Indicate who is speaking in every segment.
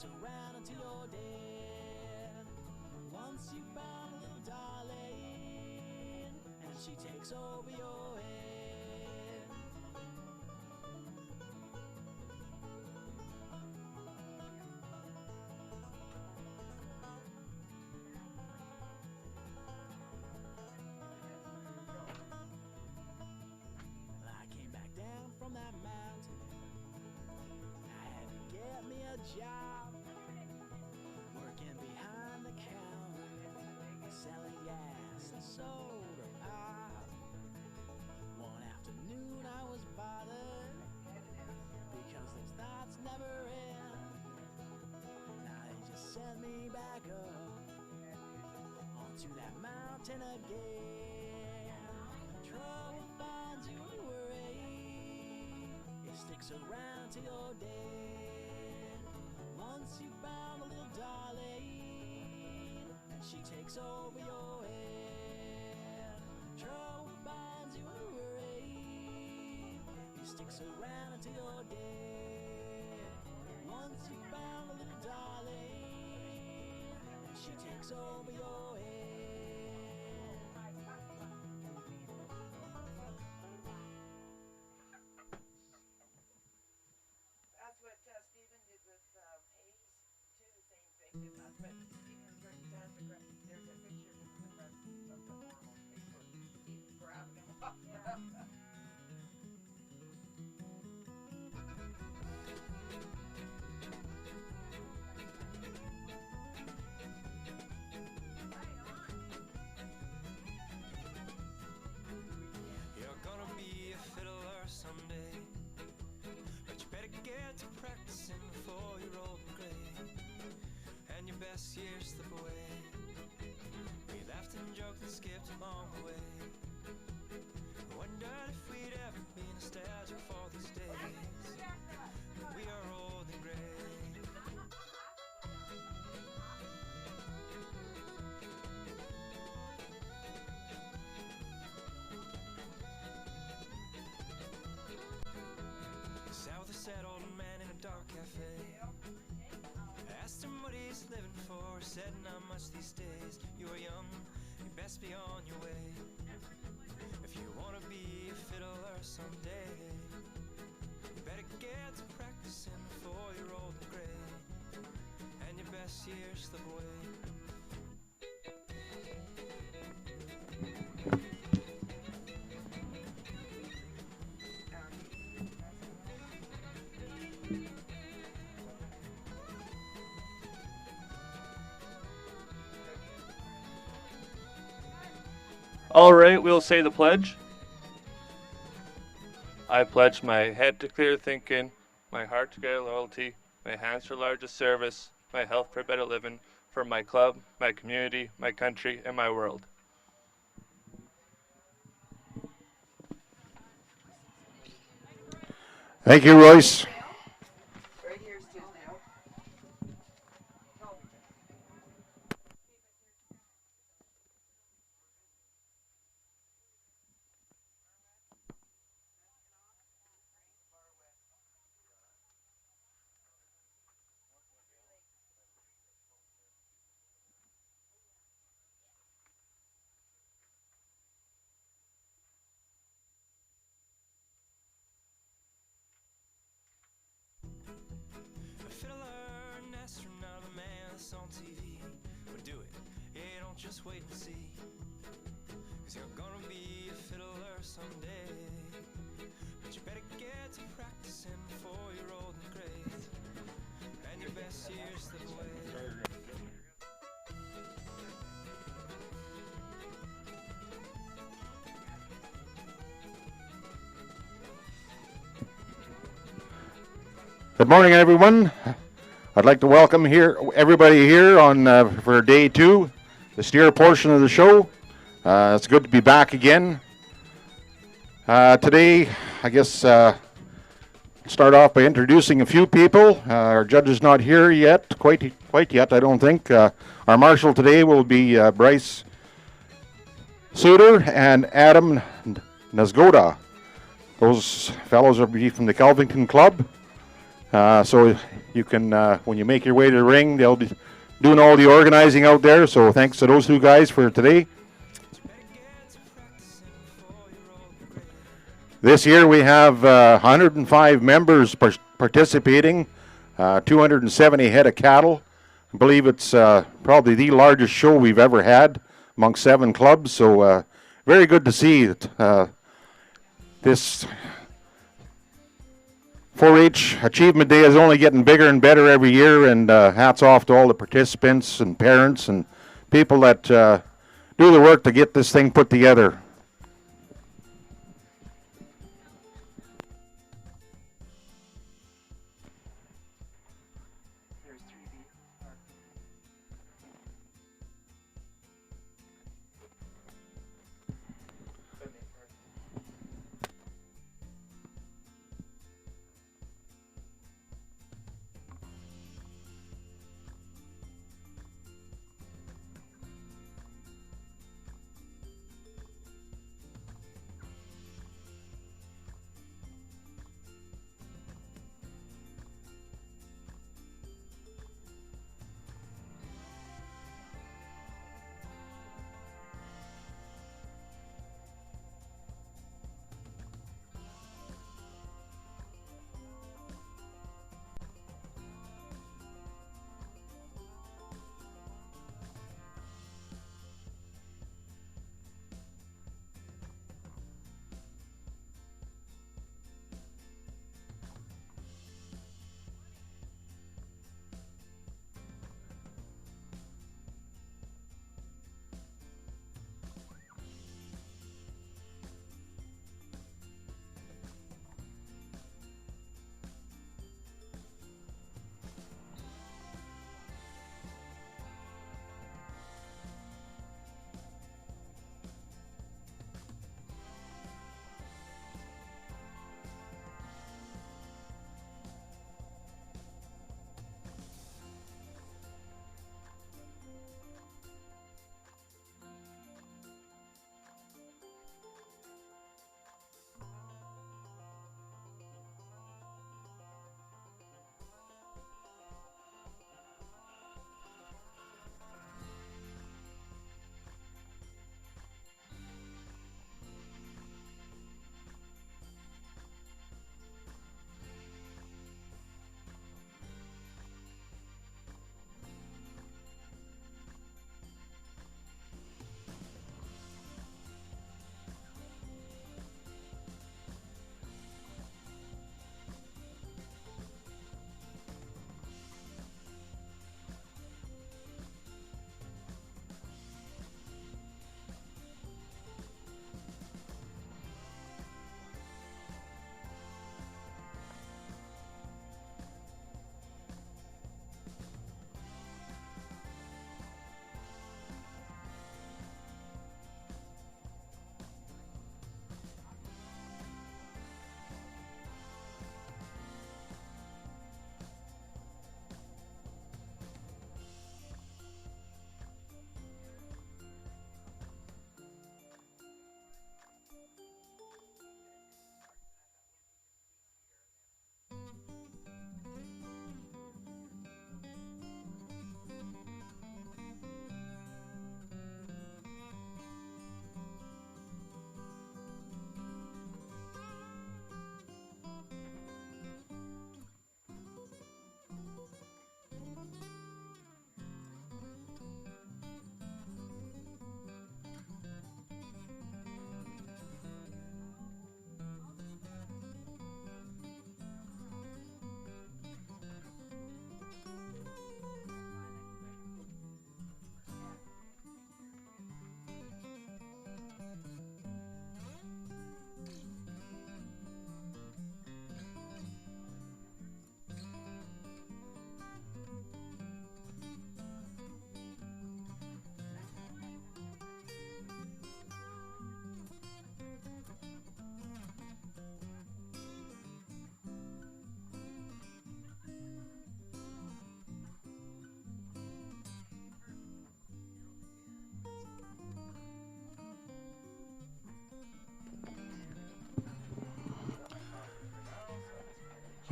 Speaker 1: sticks around until you're dead. Once you found a little darling, and she takes over your head. I came back down from that mountain. I had to get me a job, working behind the counter, selling gas and soda pop. One afternoon I was bothered because those thoughts never end. Now they just sent me back up onto that mountain again. Trouble finds you worry, it sticks around till you're dead. Once you found a little darling, and she takes over your head. Trouble finds you worry, it sticks around until you're dead. Once you found a little darling, and she takes over your head.
Speaker 2: That's what Stephen did with Hayes, too, the same thing. And that's what Stephen was going to stand the there's a picture of him in the front of the normal paper. Stephen grabbing him off.
Speaker 3: You're gonna be a fiddler someday, but you better get to practicing before you're old and gray, and your best years slip away. We laughed and joked and skipped along the way, wondered if we'd ever be nostalgic for these days. We are old and gray. Sat with a sad old man in a dark cafe. I asked him what he's living for. He said not much these days. You are young, you best be on your way. If you wanna be a fiddler someday, you better get to practicing before you're old and gray, and your best years slip away.
Speaker 4: All right, we'll say the pledge. I pledge my head to clear thinking, my heart to greater loyalty, my hands for largest service, my health for better living, for my club, my community, my country, and my world.
Speaker 5: Thank you, Royce.
Speaker 2: Right here, Stu, now.
Speaker 3: A fiddler, an astronaut, a man that's on TV. But do it, yeah, don't just wait and see. Cause you're gonna be a fiddler someday. But you better get to practicing before you're old and gray, and your best years slip away.
Speaker 5: Good morning, everyone. I'd like to welcome everybody here on for day 2, the steer portion of the show. It's good to be back again. Today, I guess, start off by introducing a few people. Our judge is not here yet, quite yet, I don't think. Our marshal today will be Bryce Suter and Adam Nazgoda. Those fellows will be from the Kelvington Club. So you can, when you make your way to the ring, they'll be doing all the organizing out there. So thanks to those two guys for today. This year we have 105 members participating, 270 head of cattle. I believe it's probably the largest show we've ever had among 7 clubs. So very good to see that this 4-H Achievement Day is only getting bigger and better every year, and hats off to all the participants and parents and people that do the work to get this thing put together.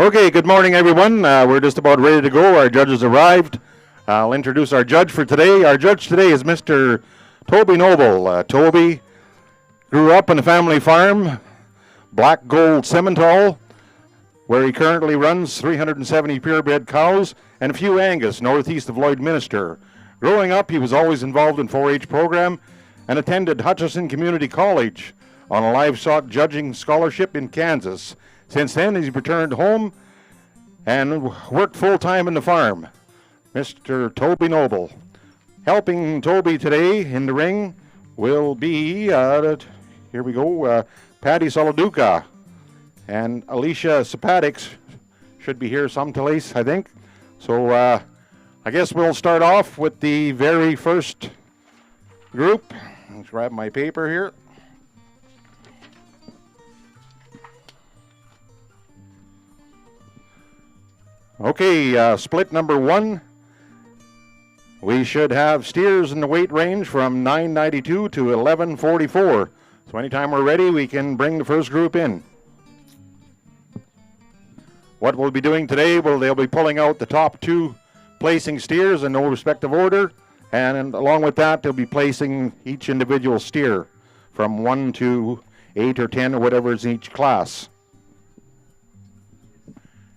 Speaker 5: Okay, good morning, everyone. We're just about ready to go. Our judges arrived. I'll introduce our judge for today. Our judge today is Mr. Toby Noble. Toby grew up on a family farm, Black Gold Simmental, where he currently runs 370 purebred cows and a few Angus northeast of Lloydminster. Growing up, he was always involved in 4-H program and attended Hutchison Community College on a livestock judging scholarship in Kansas. Since then, he's returned home and worked full-time in the farm. Mr. Toby Noble. Helping Toby today in the ring will be, here we go, Patty Soloduca. And Alicia Sapatix should be here someplace, I think. So I guess we'll start off with the very first group. Let's grab my paper here. Okay, split number 1. We should have steers in the weight range from 992 to 1144. So anytime we're ready, we can bring the first group in. What we'll be doing today, they'll be pulling out the top 2 placing steers in no respective order, and along with that, they'll be placing each individual steer from 1 to 8 or 10 or whatever is in each class.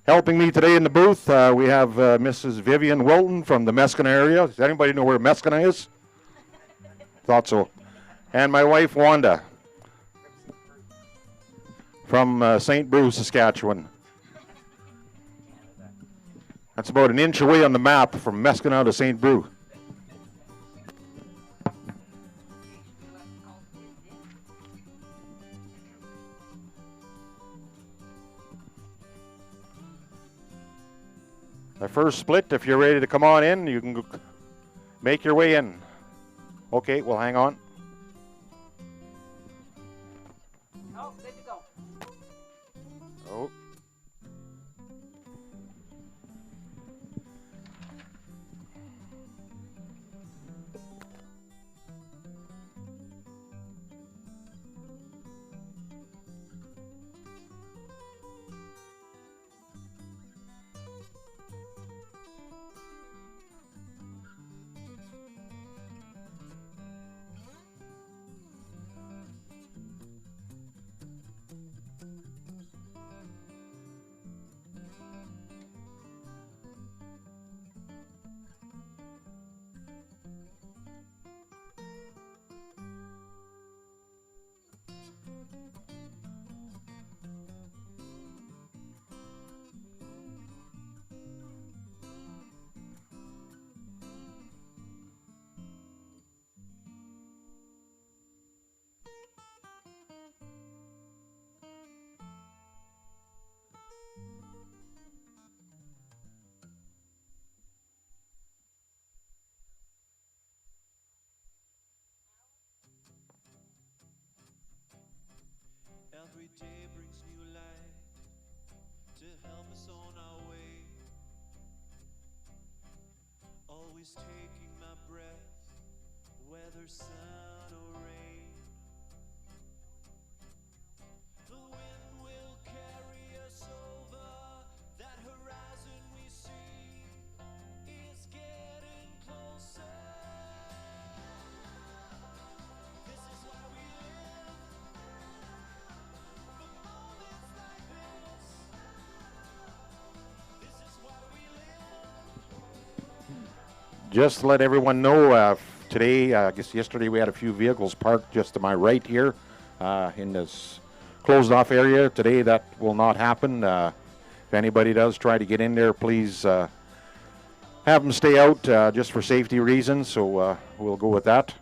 Speaker 5: Helping me today in the booth, we have Mrs. Vivian Wilton from the Meskina area. Does anybody know where Meskina is? Thought so. And my wife, Wanda, from St. Bruce, Saskatchewan. That's about an inch away on the map from Meskina to St. Bruce. The first split, if you're ready to come on in, you can make your way in. Okay, well, hang on.
Speaker 2: Oh, good to go.
Speaker 5: Oh.
Speaker 3: Every day brings new light to help us on our way. Always taking my breath, whether sun or rain. The wind will carry us over that horizon we see is getting closer. This is why we live.
Speaker 5: Just to let everyone know, today, I guess yesterday we had a few vehicles parked just to my right here in this closed off area. Today that will not happen. If anybody does try to get in there, please have them stay out just for safety reasons. So we'll go with that.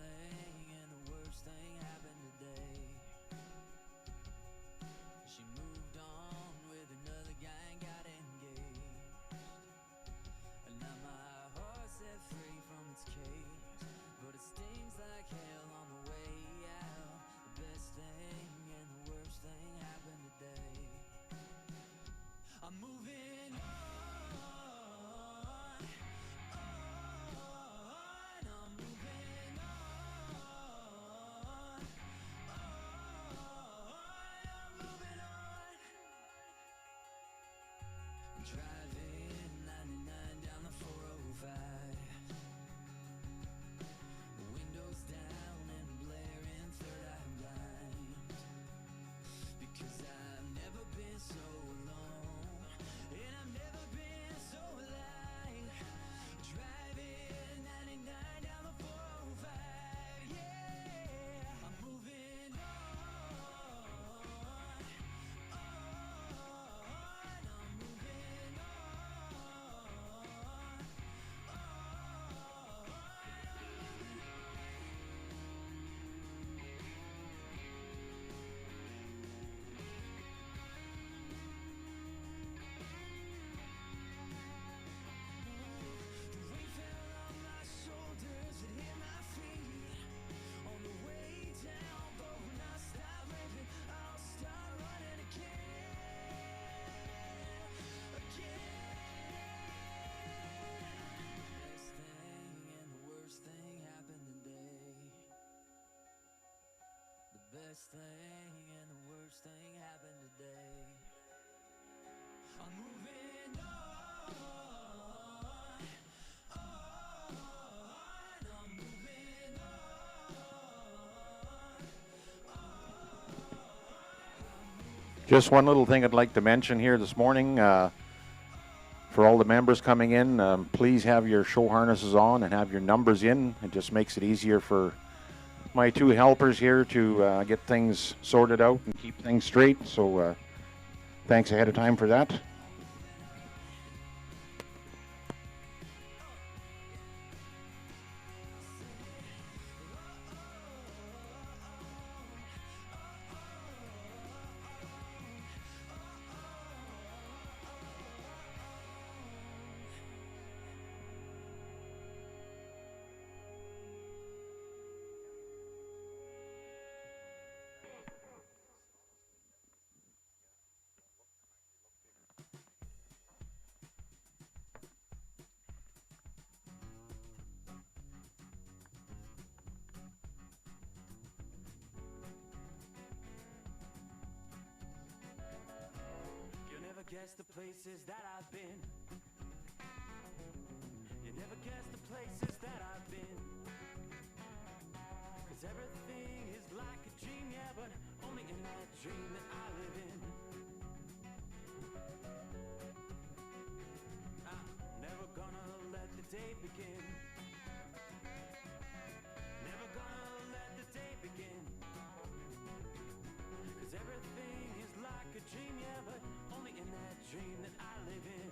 Speaker 3: thing and the worst thing happened today. She moved on with another guy and got engaged. And now my heart's set free from its cage, but it stings like hell on the way out. The best thing and the worst thing happened today. I'm moving on. I'm moving on. I'm moving on. Driving 99 down the 405. Windows down and blaring third eye blind. Because I've never been so alone, and I've never been so alive. Driving 99 down the 405, yeah. I'm moving on. I'm moving The weight fell on my shoulders, it hit my feet on the way down. But when I stop living, I'll start running again. Best thing and the worst thing happened today. The best thing and the worst thing happened today. I'm moving on. I'm moving on.
Speaker 5: Just one little thing I'd like to mention here this morning. For all the members coming in, please have your show harnesses on and have your numbers in. It just makes it easier for my two helpers here to get things sorted out and keep things straight. So thanks ahead of time for that.
Speaker 3: You'll never guess the places that I've been. You never guess the places that I've been. 'Cause everything is like a dream, yeah, but only in that dream that I live in. I'm never gonna let the day begin. Never gonna let the day begin. 'Cause everything is like a dream, yeah, but only in that dream that I live in.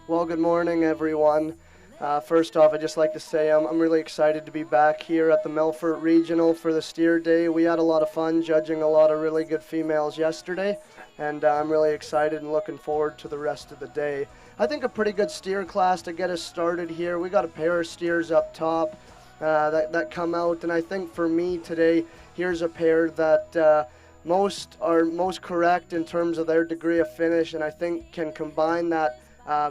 Speaker 6: Well, good morning, everyone. First off, I'd just like to say I'm really excited to be back here at the Melfort Regional for the Steer Day. We had a lot of fun judging a lot of really good females yesterday, and I'm really excited and looking forward to the rest of the day. I think a pretty good steer class to get us started here. We got a pair of steers up top that come out, and I think for me today, here's a pair that most are most correct in terms of their degree of finish, and I think can combine that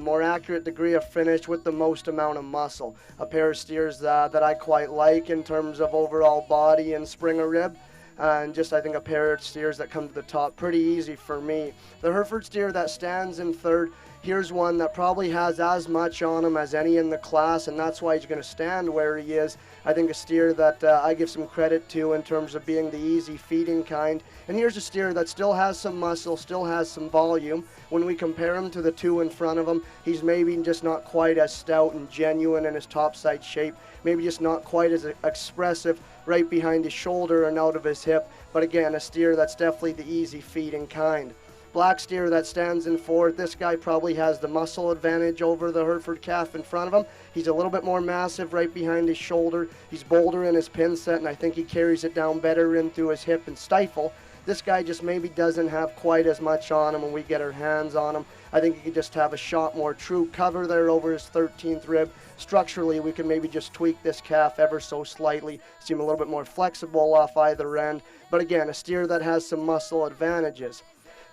Speaker 6: more accurate degree of finish with the most amount of muscle. A pair of steers that I quite like in terms of overall body and springer rib. And just I think a pair of steers that come to the top pretty easy for me. The Hereford steer that stands in third, here's one that probably has as much on him as any in the class, and that's why he's going to stand where he is. I think a steer that I give some credit to in terms of being the easy feeding kind. And here's a steer that still has some muscle, still has some volume. When we compare him to the two in front of him, he's maybe just not quite as stout and genuine in his topside shape, maybe just not quite as expressive right behind his shoulder and out of his hip. But again, a steer that's definitely the easy feeding kind. Black steer that stands in fourth, this guy probably has the muscle advantage over the Hereford calf in front of him. He's a little bit more massive right behind his shoulder. He's bolder in his pin set, and I think he carries it down better in through his hip and stifle. This guy just maybe doesn't have quite as much on him when we get our hands on him. I think he could just have a shot more true cover there over his 13th rib. Structurally, we can maybe just tweak this calf ever so slightly, seem a little bit more flexible off either end. But again, a steer that has some muscle advantages.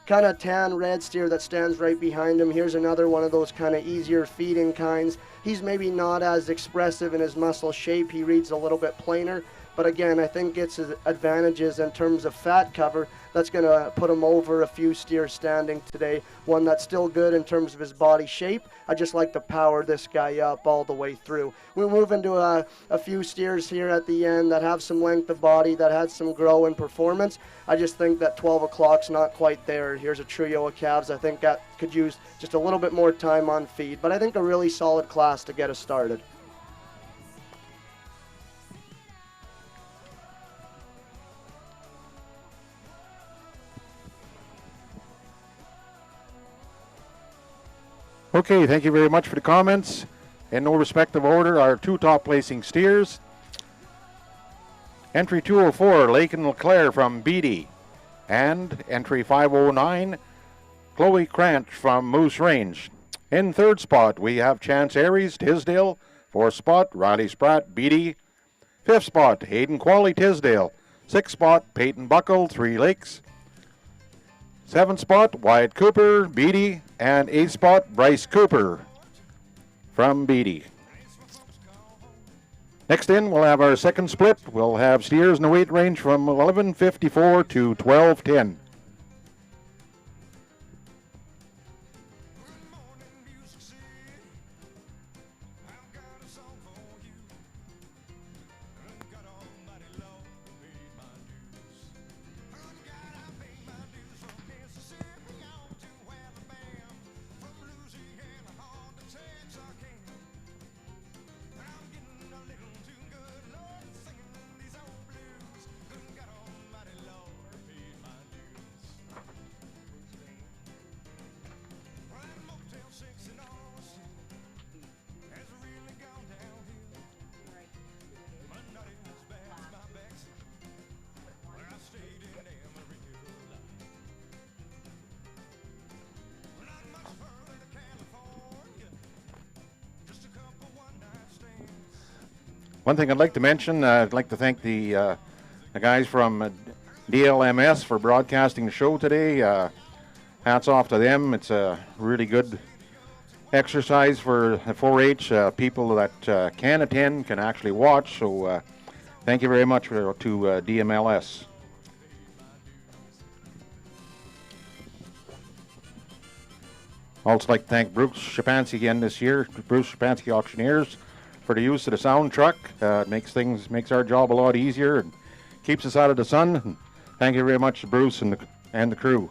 Speaker 6: Kind of tan red steer that stands right behind him. Here's another one of those kind of easier feeding kinds. He's maybe not as expressive in his muscle shape. He reads a little bit plainer. But again, I think it's his advantages in terms of fat cover that's going to put him over a few steers standing today. One that's still good in terms of his body shape. I just like to power this guy up all the way through. We'll move into a few steers here at the end that have some length of body, that had some grow and performance. I just think that 12 o'clock's not quite there. Here's a trio of calves I think that could use just a little bit more time on feed. But I think a really solid class to get us started.
Speaker 5: Okay, thank you very much for the comments. In no respective order, our two top placing steers. Entry 204, Lake and LeClaire from Beatty. And entry 509, Chloe Cranch from Moose Range. In third spot, we have Chance Aries, Tisdale. Fourth spot, Riley Spratt, Beatty. Fifth spot, Hayden Qualley, Tisdale. Sixth spot, Peyton Buckle, Three Lakes. Seventh spot, Wyatt Cooper, Beatty. And eighth spot, Bryce Cooper from Beatty. Next in, we'll have our second split. We'll have steers in the weight range from 11:54 to 12:10. One thing I'd like to mention, I'd like to thank the guys from DLMS for broadcasting the show today. Hats off to them. It's a really good exercise for 4-H. People that can attend can actually watch. So thank you very much to DMLS. Also like to thank Bruce Shapansky again this year, Bruce Shapansky Auctioneers, for the use of the sound truck. It makes our job a lot easier and keeps us out of the sun. Thank you very much to Bruce and the crew.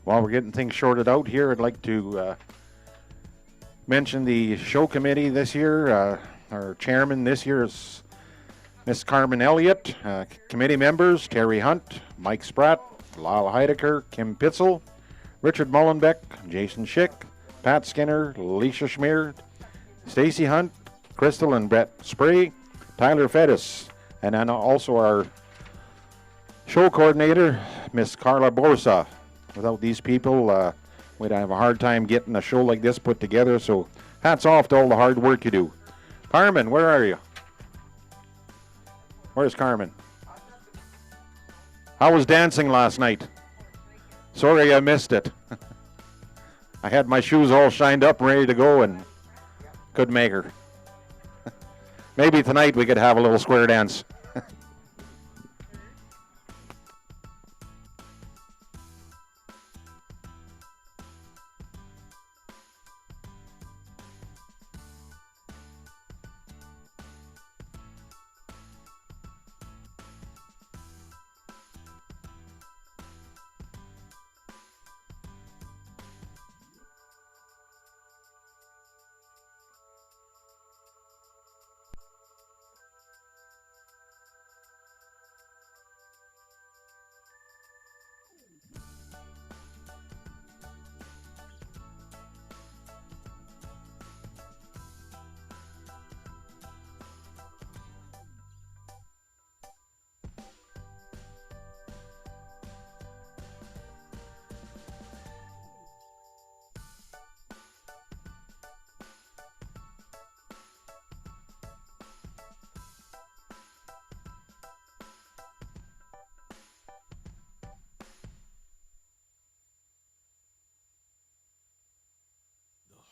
Speaker 5: While we're getting things sorted out here, I'd like to mention the show committee this year. Our chairman this year is Miss Carmen Elliott. Committee members, Terry Hunt, Mike Spratt, Lyle Heidecker, Kim Pitzel, Richard Mullenbeck, Jason Schick, Pat Skinner, Alicia Schmier, Stacy Hunt, Crystal and Brett Spray, Tyler Fettis, and then also our show coordinator, Miss Carla Borsa. Without these people, we'd have a hard time getting a show like this put together, so hats off to all the hard work you do. Carmen, where are you? Where's Carmen? How was dancing last night? Sorry I missed it. I had my shoes all shined up and ready to go and couldn't make her. Maybe tonight we could have a little square dance.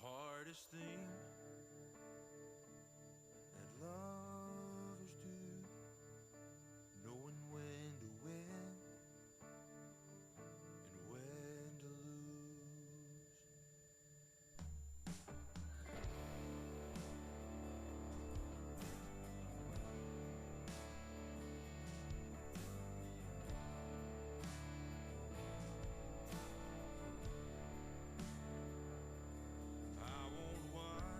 Speaker 3: Hardest thing that lovers do, knowing when to win and when to lose. I won't whine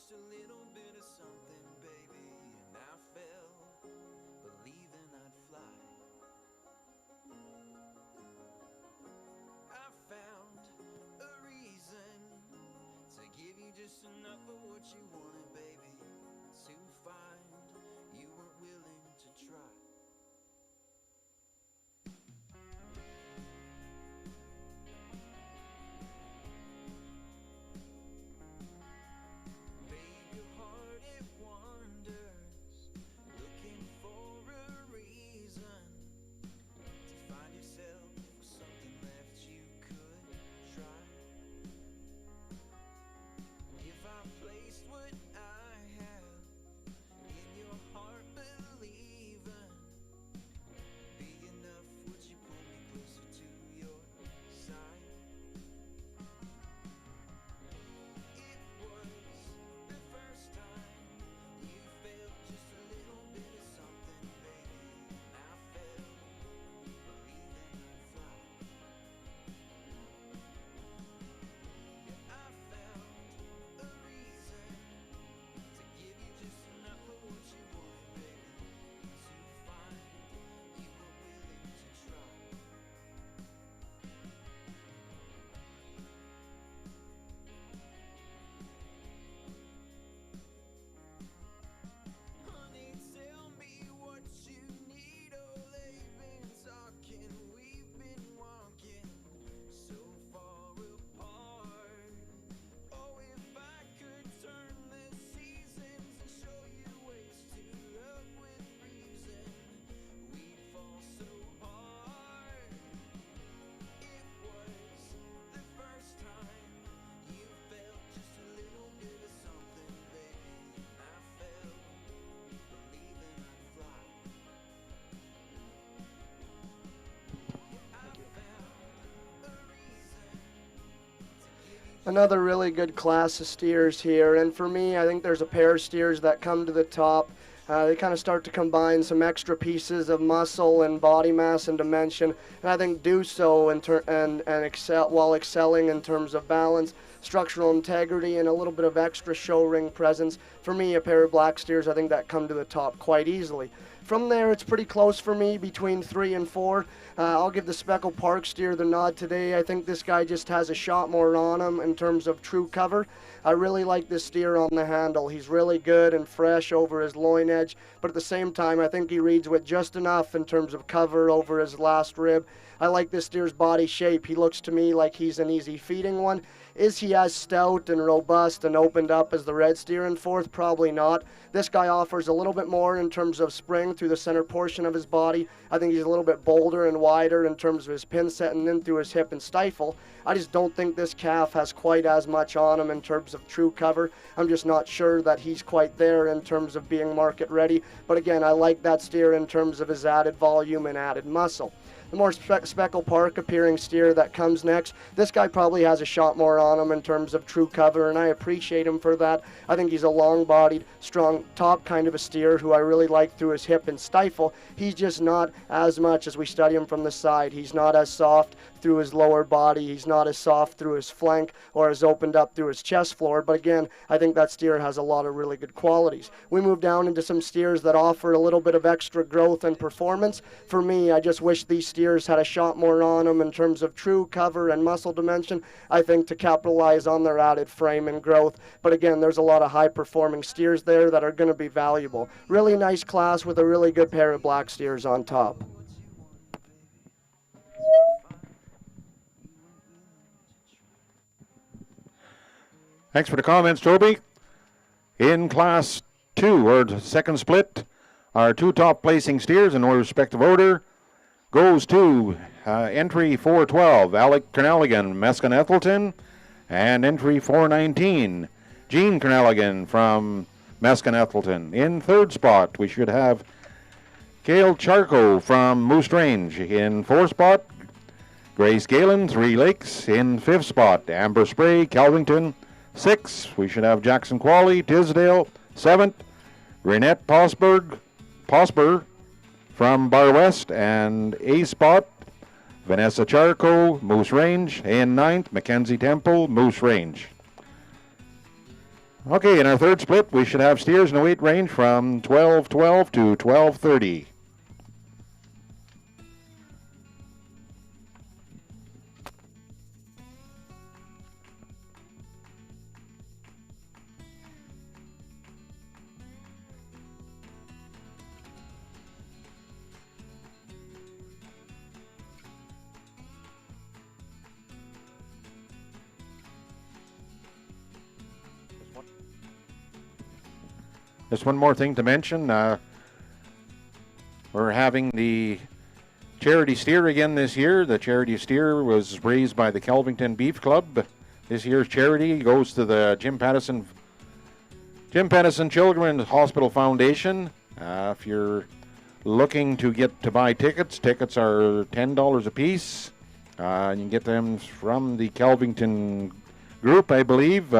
Speaker 3: just a little bit of something, baby, and I fell, believing I'd fly. I found a reason to give you just enough of what you wanted, baby, to find you weren't willing to try. Babe, your heart, it wanders, looking for a reason to find yourself with something left you could try. If I placed what I have in your heart, believing be enough, would you pull me closer to your side? It was the first time you felt just a little bit of something, baby, and I fell, believing I'd fly. Yeah, I found a reason to give you just enough of what you wanted, baby, to find you were willing to try. Honey, tell me what you need. Oh, they've been talking, we've been walking so far apart. Oh, if I could turn the seasons and show you ways to love with reason, we'd fall so hard. It was the first time you felt just a little bit of something, baby, and I fell, believing I'd fly. Yeah, I found a reason to give you
Speaker 6: Another really good class of steers here, and for me, I think there's a pair of steers that come to the top. They kind of start to combine some extra pieces of muscle and body mass and dimension, and I think do so and excel while excelling in terms of balance, structural integrity, and a little bit of extra show ring presence. For me, a pair of black steers, I think that come to the top quite easily. From there, it's pretty close for me between 3 and 4. I'll give the Speckle Park steer the nod today. I think this guy just has a shot more on him in terms of true cover. I really like this steer on the handle. He's really good and fresh over his loin edge, but at the same time, I think he reads with just enough in terms of cover over his last rib. I like this steer's body shape. He looks to me like he's an easy feeding one. Is he as stout and robust and opened up as the red steer in 4th? Probably not. This guy offers a little bit more in terms of spring through the center portion of his body. I think he's a little bit bolder and wider in terms of his pin setting in through his hip and stifle. I just don't think this calf has quite as much on him in terms of true cover. I'm just not sure that he's quite there in terms of being market ready. But again, I like that steer in terms of his added volume and added muscle. The more Speckle Park appearing steer that comes next, this guy probably has a shot more on him in terms of true cover, and I appreciate him for that. I think he's a long-bodied, strong top kind of a steer who I really like through his hip and stifle. He's just not as much as we study him from the side. He's not as soft through his lower body. He's not as soft through his flank or as opened up through his chest floor. But again, I think that steer has a lot of really good qualities. We move down into some steers that offer a little bit of extra growth and performance. For me, I just wish these steers had a shot more on them in terms of true cover and muscle dimension, I think, to capitalize on their added frame and growth. But again, there's a lot of high-performing steers there that are going to be valuable. Really nice class with a really good pair of black steers on top.
Speaker 5: Thanks for the comments, Toby. In Class 2, or the second split, our 2 top placing steers in no respective order goes to entry 412, Alec Kernaligan, Meskin Ethelston, and entry 419, Gene Kernaligan from Meskin Ethelston. In 3rd spot, we should have Gail Charco from Moose Range. In 4th spot, Grace Galen, 3 Lakes. In 5th spot, Amber Spray, Calvington. 6th, we should have Jackson Qualley, Tisdale. 7th, Renette Posber from Bar West. And 8th spot, Vanessa Charco, Moose Range. In 9th, Mackenzie Temple, Moose Range. Okay, in our third split, we should have steers in the weight range from 12.12 to 12.30. Just one more thing to mention. We're having the charity steer again this year. The charity steer was raised by the Kelvington Beef Club. This year's charity goes to the Jim Pattison Children's Hospital Foundation. If you're looking to buy tickets, tickets are $10 a piece. You can get them from the Kelvington group, I believe.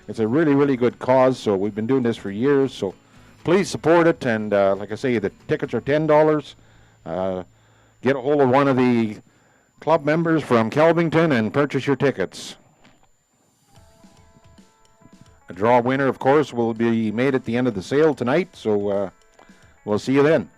Speaker 5: It's a really, really good cause. So we've been doing this for years. So please support it. And like I say, the tickets are $10. Get a hold of one of the club members from Kelvington and purchase your tickets. A draw winner, of course, will be made at the end of the sale tonight. So we'll see you then.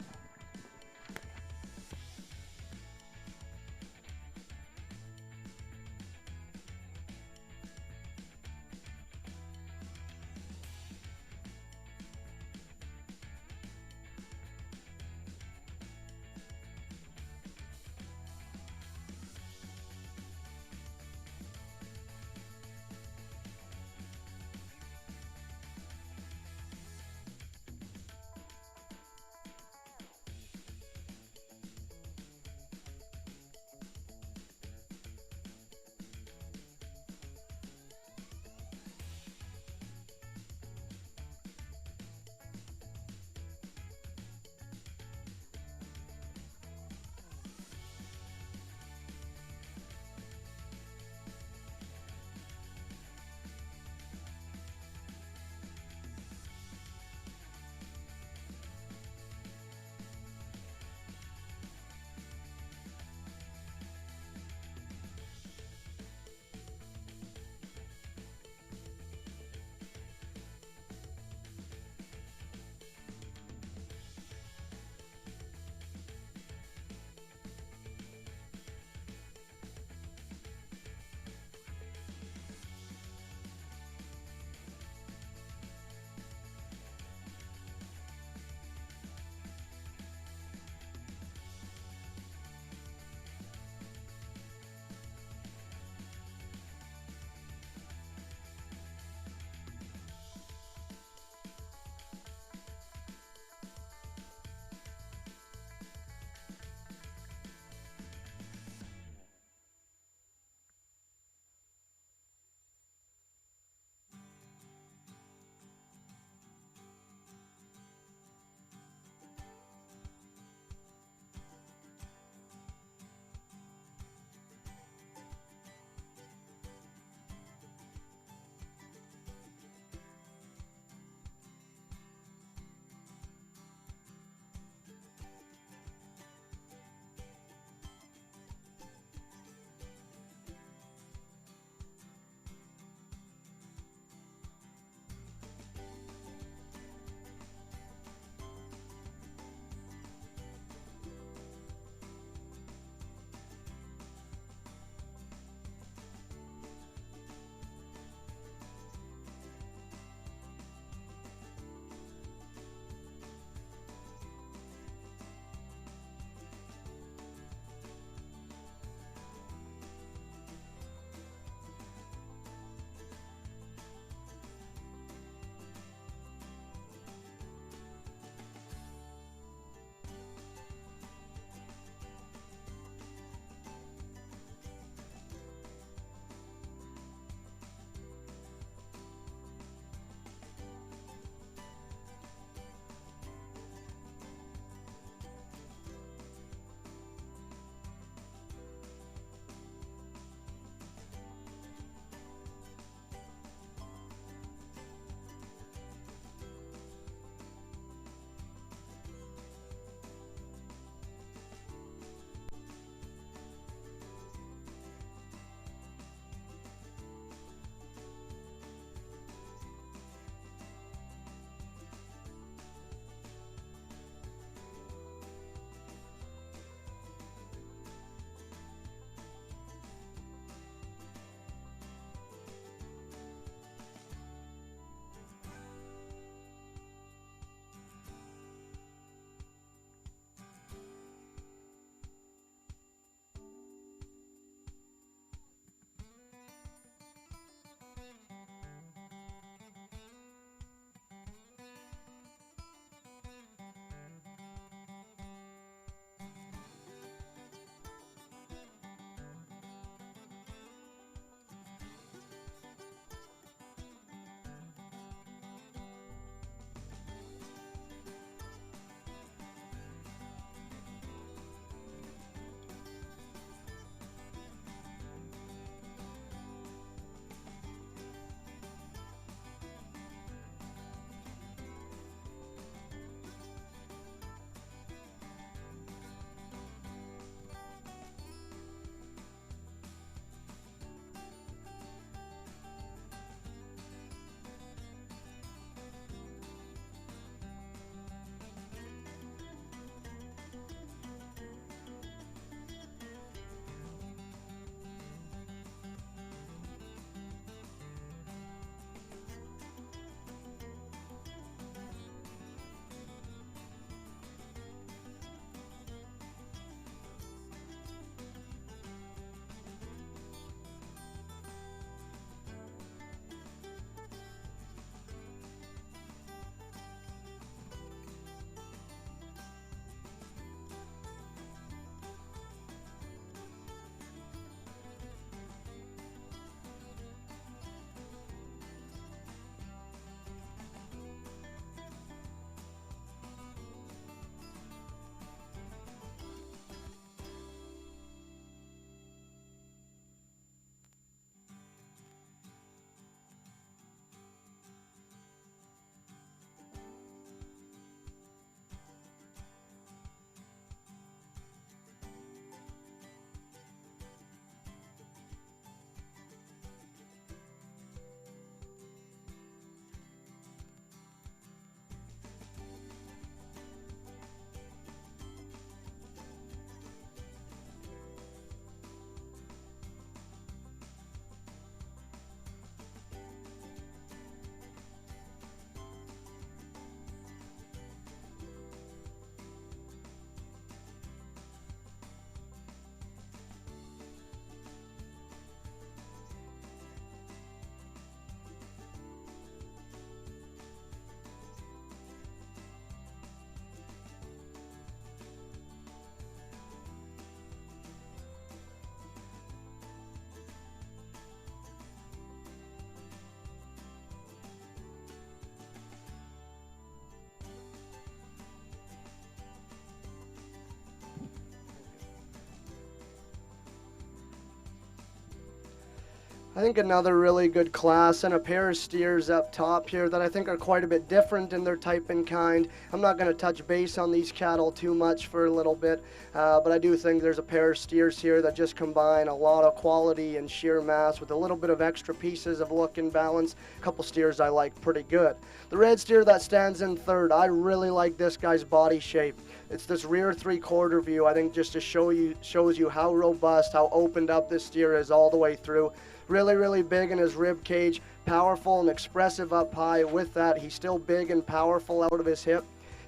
Speaker 6: I think another really good class and a pair of steers up top here that I think are quite a bit different in their type and kind. I'm not going to touch base on these cattle too much for a little bit, but I do think there's a pair of steers here that just combine a lot of quality and sheer mass with a little bit of extra pieces of look and balance. A couple steers I like pretty good. The red steer that stands in third, I really like this guy's body shape. It's this rear three-quarter view, I think, just to shows you how robust, how opened up this steer is all the way through. Really, really big in his rib cage, powerful and expressive up high. With that, he's still big and powerful out of his hip.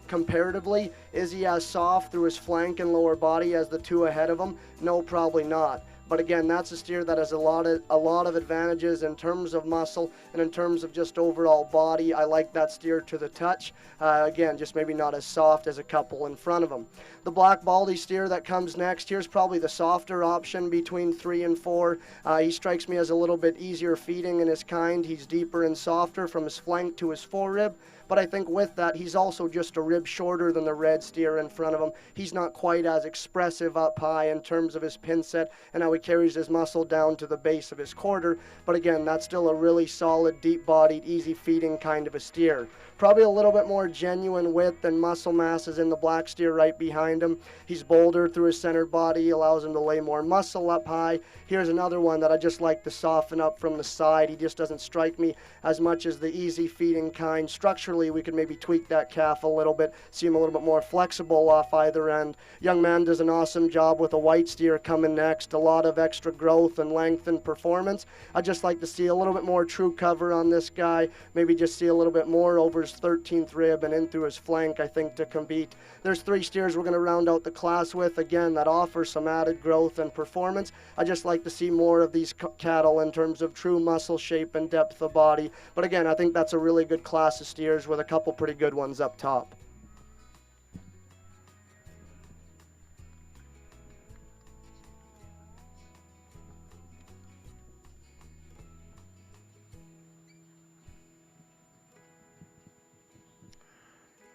Speaker 6: Comparatively, is he as soft through his flank and lower body as the two ahead of him? No, probably not. But again, that's a steer that has a lot of advantages in terms of muscle and in terms of just overall body. I like that steer to the touch. Again, just maybe not as soft as a couple in front of him. The black baldy steer that comes next, here's probably the softer option between 3 and 4. He strikes me as a little bit easier feeding in his kind. He's deeper and softer from his flank to his forerib. But I think with that, he's also just a rib shorter than the red steer in front of him. He's not quite as expressive up high in terms of his pin set and how he carries his muscle down to the base of his quarter. But again, that's still a really solid, deep-bodied, easy-feeding kind of a steer. Probably a little bit more genuine width and muscle mass is in the black steer right behind him. He's bolder through his center body, allows him to lay more muscle up high. Here's another one that I just like to soften up from the side. He just doesn't strike me as much as the easy-feeding kind. Structurally, we could maybe tweak that calf a little bit, see him a little bit more flexible off either end. Young man does an awesome job with a white steer coming next. A lot of extra growth and length and performance. I'd just like to see a little bit more true cover on this guy. Maybe just see a little bit more over his 13th rib and in through his flank, I think, to compete. There's 3 steers we're going to round out the class with, again, that offer some added growth and performance. I just like to see more of these cattle in terms of true muscle shape and depth of body. But again, I think that's a really good class of steers with a couple pretty good ones up top.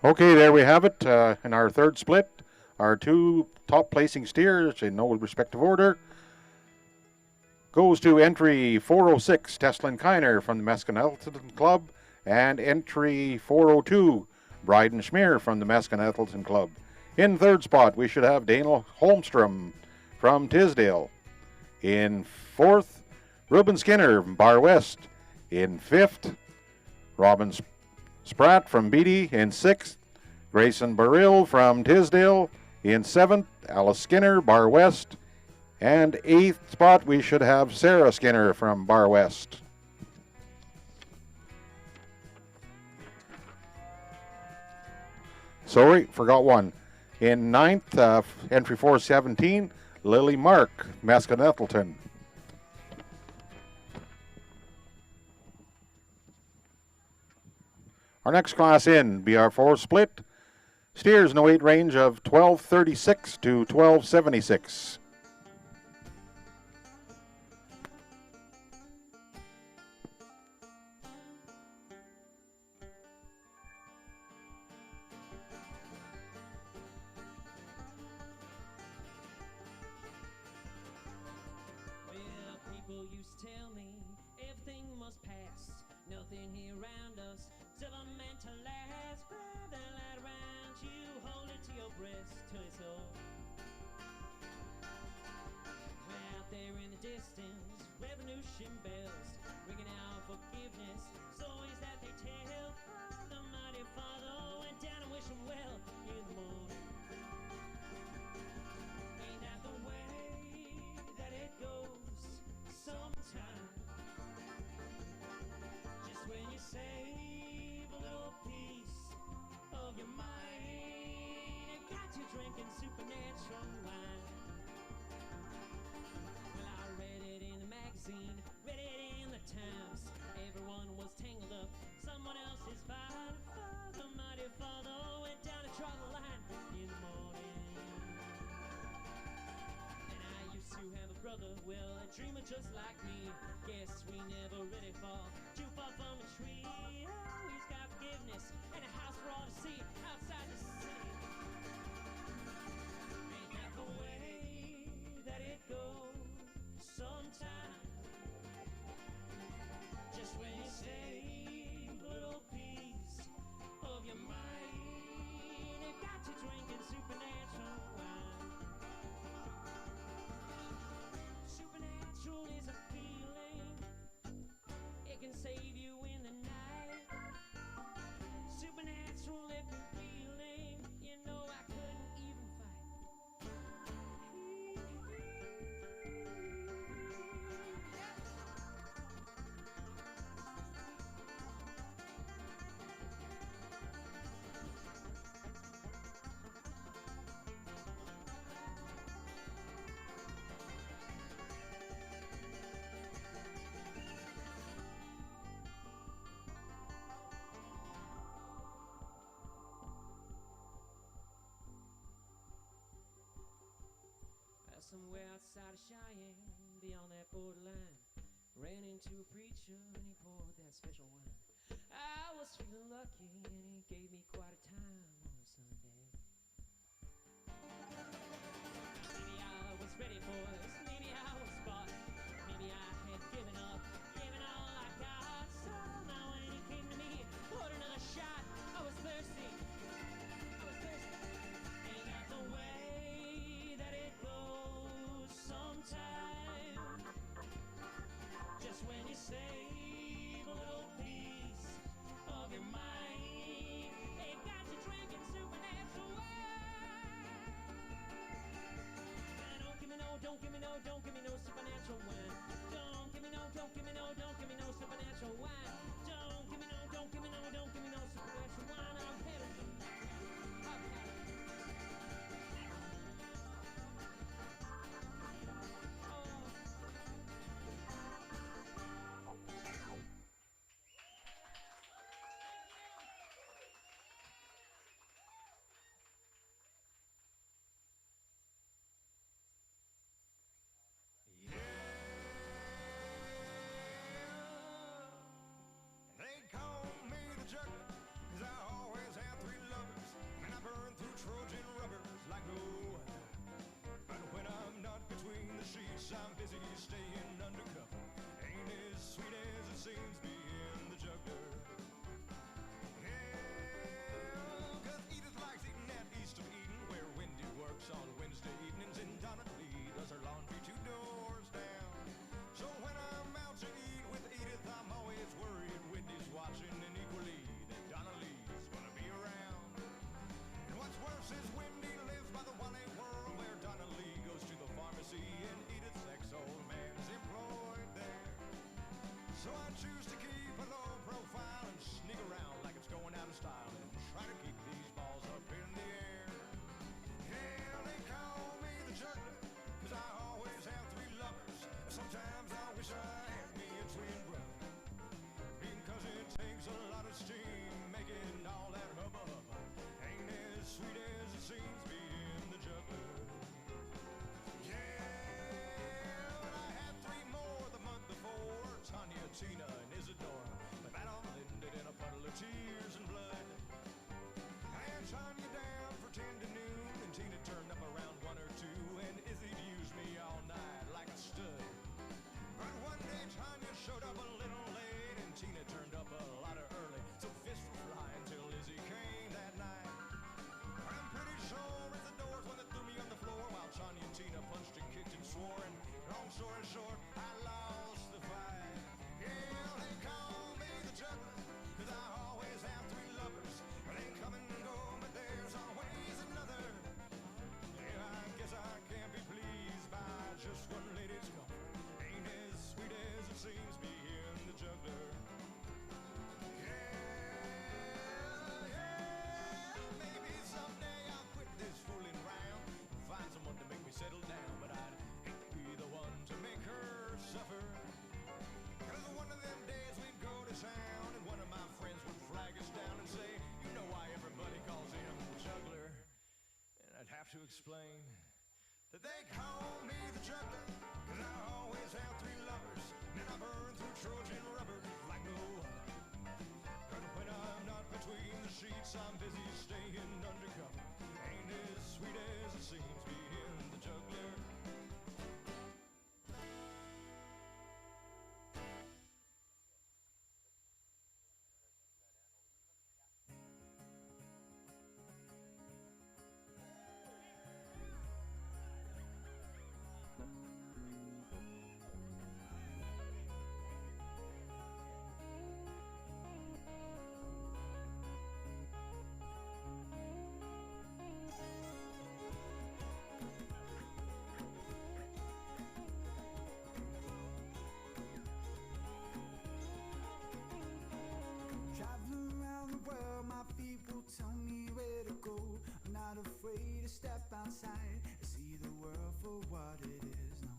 Speaker 5: Okay, there we have it. In our third split, our 2 top placing steers in no respective order goes to entry 406, Teslin Kiner from the Meskin-Elton Club, and entry 402, Bryden Schmier from the Meskin-Elton Club. In third spot, we should have Daniel Holmstrom from Tisdale. In fourth, Ruben Skinner from Bar West. In fifth, Robin Spratt from Beatty. In sixth, Grayson Burrill from Tisdale. In seventh, Alice Skinner, Bar West. And eighth spot, we should have Sarah Skinner from Bar West. Sorry, forgot one. In ninth, entry 417, Lily Mark, Meskin-Elton. Our next class in, BR4 split, steers no weight range of 1236 to 1276.
Speaker 7: Well, a dreamer just like me. Guess we never really fall too far from a tree. Oh, he's got forgiveness and a house for all to see outside the city. Ain't that the way that it goes sometimes? when you save a little piece of your mind. It got you drinking supernatural wine. Supernatural is a feeling. It can save you in the night. Supernatural left me feeling, you know I couldn't even fight. Somewhere outside of Cheyenne, beyond that borderline, ran into a preacher and he poured that special wine. I was feeling lucky and he gave me quite a time on a Sunday. Maybe I was ready, boys, maybe I was bought, maybe I had given up, given all I got. So now when he came to me, poured another shot, I was thirsty, ain't that the way that it goes sometime? Just when you save a little piece of your mind, it got you drinking supernatural wine. Don't give me no, don't give me no, don't give me no supernatural wine. Don't give me no, don't give me no, don't give me no supernatural wine. Don't give me no, don't give me no, don't give me no supernatural wine. I've had it. I've had it.
Speaker 3: They call me the juggler, 'cause I always have three lovers, and I burn through Trojan rubbers like no other. But when I'm not between the sheets, I'm busy staying undercover. Ain't as sweet as it seems being the juggler. Yeah, 'cause Edith likes eating at East of Eden, where Wendy works on Wednesday evenings, and Donna Lee does her laundry 2 doors down. So when I'm out to eat with Edith, I'm always worried Wendy's watching, and equally that Donna Lee's gonna be around. And what's worse is Wendy lives by the Wally World, where Donna Lee goes to the pharmacy, and Edith's ex-old man's employed there. So I choose to keep a low profile and sneak around like it's going out of style, and try to keep these balls up in the air. Yeah, they call me the juggler, 'cause I always have three lovers. Sometimes I wish I had me a twin brother, because it takes a lot of steam making all that hubbub. Ain't as sweet as it seems being the juggler. Yeah, but I had 3 more the month before, Tanya, Tina, and Isadora, but that all ended in a puddle of tears and blood. I had Tanya down for 10 to noon, and Tina turned up around 1 or 2, and Izzy used me all night like a stud. But one day Tanya showed up a little late, and Tina turned up a lot early, so fists were flying till Izzy came that night. I'm pretty sure it's the doors when they threw me on the floor, while Tanya and Tina punched and kicked and swore, and long story short, I lost the fight. Yeah, they call me the juggler, 'cause I always have 3 lovers. They come and go, but there's always another. Yeah, I guess I can't be pleased by just one lady's comfort. Ain't as sweet as it seems being the juggler. Yeah, maybe someday I'll quit this fooling round, find someone to make me settle down, but I'd hate to be the one to make her suffer. 'Cause one of them days we'd go to town, and one of my friends would flag us down and say, "You know why everybody calls him the juggler?" And I'd have to explain that they call me the juggler, 'cause I always have 3 lovers, and I burn through Trojan rubber like no other. But when I'm not between the sheets, I'm busy staying undercover. Ain't as sweet as it seems being the juggler.
Speaker 8: outside, see the world for what it is. No,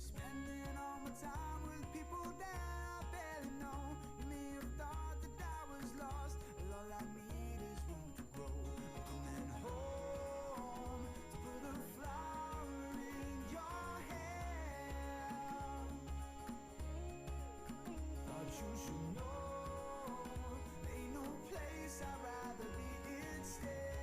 Speaker 8: spending all my time with people that I barely know. You may have thought that I was lost, but all I need is room to grow. I'm coming home to put a flower in your hair. Thought you should know, ain't no place I'd rather be instead.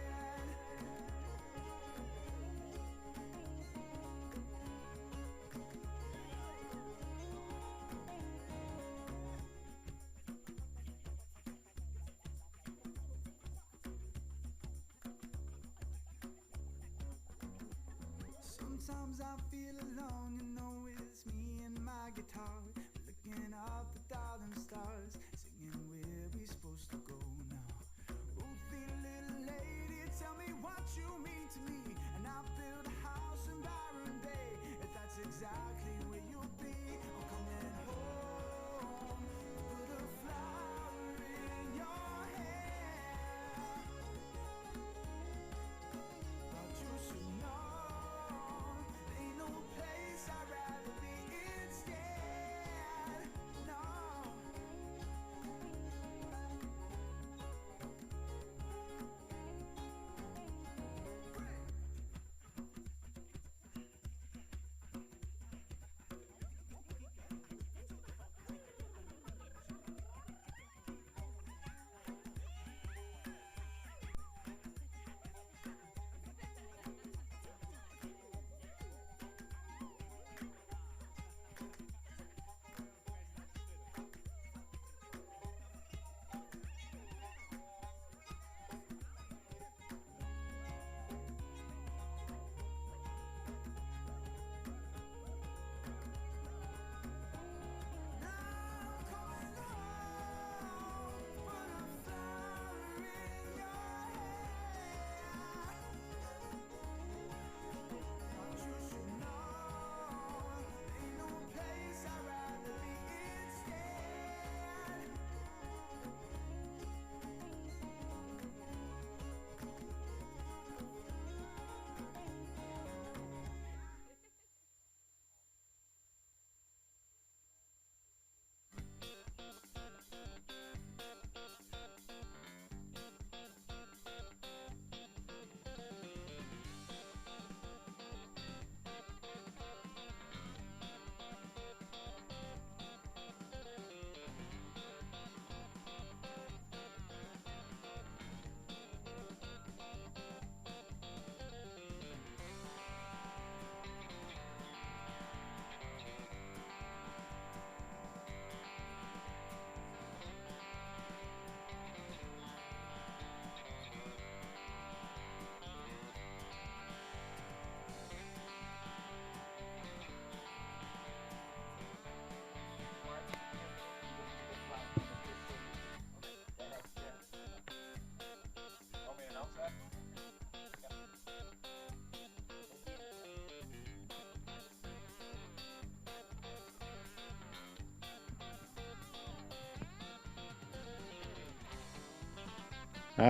Speaker 8: Sometimes I feel alone, you know it's me and my guitar, looking up the darling stars, singing where we supposed to go now. Ruthie, little lady, tell me what you mean to me, and I'll build a house in Byron Bay, if that's exactly where you'll be. I'm coming home, put a flower in your hair. Thought you should know, ain't no place I'd rather be instead. No.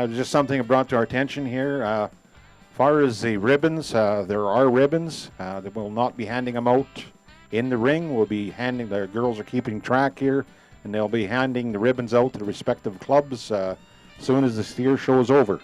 Speaker 5: Just something brought to our attention here. Far as the ribbons, there are ribbons. They will not be handing them out in the ring. We'll be handing, the girls are keeping track here, and they'll be handing the ribbons out to the respective clubs as soon as the steer show is over.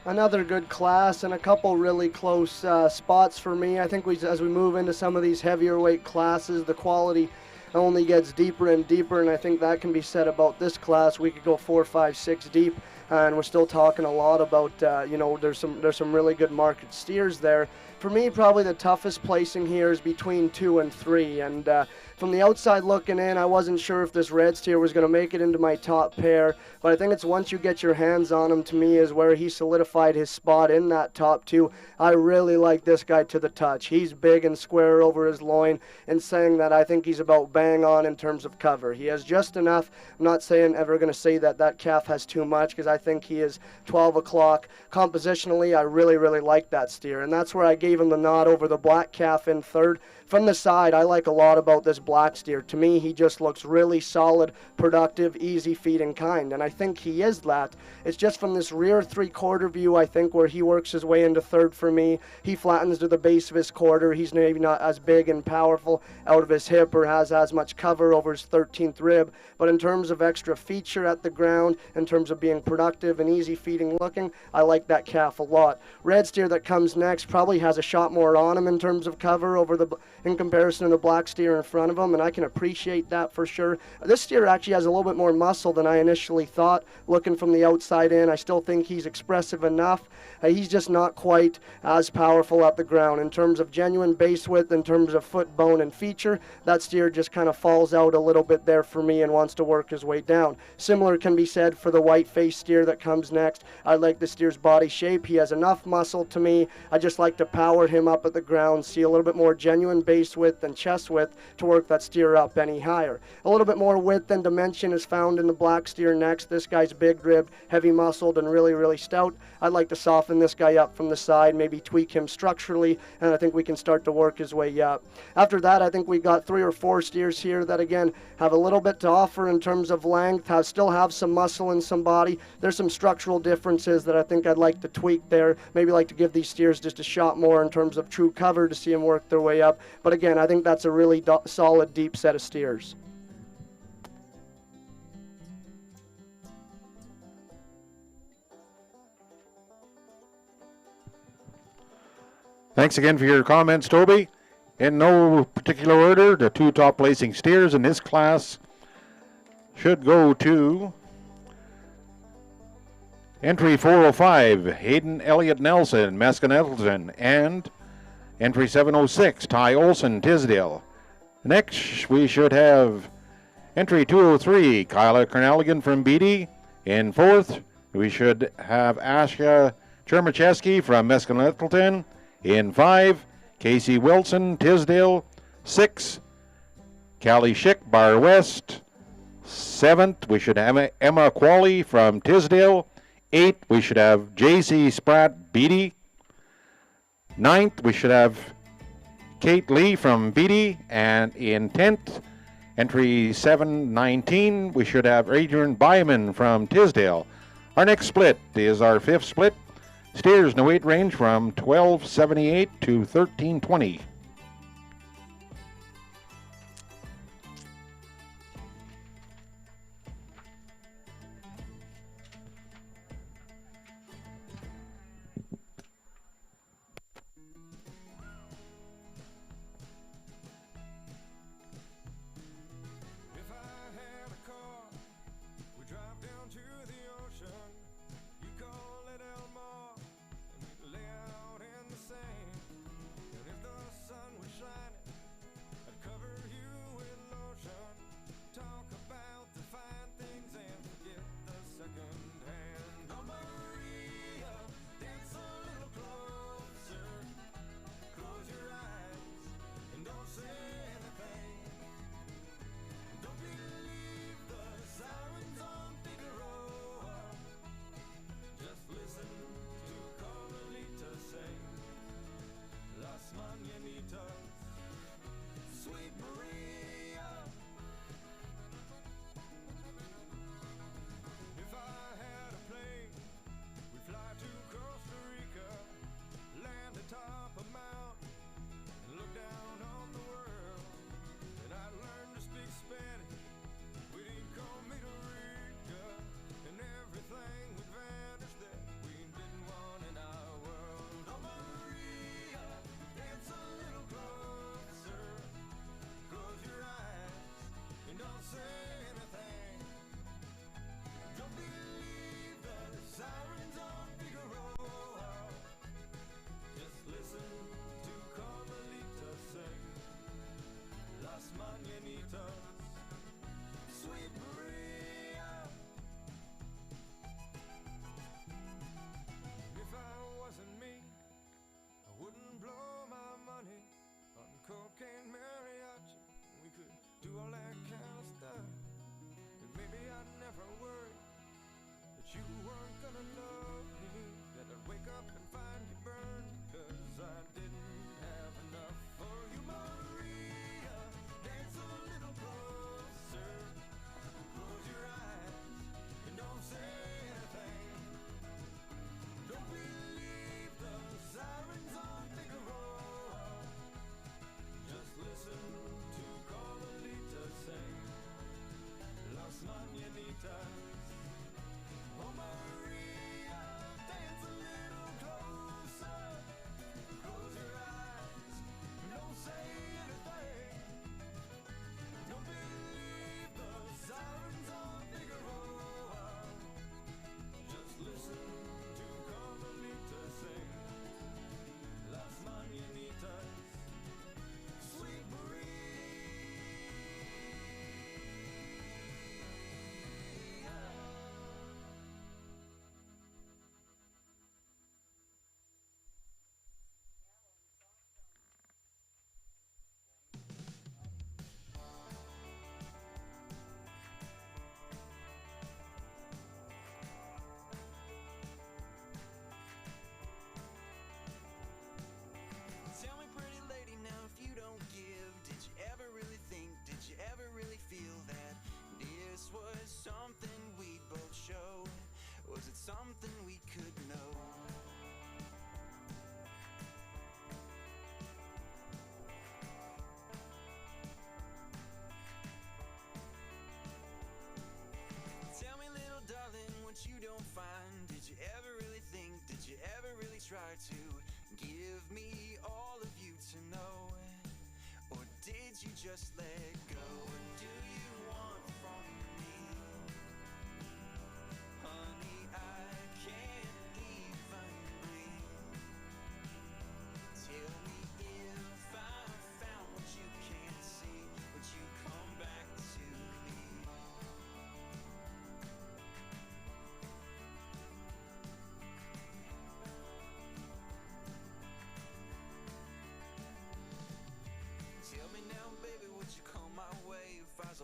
Speaker 6: Another good class and a couple really close spots for me. I think as we move into some of these heavier weight classes, the quality only gets deeper and deeper, and I think that can be said about this class. We could go 4, 5, 6 deep, and we're still talking a lot about, you know, there's some really good market steers there. for me, probably the toughest placing here is between 2 and 3. And from the outside looking in, I wasn't sure if this red steer was going to make it into my top pair. But I think it's once you get your hands on him, to me, is where he solidified his spot in that top 2. I really like this guy to the touch. He's big and square over his loin, and saying that I think he's about bang on in terms of cover. He has just enough. I'm not saying ever going to say that that calf has too much, because I think he is 12 o'clock. Compositionally, I really, really like that steer, and that's where I gave him the nod over the black calf in third. From the side, I like a lot about this black steer. To me, he just looks really solid, productive, easy feeding kind, and I think he is that. It's just from this rear three-quarter view, I think, where he works his way into third for me. He flattens to the base of his quarter. He's maybe not as big and powerful out of his hip or has as much cover over his 13th rib, but in terms of extra feature at the ground, in terms of being productive and easy feeding looking, I like that calf a lot. Red steer that comes next probably has a shot more on him in terms of cover in comparison to the black steer in front of him, and I can appreciate that for sure. This steer actually has a little bit more muscle than I initially thought. Looking from the outside in, I still think he's expressive enough. He's just not quite as powerful at the ground. In terms of genuine base width, in terms of foot, bone, and feature, that steer just kind of falls out a little bit there for me and wants to work his way down. Similar can be said for the white-faced steer that comes next. I like the steer's body shape. He has enough muscle to me. I just like to power him up at the ground, see a little bit more genuine base width and chest width to work that steer up any higher. A little bit more width and dimension is found in the black steer next. This guy's big ribbed, heavy muscled, and really, really stout. I'd like to soften this guy up from the side, maybe tweak him structurally, and I think we can start to work his way up. After that, I think we got 3 or 4 steers here that, again, have a little bit to offer in terms of length, still have some muscle and some body. There's some structural differences that I think I'd like to tweak there. Maybe like to give these steers just a shot more in terms of true cover to see them work their way up. But again, I think that's a really solid, deep set of steers.
Speaker 5: Thanks again for your comments, Toby. In no particular order, the 2 top placing steers in this class should go to entry 405, Hayden Elliott Nelson, Mescanettleton, and entry 706, Ty Olson, Tisdale. Next, we should have entry 203, Kyla Kernaligan from Beatty. In 4th, we should have Asha Chermacheski from Mescanettleton. In 5, Casey Wilson, Tisdale. 6, Callie Schick, Bar West. 7th, we should have Emma Qualley from Tisdale. 8th, we should have J.C. Spratt, Beatty. 9th, we should have Kate Lee from Beatty. And in 10th, entry 719, we should have Adrian Byman from Tisdale. Our next split is our 5th split. Steers in the weight range from 1278 to 1320.
Speaker 3: If I had a car, we drive down to the ocean. You call it Elmore, and we lay out in the sand. And if the
Speaker 8: try to give me all of you to know? Or did you just let go? What do you want from me? Honey, I can't even breathe. Tell me if I found what you can't see, would you come back to me? Tell me now, baby, would you come my way if I was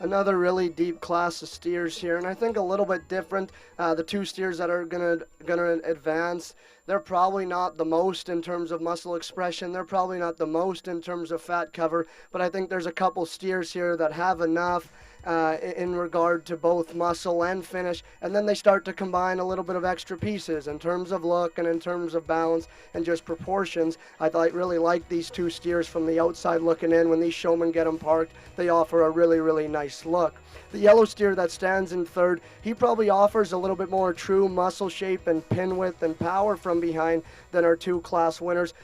Speaker 6: Another really deep class of steers here, and I think a little bit different. The two steers that are gonna advance, they're probably not the most in terms of muscle expression. They're probably not the most in terms of fat cover, but I think there's a couple steers here that have enough in regard to both muscle and finish, and then they start to combine a little bit of extra pieces in terms of look and in terms of balance and just proportions. I really like these two steers from the outside looking in. When these showmen get them parked, they offer a really, really nice look. The yellow steer that stands in third, he probably offers a little bit more true muscle shape and pin width and power from behind than our two class winners.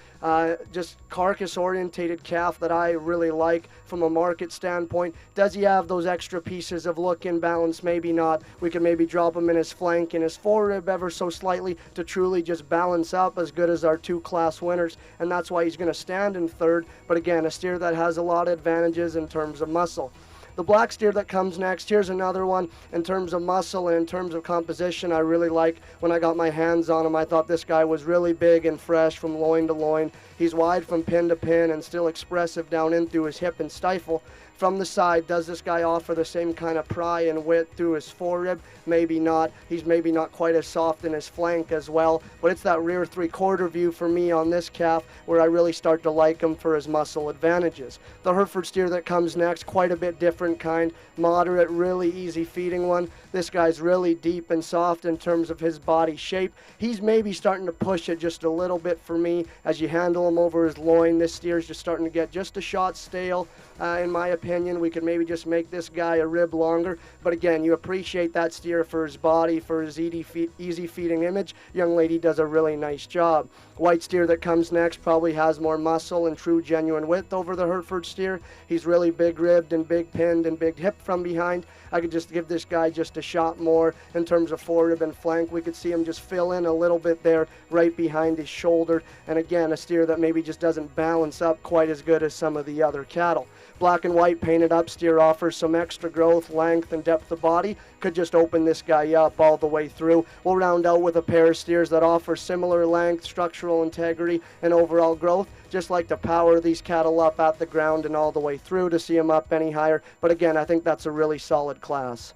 Speaker 6: Just carcass orientated calf that I really like from a market standpoint. Does he have those extra pieces of look and balance? Maybe not. We could maybe drop him in his flank and his forerib ever so slightly to truly just balance up as good as our two class winners, and that's why he's going to stand in third. But again, a steer that has a lot of advantages in terms of muscle. The black steer that comes next, here's another one in terms of muscle and in terms of composition. I really like when I got my hands on him. I thought this guy was really big and fresh from loin to loin. He's wide from pin to pin and still expressive down in through his hip and stifle. From the side, does this guy offer the same kind of pry and width through his forerib? Maybe not. He's maybe not quite as soft in his flank as well, but it's that rear three-quarter view for me on this calf where I really start to like him for his muscle advantages. The Hereford steer that comes next, quite a bit different kind, moderate, really easy feeding one. This guy's really deep and soft in terms of his body shape. He's maybe starting to push it just a little bit for me as you handle him over his loin. This steer's just starting to get just a shot stale, in my opinion. We could maybe just make this guy a rib longer, but again, you appreciate that steer for his body, for his easy feeding image. Young lady does a really nice job. White steer that comes next probably has more muscle and true genuine width over the Hereford steer. He's really big ribbed and big pinned and big hip from behind. I could just give this guy just a shot more in terms of forerib and flank. We could see him just fill in a little bit there right behind his shoulder, and again, a steer that maybe just doesn't balance up quite as good as some of the other cattle. Black and white painted up steer offers some extra growth, length, and depth of body. Could just open this guy up all the way through. We'll round out with a pair of steers that offer similar length, structural integrity, and overall growth. Just like to power these cattle up at the ground and all the way through to see them up any higher. But again, I think that's a really solid class.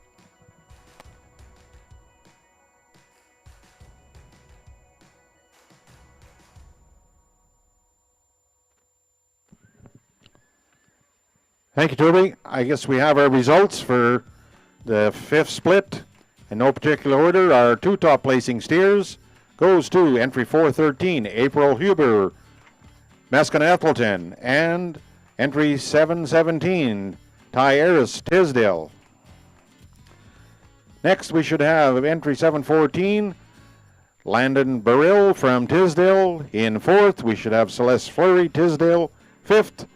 Speaker 5: Thank you, Toby. I guess we have our results for the fifth split. In no particular order, our two top placing steers goes to entry 413, April Huber, Meskin Ethelston, and entry 717, Ty Eris, Tisdale. Next, we should have entry 714, Landon Burrill from Tisdale. In fourth, we should have Celeste Fleury, Tisdale. Fifth,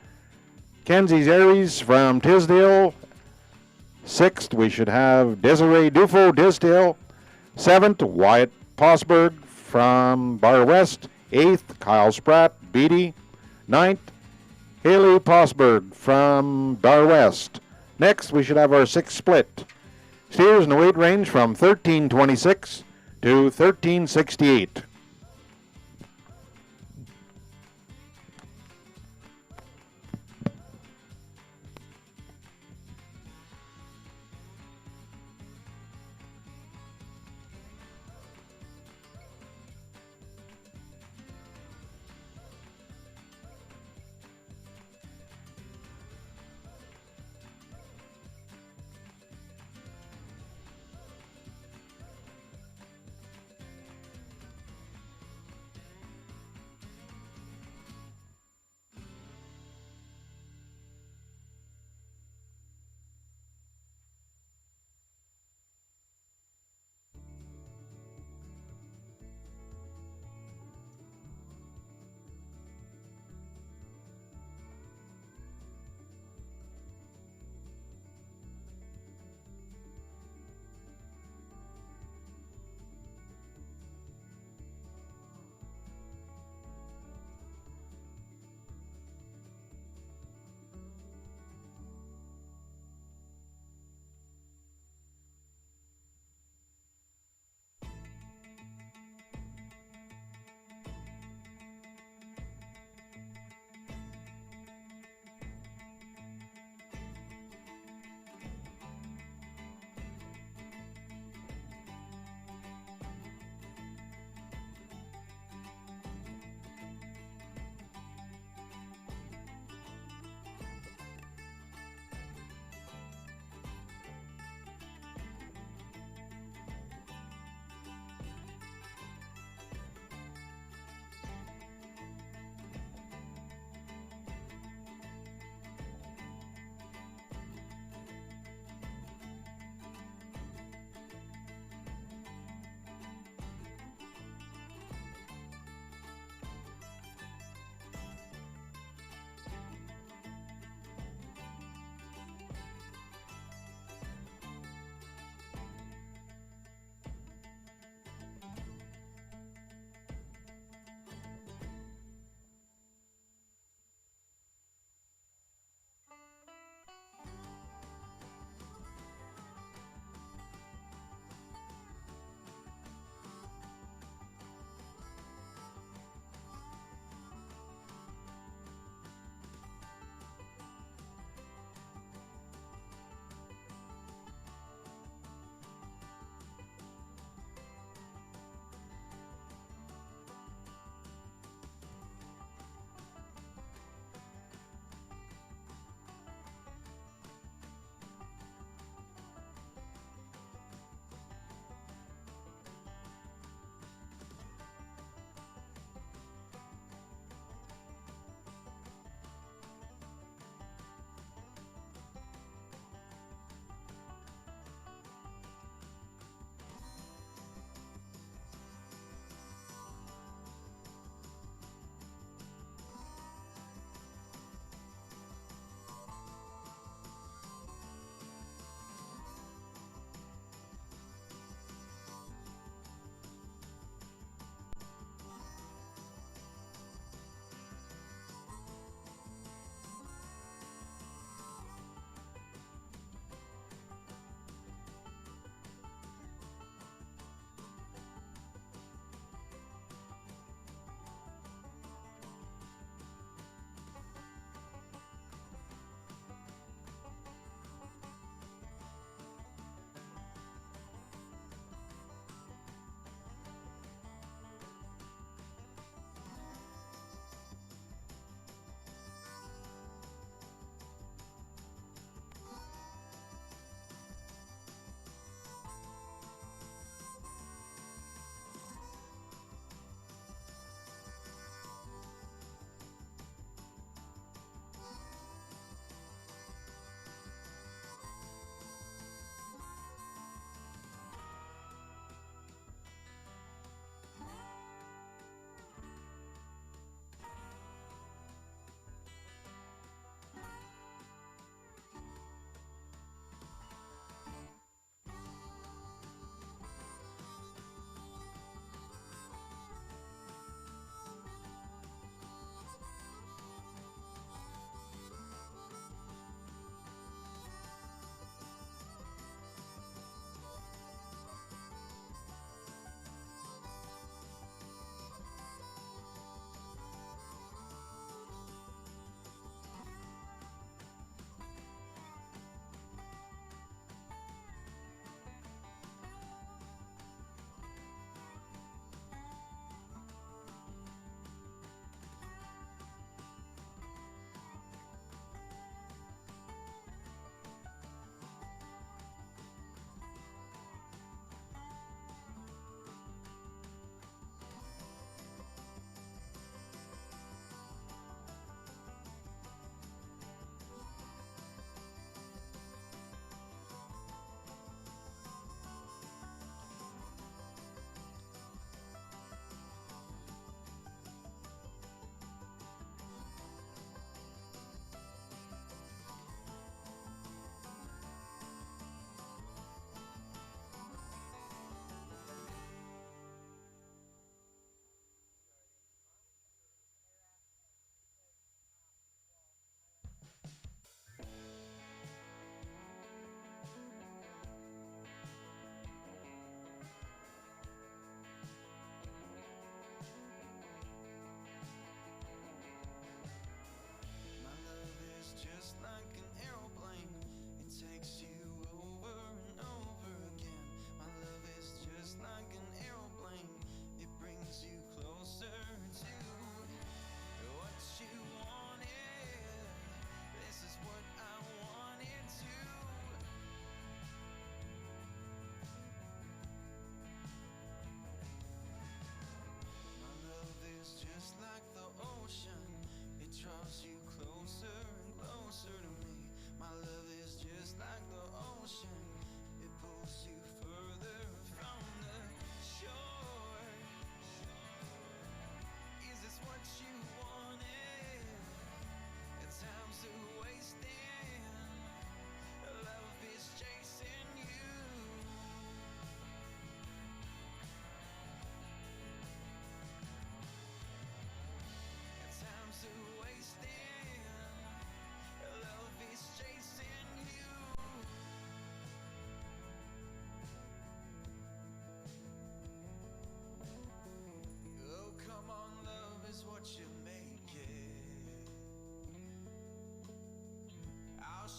Speaker 5: Kenzie Aries from Tisdale. Sixth, we should have Desiree Dufo, Tisdale. Seventh, Wyatt Posberg from Bar West. Eighth, Kyle Spratt, Beatty. Ninth, Haley Posberg from Bar West. Next, we should have our sixth split. Steers in the weight range from 1326 to 1368.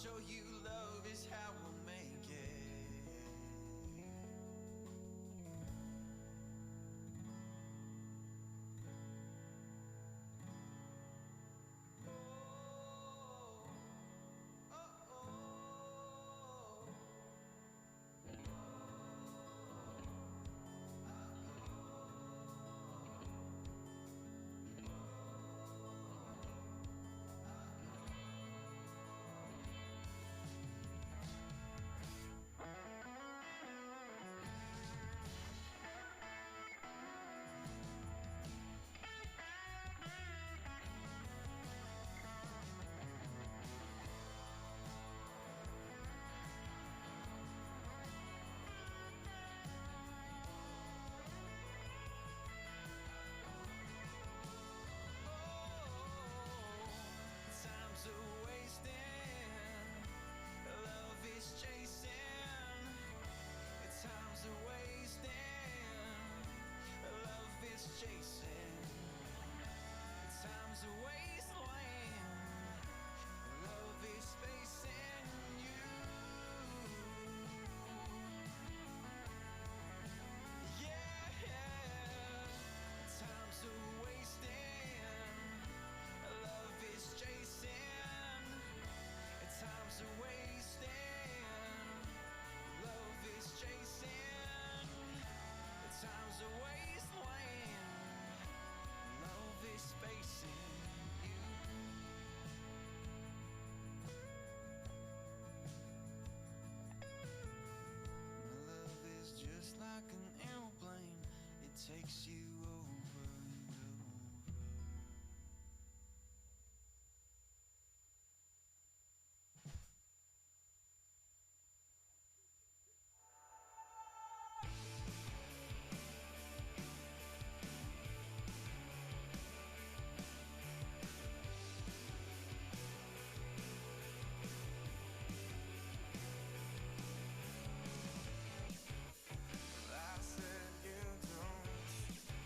Speaker 3: show you love is how we'll make it. Time's a wasting, love is chasing. Time's a wasting, love is chasing. Time's a wasteland, love is spacing you. Yeah, time's a wasting, love is chasing. Time's a wasting, love is chasing. Time's a wasteland, love is spacing you. My love is just like an airplane, it takes you over and over. I said you don't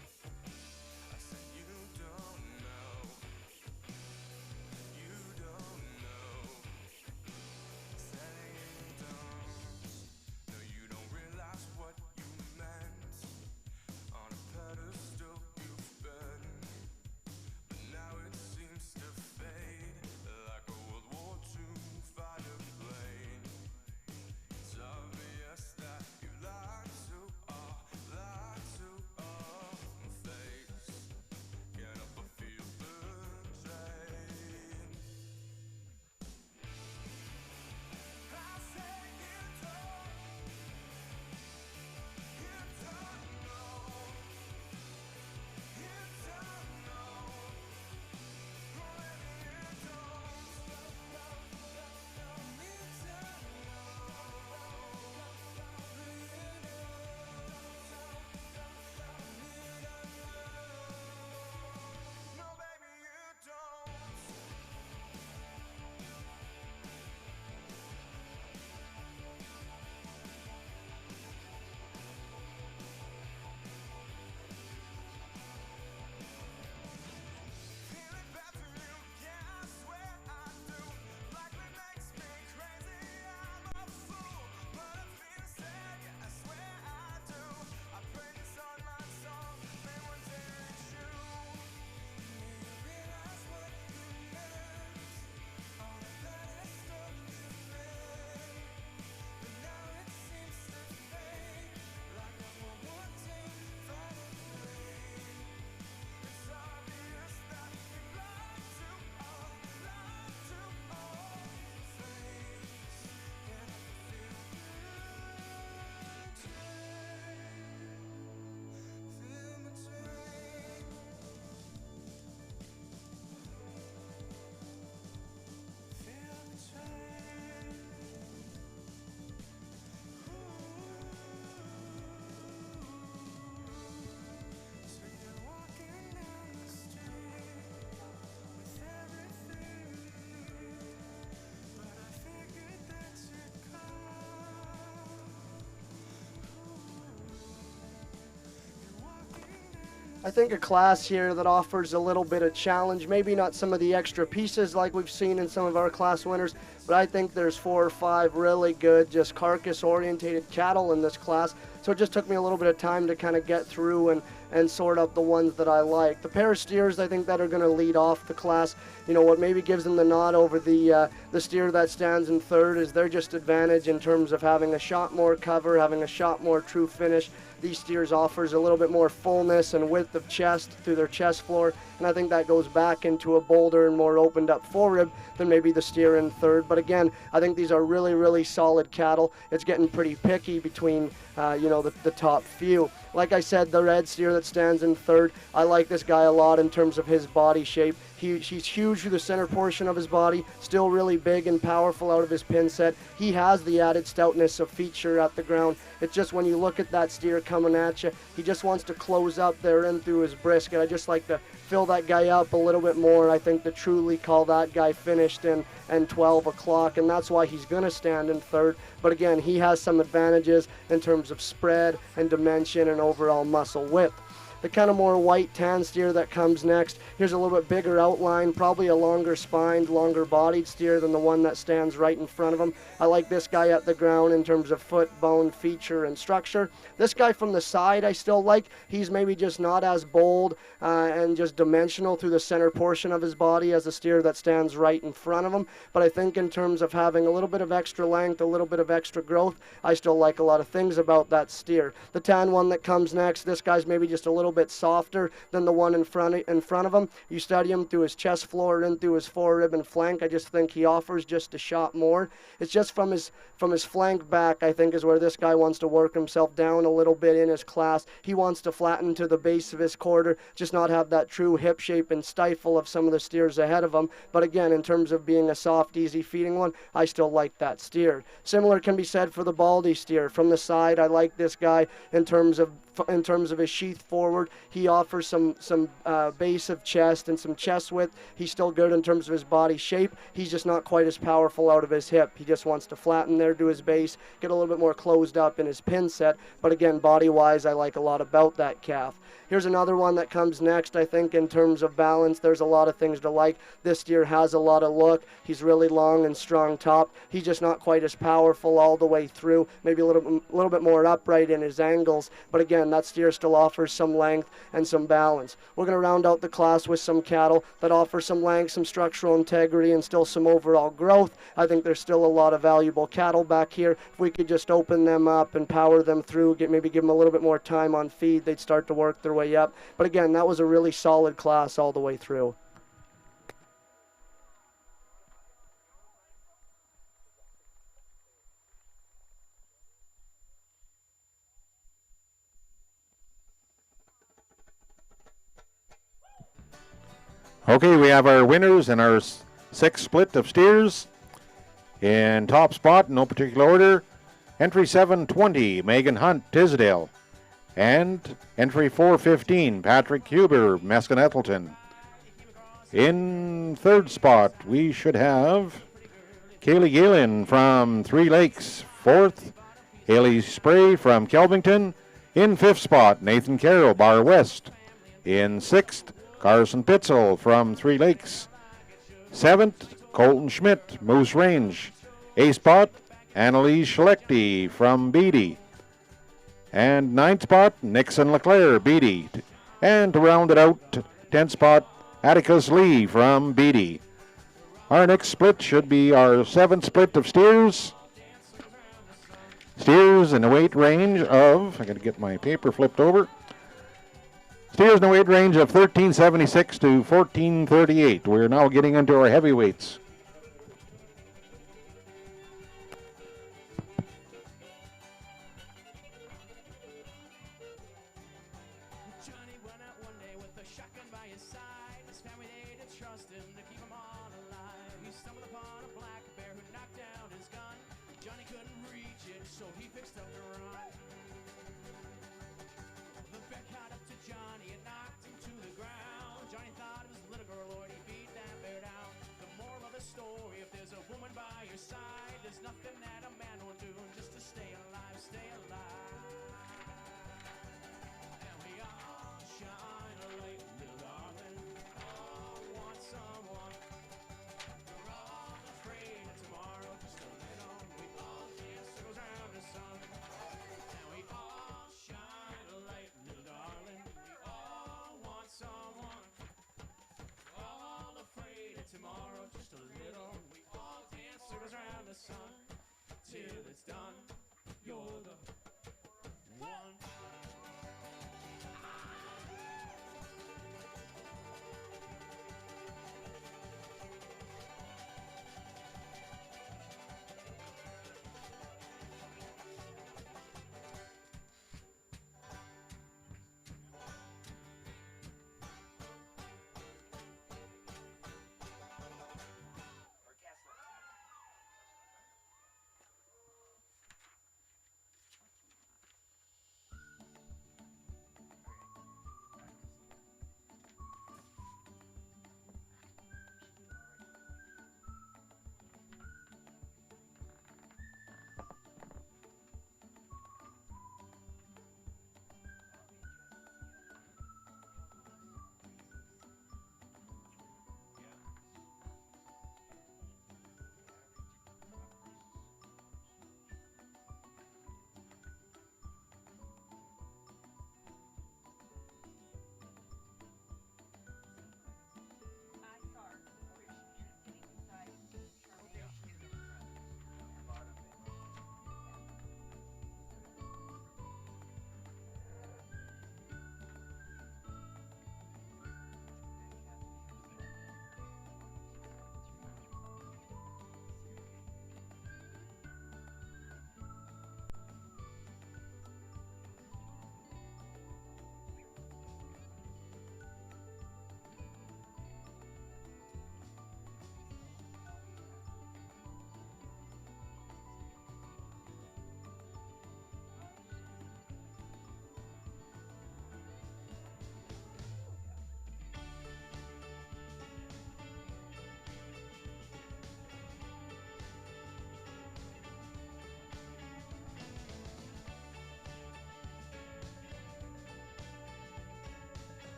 Speaker 6: I think a class here that offers a little bit of challenge, maybe not some of the extra pieces like we've seen in some of our class winners, but I think there's 4 or 5 really good, just carcass-orientated cattle in this class. So it just took me a little bit of time to kind of get through and sort out the ones that I like. The pair of steers I think that are going to lead off the class, you know, what maybe gives them the nod over the steer that stands in third is their just advantage in terms of having a shot more cover, having a shot more true finish. These steers offers a little bit more fullness and width of chest through their chest floor, and I think that goes back into a bolder and more opened up forerib than maybe the steer in third. But again, I think these are really, really solid cattle. It's getting pretty picky between, you know, the top few. Like I said, the red steer that stands in third, I like this guy a lot in terms of his body shape. He's huge through the center portion of his body, still really big and powerful out of his pin set. He has the added stoutness of feature at the ground. It's just when you look at that steer coming at you, he just wants to close up there in through his brisket. I just like to fill that guy up a little bit more. I think to truly call that guy finished in 12 o'clock, and that's why he's going to stand in third. But again, he has some advantages in terms of spread and dimension and overall muscle width. The kind of more white tan steer that comes next, here's a little bit bigger outline, probably a longer spined, longer bodied steer than the one that stands right in front of him. I like this guy at the ground in terms of foot, bone, feature, and structure. This guy from the side I still like. He's maybe just not as bold and just dimensional through the center portion of his body as the steer that stands right in front of him. But I think in terms of having a little bit of extra length, a little bit of extra growth, I still like a lot of things about that steer. The tan one that comes next, this guy's maybe just a little bit softer than the one in front of him. You study him through his chest floor and through his forerib and flank. I just think he offers just a shot more. It's just from his flank back, I think, is where this guy wants to work himself down a little bit in his class. He wants to flatten to the base of his quarter, just not have that true hip shape and stifle of some of the steers ahead of him. But again, in terms of being a soft, easy feeding one, I still like that steer. Similar can be said for the baldy steer. From the side, I like this guy in terms of his sheath forward. He offers some base of chest and some chest width. He's still good in terms of his body shape. He's just not quite as powerful out of his hip. He just wants to flatten there to his base, get a little bit more closed up in his pin set. But again, body-wise, I like a lot about that calf. Here's another one that comes next. I think in terms of balance, there's a lot of things to like. This steer has a lot of look. He's really long and strong top. He's just not quite as powerful all the way through. Maybe a little bit more upright in his angles. But again, that steer still offers some length and some balance. We're going to round out the class with some cattle that offer some length, some structural integrity, and still some overall growth. I think there's still a lot of valuable cattle back here. If we could just open them up and power them through, maybe give them a little bit more time on feed, they'd start to work their way up. But again, that was a really solid class all the way through.
Speaker 5: Okay, we have our winners and our sixth split of steers. In top spot, no particular order, entry 720, Megan Hunt, Tisdale. And entry 415, Patrick Huber, Meskin-Ettleton. In third spot, we should have Kaylee Galen from Three Lakes. Fourth, Haley Spray from Kelvington. In fifth spot, Nathan Carroll, Bar West. In sixth, Carson Pitzel from Three Lakes. Seventh, Colton Schmidt, Moose Range. Eighth spot, Annalise Schlechte from Beatty. And ninth spot, Nixon Leclerc, Beatty. And to round it out, 10th spot, Atticus Lee from Beatty. Our next split should be our seventh split of steers. Steers in the weight range of, I got to get my paper flipped over. Steers in the weight range of 1376 to 1438. We're now getting into our heavyweights.
Speaker 7: Johnny went out one day with a shotgun by his side. His family, they did trust him to keep him all alive. He stumbled upon a black bear who knocked down his gun. Johnny couldn't reach it, so he fixed up to run. The bear caught up to Johnny and knocked him to the ground. Johnny thought it was a little girl, Lord, he beat that bear down. The moral of the story, if there's a woman by your side, there's nothing that a man won't do just to stay alive, stay alive. And we all shine till it's done. You're the one.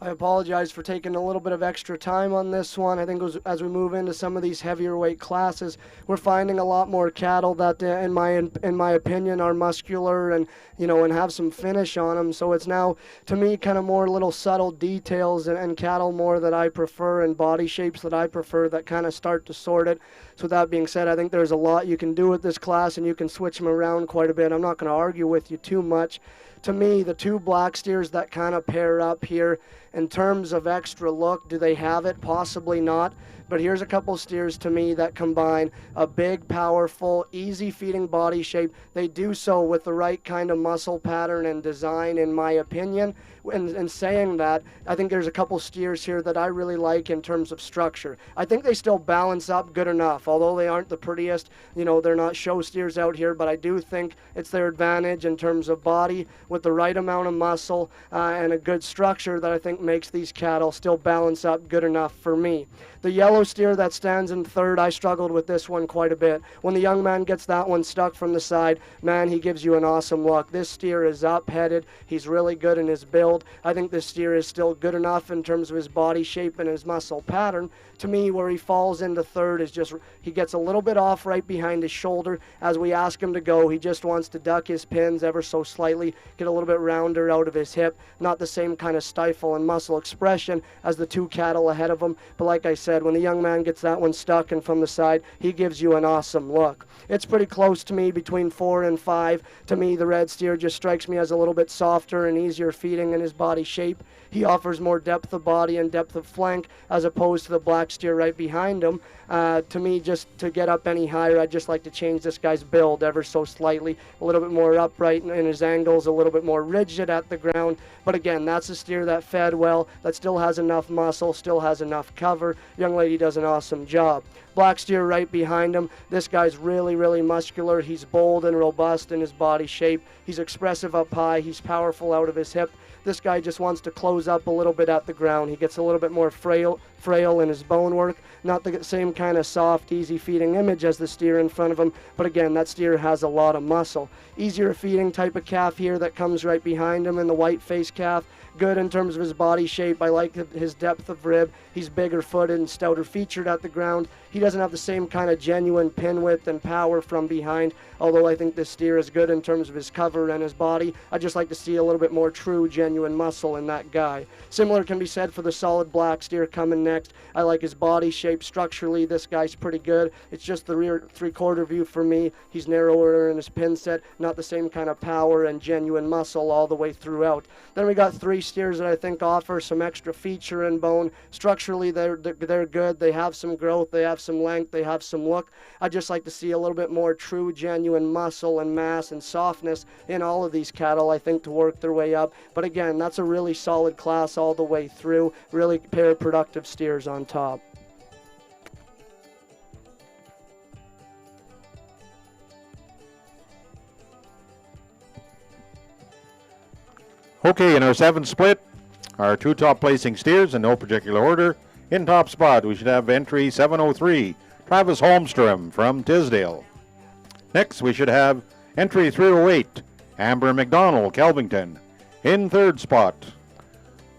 Speaker 6: I apologize for taking a little bit of extra time on this one. I think as we move into some of these heavier weight classes, we're finding a lot more cattle that, in my opinion, are muscular and and have some finish on them. So it's now, to me, kind of more little subtle details and cattle more that I prefer and body shapes that I prefer that kind of start to sort it. So with that being said, I think there's a lot you can do with this class and you can switch them around quite a bit. I'm not going to argue with you too much. To me, the two black steers that kind of pair up here in terms of extra look, do they have it? Possibly not. But here's a couple steers to me that combine a big, powerful, easy feeding body shape. They do so with the right kind of muscle pattern and design, in my opinion. And saying that, I think there's a couple steers here that I really like in terms of structure. I think they still balance up good enough, although they aren't the prettiest. They're not show steers out here, but I do think it's their advantage in terms of body with the right amount of muscle and a good structure that I think makes these cattle still balance up good enough for me. The yellow steer that stands in third, I struggled with this one quite a bit. When the young man gets that one stuck from the side, man, he gives you an awesome look. This steer is up-headed. He's really good in his build. I think this steer is still good enough in terms of his body shape and his muscle pattern. To me, where he falls into third is just he gets a little bit off right behind his shoulder. As we ask him to go, he just wants to duck his pins ever so slightly, get a little bit rounder out of his hip. Not the same kind of stifle and muscle expression as the two cattle ahead of him. But like I said, when the young man gets that one stuck and from the side, he gives you an awesome look. It's pretty close to me between 4 and 5. To me, the red steer just strikes me as a little bit softer and easier feeding in his body shape. He offers more depth of body and depth of flank as opposed to the black steer right behind him. To me, just to get up any higher, I'd just like to change this guy's build ever so slightly. A little bit more upright in his angles, a little bit more rigid at the ground. But again, that's a steer that fed well, that still has enough muscle, still has enough cover. Young lady does an awesome job. Black steer right behind him. This guy's really, really muscular. He's bold and robust in his body shape. He's expressive up high. He's powerful out of his hip. This guy just wants to close up a little bit at the ground. He gets a little bit more frail in his bone work. Not the same kind of soft, easy feeding image as the steer in front of him, but again, that steer has a lot of muscle. Easier feeding type of calf here that comes right behind him in the white face calf. Good in terms of his body shape. I like his depth of rib. He's bigger footed and stouter featured at the ground. He doesn't have the same kind of genuine pin width and power from behind, although I think this steer is good in terms of his cover and his body. I just like to see a little bit more true, genuine muscle in that guy. Similar can be said for the solid black steer coming next. I like his body shape. Structurally, this guy's pretty good. It's just the rear three-quarter view for me. He's narrower in his pin set, not the same kind of power and genuine muscle all the way throughout. Then we got three steers that I think offer some extra feature and bone. Structurally, they're good. They have some growth. They have some length. They have some look. I just like to see a little bit more true, genuine muscle and mass and softness in all of these cattle, I think, to work their way up. But again, that's a really solid class all the way through. Really pair productive steers on top.
Speaker 5: Okay, in our 7th split, our two top placing steers in no particular order. In top spot, we should have entry 703, Travis Holmstrom from Tisdale. Next, we should have entry 308, Amber McDonald, Kelvington. In third spot,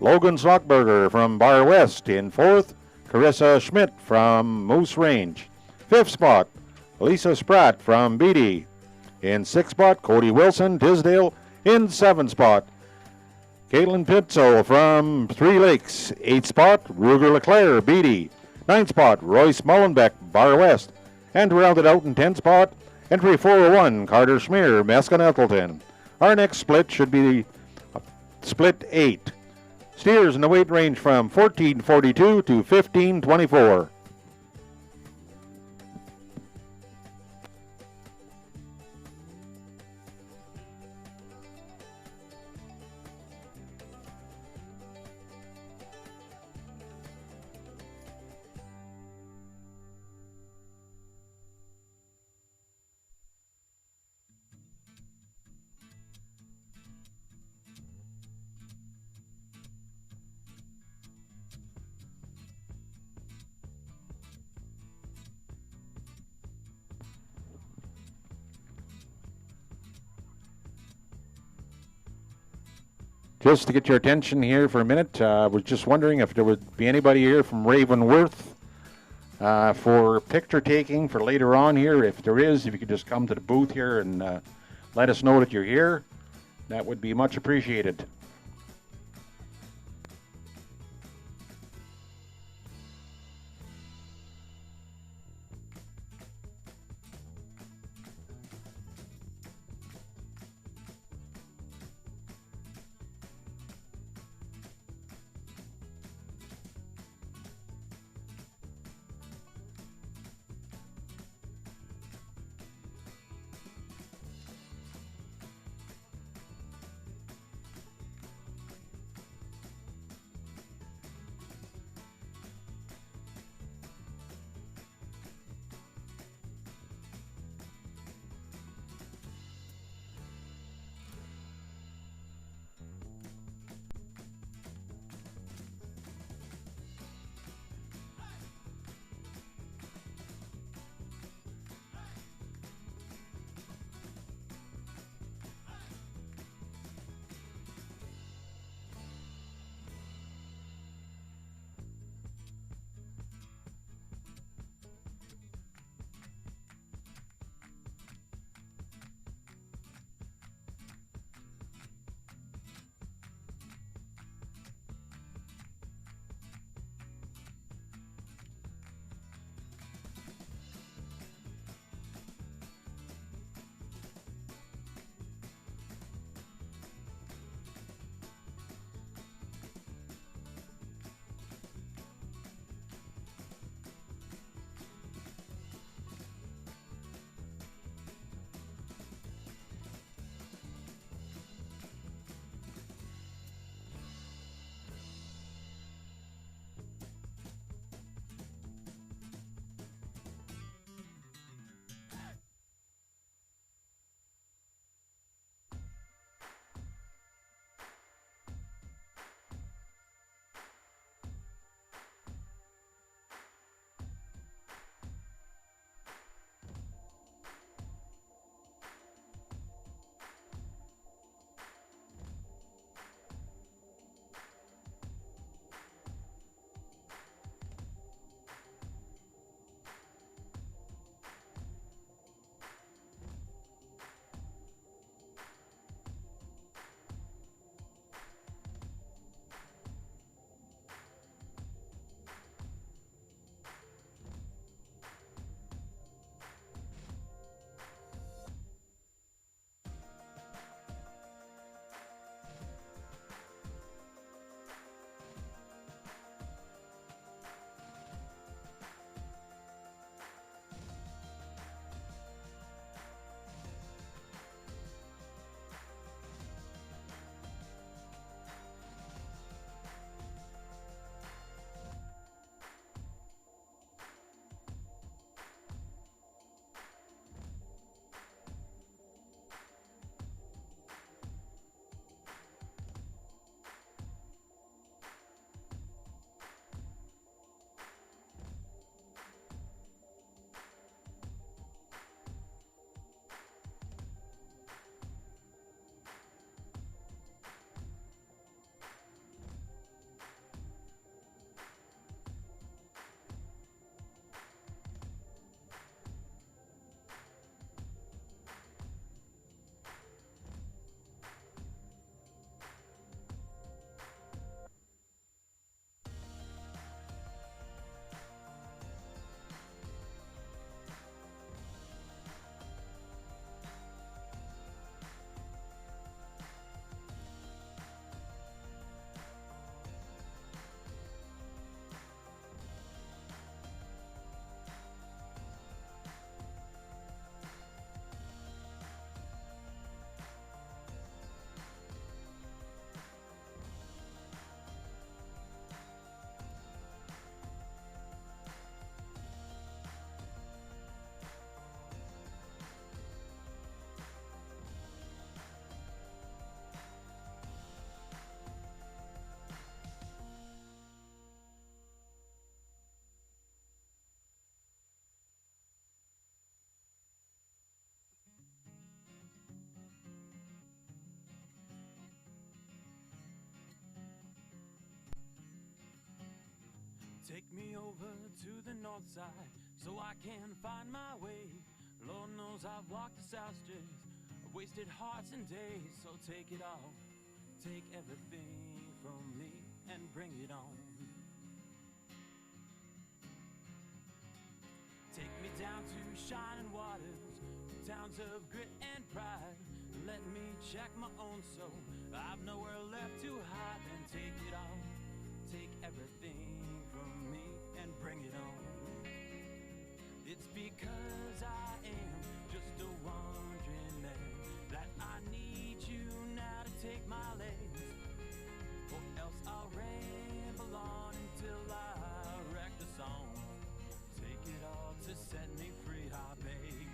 Speaker 5: Logan Stockberger from Bar West. In fourth, Carissa Schmidt from Moose Range. Fifth spot, Lisa Spratt from Beatty. In sixth spot, Cody Wilson, Tisdale. In seventh spot, Caitlin Pizzo from Three Lakes. Eighth spot, Ruger LeClaire, Beatty. Ninth spot, Royce Mullenbeck, Bar West. And to round it out in 10th spot, entry 401, Carter Schmier, Meskin-Ethelton. Our next split should be split 8. Steers in the weight range from 1442 to 1524. Just to get your attention here for a minute, I was just wondering if there would be anybody here from Ravenworth for picture taking for later on here. If there is, if you could just come to the booth here and let us know that you're here, that would be much appreciated.
Speaker 7: Take me over to the north side so I can find my way. Lord knows I've walked the south streets, I've wasted hearts and days. So take it all, take everything from me and bring it on. Take me down to shining waters, towns of grit and pride. Let me check my own soul, I've nowhere left to hide. Then take it all, take everything from me and bring it on. It's because I am just a wandering man that I need you now to take my legs, or else I'll ramble on until I wreck the song. Take it all to set me free, I beg.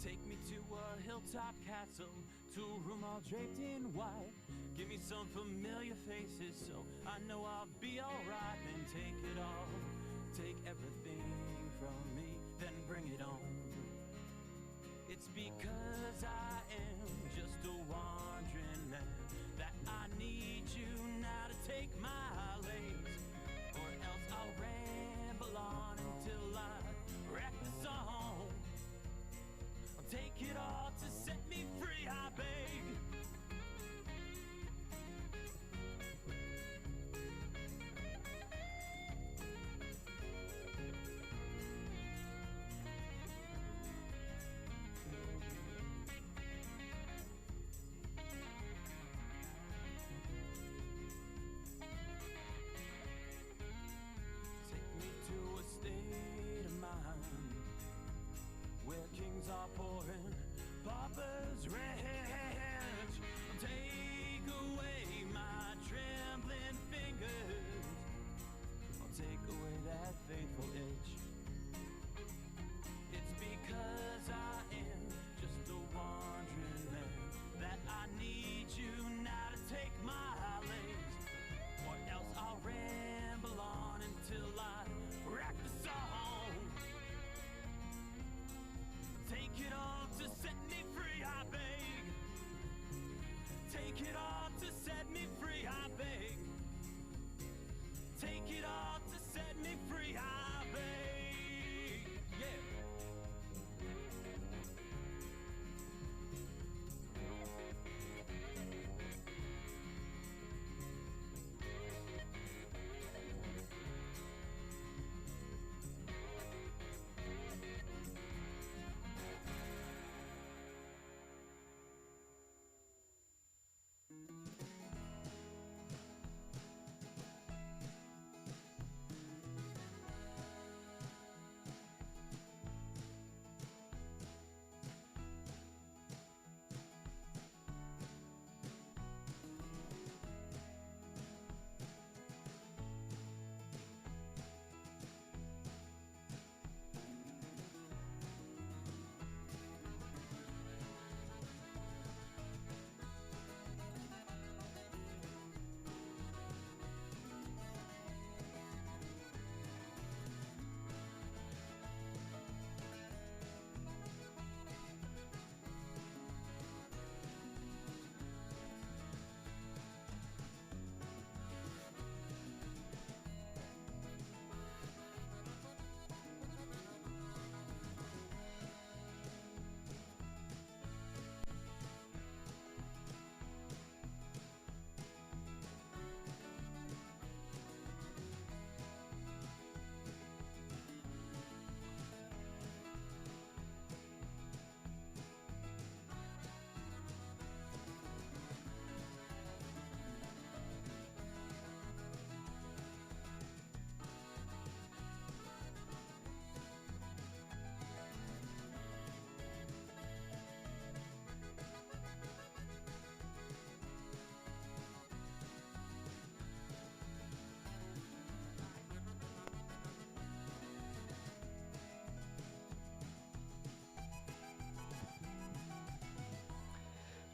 Speaker 7: Take me to a hilltop castle, to a room all draped in white. Give me some familiar faces so I know I'll be alright. Then take it all, take everything from me, then bring it on. It's because I am just a wandering man that I need you now to take my legs, or else I'll ramble on until I wreck the song. Take it all to set me free, I beg. Take me to a state of mind where kings are pouring paupers rich. Take away my trembling fingers, I'll take away that faithful itch. It's because I am just a wandering man that I need you now to take my legs, or else I'll ramble on until I wreck the song. Take it all to set me free, I beg. Take it all to set me free, I beg. Take it all to set me free, I beg. Yeah.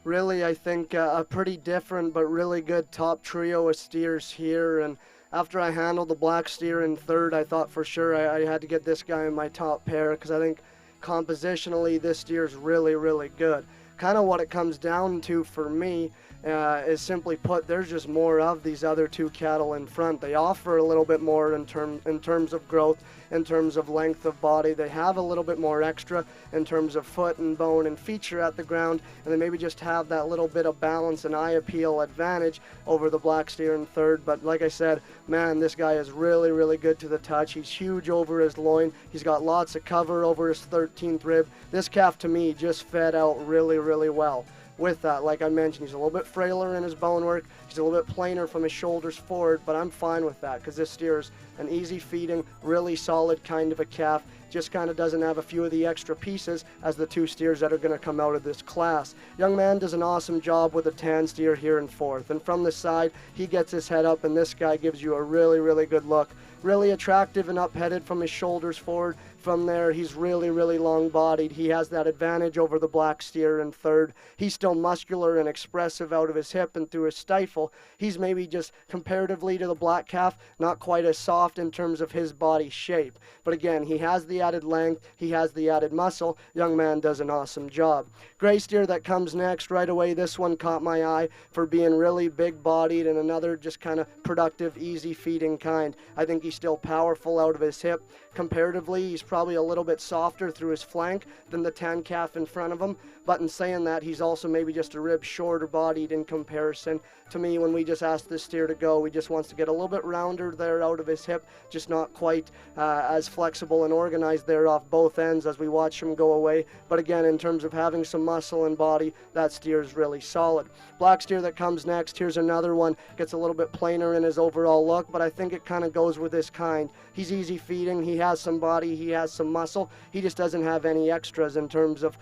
Speaker 6: Really, I think a pretty different but really good top trio of steers here. And after I handled the black steer in third, I thought for sure I had to get this guy in my top pair because I think compositionally this steer's really, really good. kind of what it comes down to for me is simply put, there's just more of these other two cattle in front. They offer a little bit more in terms of growth, in terms of length of body. They have a little bit more extra in terms of foot and bone and feature at the ground, and they maybe just have that little bit of balance and eye appeal advantage over the black steer in third. But like I said, man, this guy is really, really good to the touch. He's huge over his loin. He's got lots of cover over his 13th rib. This calf, to me, just fed out really, really well. With that, like I mentioned, he's a little bit frailer in his bone work. He's a little bit plainer from his shoulders forward, but I'm fine with that because this steer is an easy feeding, really solid kind of a calf. Just kind of doesn't have a few of the extra pieces as the two steers that are going to come out of this class. Young man does an awesome job with a tan steer here in fourth. And from the side, he gets his head up, and this guy gives you a really, really good look. Really attractive and up-headed from his shoulders forward. From there, he's really, really long-bodied. He has that advantage over the black steer in third. He's still muscular and expressive out of his hip and through his stifle. He's maybe just comparatively to the black calf, not quite as soft in terms of his body shape. But again, he has the added length. He has the added muscle. Young man does an awesome job. Gray steer that comes next right away. This one caught my eye for being really big-bodied and another just kind of productive, easy-feeding kind. I think he's still powerful out of his hip. Comparatively, he's probably a little bit softer through his flank than the tan calf in front of him, but in saying that, he's also maybe just a rib shorter bodied in comparison. To me, when we just asked this steer to go, he just wants to get a little bit rounder there out of his hip, just not quite as flexible and organized there off both ends as we watch him go away. But again, in terms of having some muscle and body, that steer is really solid. Black steer that comes next, here's another one, gets a little bit plainer in his overall look, but I think it kind of goes with this kind. He's easy feeding, he has some body, he has some muscle, he just doesn't have any extras in terms of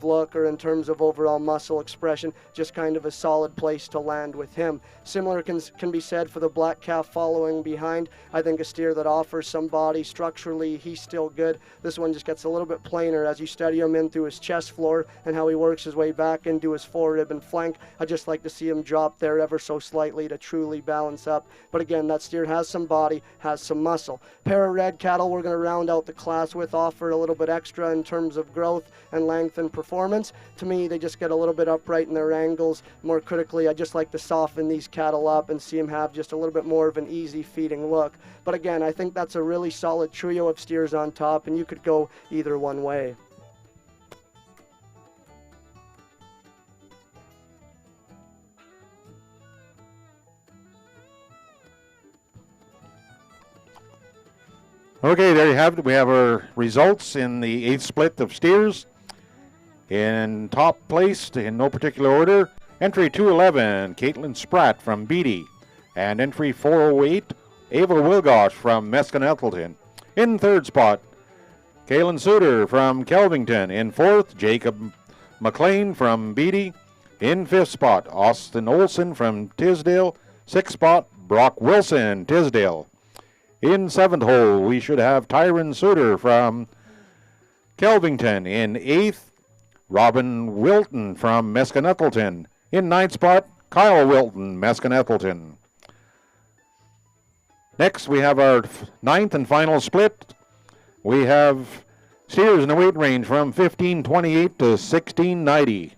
Speaker 6: look or in terms of overall muscle expression. Just kind of a solid place to land with him. Similar can be said for the black calf following behind. I think a steer that offers some body structurally, he's still good. This one just gets a little bit plainer as you study him in through his chest floor and how he works his way back into his forerib and flank. I just like to see him drop there ever so slightly to truly balance up. But again, that steer has some body, has some muscle. Pair of red cattle we're going to round out the class with offer a little bit extra in terms of growth and length and performance. To me, they just get a little bit upright in their angles. More critically, I just like to soften these cattle up and see them have just a little bit more of an easy feeding look. But again, I think that's a really solid trio of steers on top, and you could go either one way.
Speaker 5: Okay, there you have it. We have our results in the 8th split of steers. In top place, in no particular order, entry 211, Caitlin Spratt from Beatty. And entry 408, Ava Wilgosh from Meskin-Ethelton. In third spot, Kaylin Suter from Kelvington. In fourth, Jacob McLean from Beatty. In fifth spot, Austin Olson from Tisdale. Sixth spot, Brock Wilson, Tisdale. In seventh hole, we should have Tyron Suter from Kelvington. In eighth, Robin Wilton from Meskin-Ethelton. In ninth spot, Kyle Wilton, Meskin-Ethelton. Next, we have our ninth and final split. We have steers in the weight range from 1528 to 1690.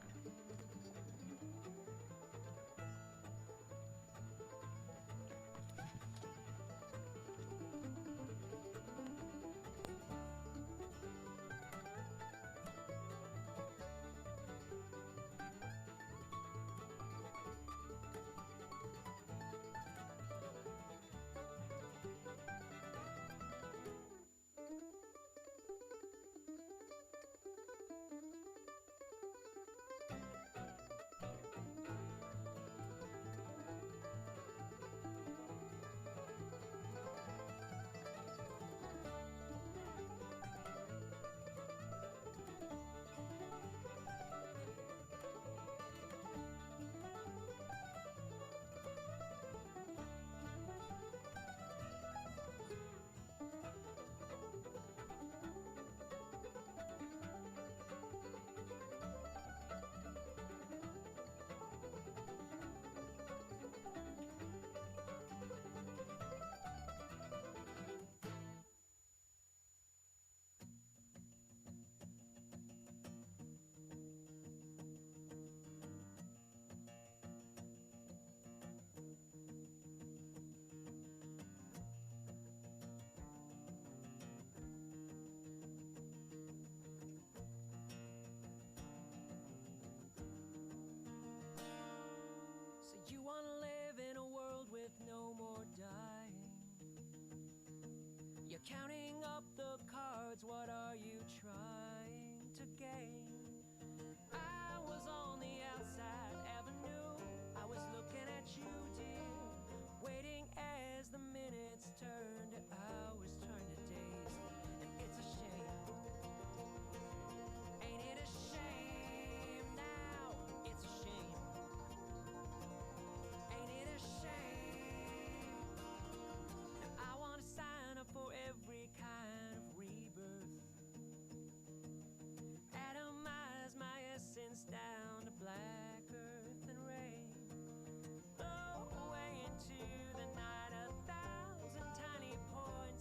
Speaker 3: hours turn to days, and it's a shame. Ain't it a shame now? It's a shame. Ain't it a shame? I wanna sign up for every kind of rebirth. Atomize my essence down to black earth and rain. Blow away into the night 1,000 tiny points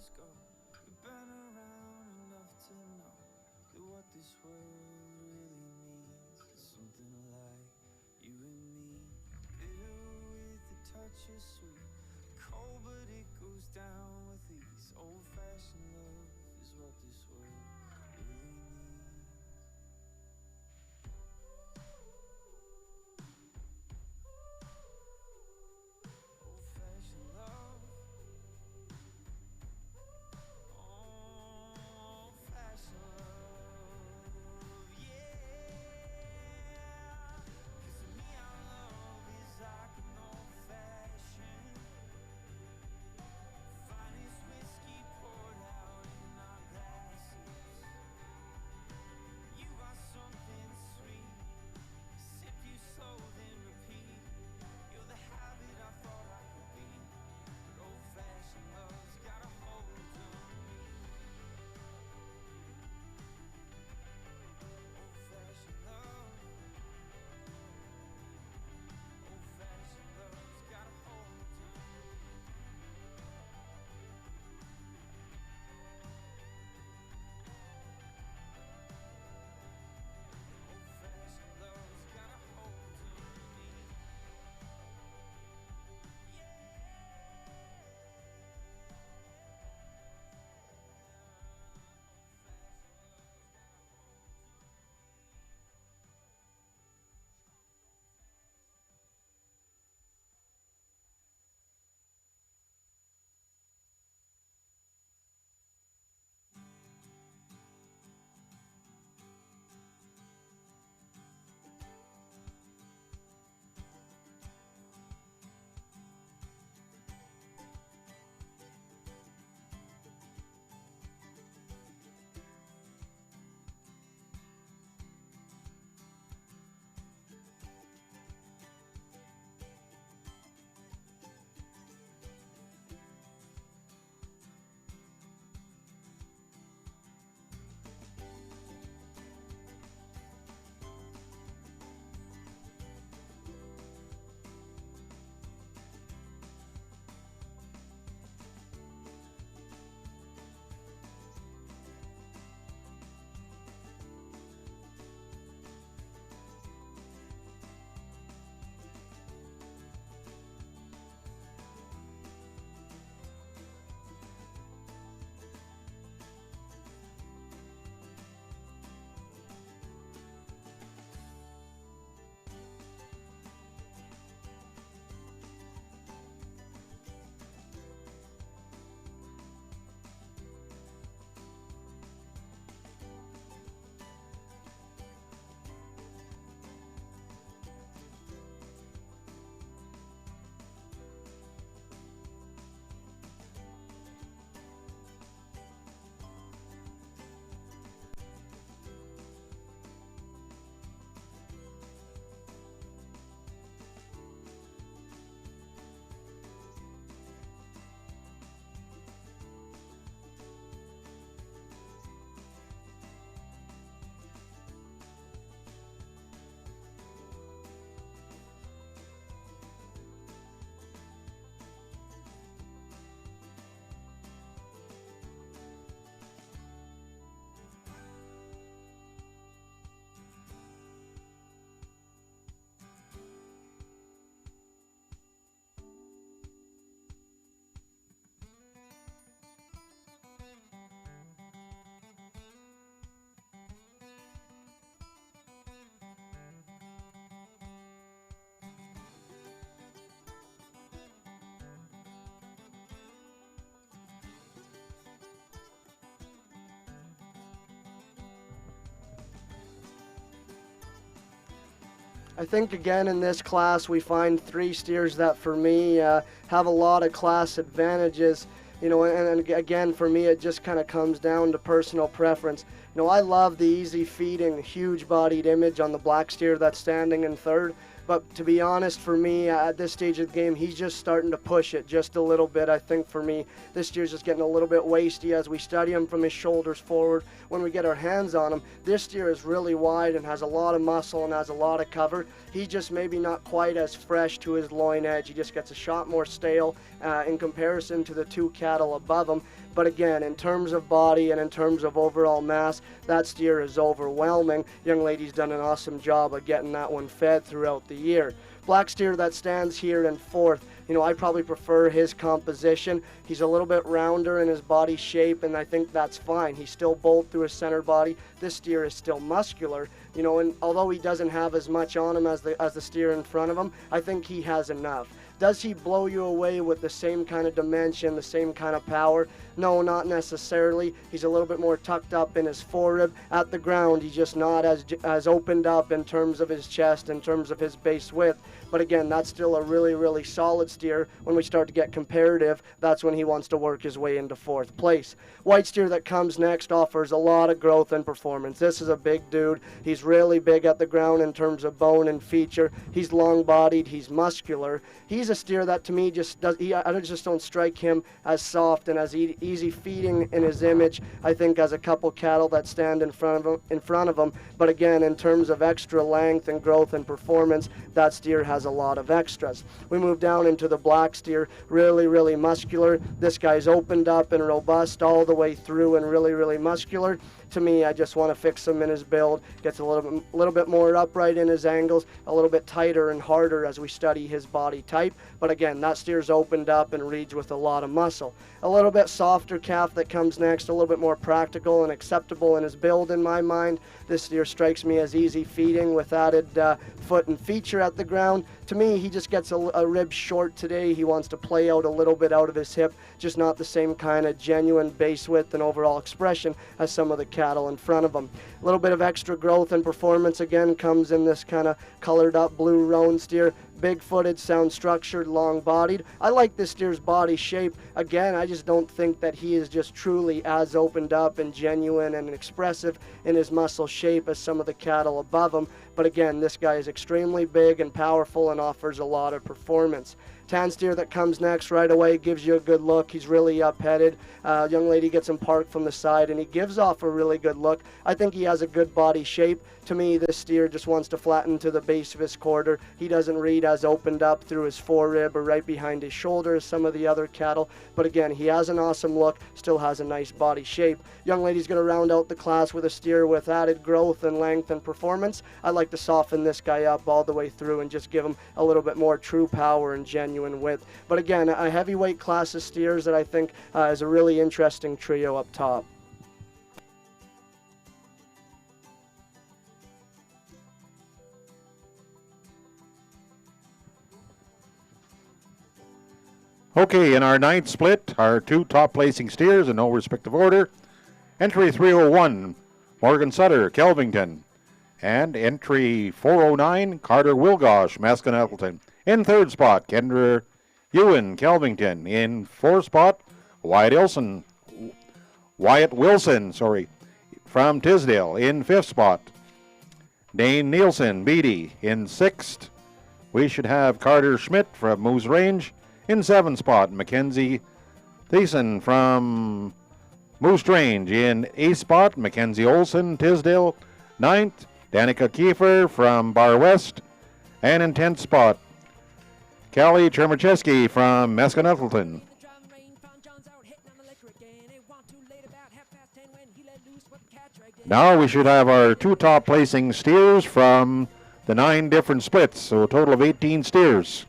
Speaker 8: years go. We've been around enough to know that what this world really means is something like you and me. Bitter with a touch of sweet, cold but it goes down with ease. Old-fashioned love is what this world really needs. Old-fashioned love. Old-fashioned love, yeah. 'Cause to me our love is like an old-fashioned finest whiskey poured out in our glasses. You are something sweet, sip you slow then repeat. You're the habit I thought I could be, but old-fashioned love's got a hold on me. Old-fashioned love, old-fashioned love's got a hold on me. Old-fashioned love's got a hold on me.
Speaker 6: I think again in this class we find three steers that for me have a lot of class advantages. You know, and again for me it just kind of comes down to personal preference. You know, I love the easy feeding, huge bodied image on the black steer that's standing in third. But to be honest, for me, at this stage of the game, he's just starting to push it just a little bit. I think for me, this steer's just getting a little bit wasty as we study him from his shoulders forward. When we get our hands on him, this steer is really wide and has a lot of muscle and has a lot of cover. He's just maybe not quite as fresh to his loin edge. He just gets a shot more stale in comparison to the two cattle above him. But again, in terms of body and in terms of overall mass, that steer is overwhelming. Young lady's done an awesome job of getting that one fed throughout the year. Black steer that stands here in fourth, I probably prefer his composition. He's a little bit rounder in his body shape, and I think that's fine. He's still bold through his center body. This steer is still muscular, and although he doesn't have as much on him as the steer in front of him, I think he has enough. Does he blow you away with the same kind of dimension, the same kind of power? No, not necessarily. He's a little bit more tucked up in his forerib. At the ground, he's just not as opened up in terms of his chest, in terms of his base width. But again, that's still a really, really solid steer. When we start to get comparative, that's when he wants to work his way into fourth place. White steer that comes next offers a lot of growth and performance. This is a big dude. He's really big at the ground in terms of bone and feature. He's long-bodied. He's muscular. He's a steer that to me I just don't strike him as soft and as easy feeding in his image. I think as a couple cattle that stand in front of him. But again, in terms of extra length and growth and performance, that steer has a lot of extras. We move down into the black steer, really, really muscular. This guy's opened up and robust all the way through and really, really muscular. To me, I just want to fix him in his build. Gets a little bit more upright in his angles, a little bit tighter and harder as we study his body type. But again, that steer's opened up and reads with a lot of muscle. A little bit softer calf that comes next, a little bit more practical and acceptable in his build in my mind. This steer strikes me as easy feeding with added foot and feature at the ground. To me, he just gets a rib short today. He wants to play out a little bit out of his hip, just not the same kind of genuine base width and overall expression as some of the cattle in front of him. A little bit of extra growth and performance again comes in this kind of colored up blue roan steer. Big-footed, sound structured, long-bodied. I like this steer's body shape. Again, I just don't think that he is just truly as opened up and genuine and expressive in his muscle shape as some of the cattle above him. But again, this guy is extremely big and powerful and offers a lot of performance. Tan steer that comes next right away gives you a good look. He's really up-headed. Young lady gets him parked from the side, and he gives off a really good look. I think he has a good body shape. To me, this steer just wants to flatten to the base of his quarter. He doesn't read as opened up through his forerib or right behind his shoulder as some of the other cattle. But again, he has an awesome look, still has a nice body shape. Young lady's going to round out the class with a steer with added growth and length and performance. I like to soften this guy up all the way through and just give him a little bit more true power and genuine width. But again, a heavyweight class of steers that I think is a really interesting trio up top.
Speaker 5: Okay, in our ninth split, our two top placing steers in no respective order. Entry 301, Morgan Sutter, Kelvington. And entry 409, Carter Wilgosh, Masconackleton. In third spot, Kendra Ewan, Kelvington. In fourth spot, Wyatt Wilson, from Tisdale. In fifth spot, Dane Nielsen, Beatty. In sixth, we should have Carter Schmidt from Moose Range. In seventh spot, Mackenzie Thiessen from Moose Range. In eighth spot, Mackenzie Olson, Tisdale. Ninth, Danica Kiefer from Bar West. And in 10th spot, Callie Chermacheski from Masconackleton. Now we should have our two top placing steers from the 9 different splits, so a total of 18 steers.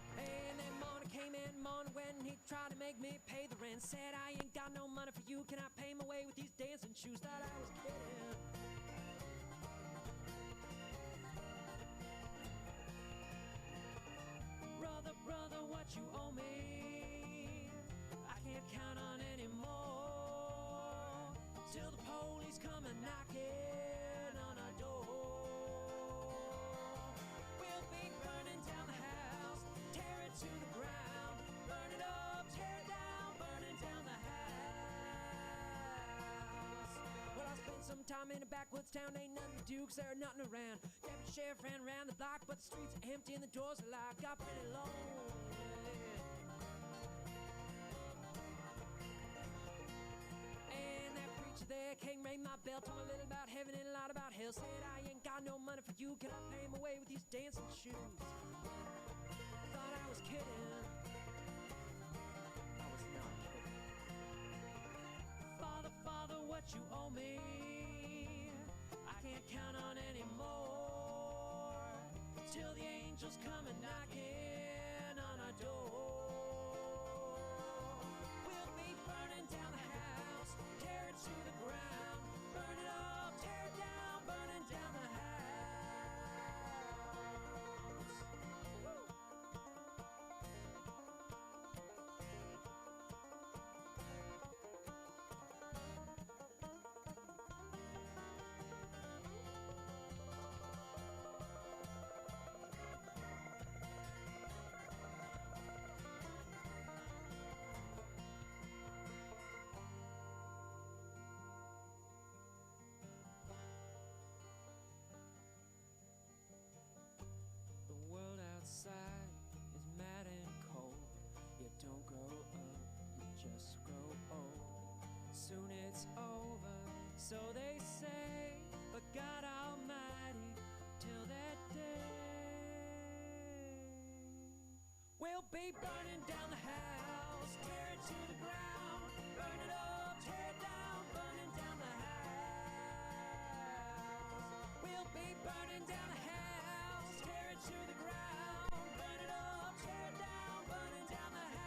Speaker 7: time in a backwoods town, ain't nothing to do 'cause there ain't nothing around. Deputy sheriff ran around the block, but the streets are empty and the doors are locked. Got pretty lonely. And that preacher there came ring my bell, told me a little about heaven and a lot about hell. Said I ain't got no money for you, can I pay him away with these dancing shoes? Thought I was kidding. I was not kidding. Father, Father, what you owe me, I can't count on anymore. Till the angels come and knocking on our door. We'll be burning down the house, tear it to the ground. Burn it up, tear it down, burning down the house. The world outside is mad and cold. You don't grow up, you just grow old. Soon it's over, so they say. But God Almighty, till that day, we'll be burning down the house, tear it to the ground. Burn it up, tear it down, burning down the house. We'll be burning down the house, tear it to the ground. Burn it up, tear it down, burning down the house.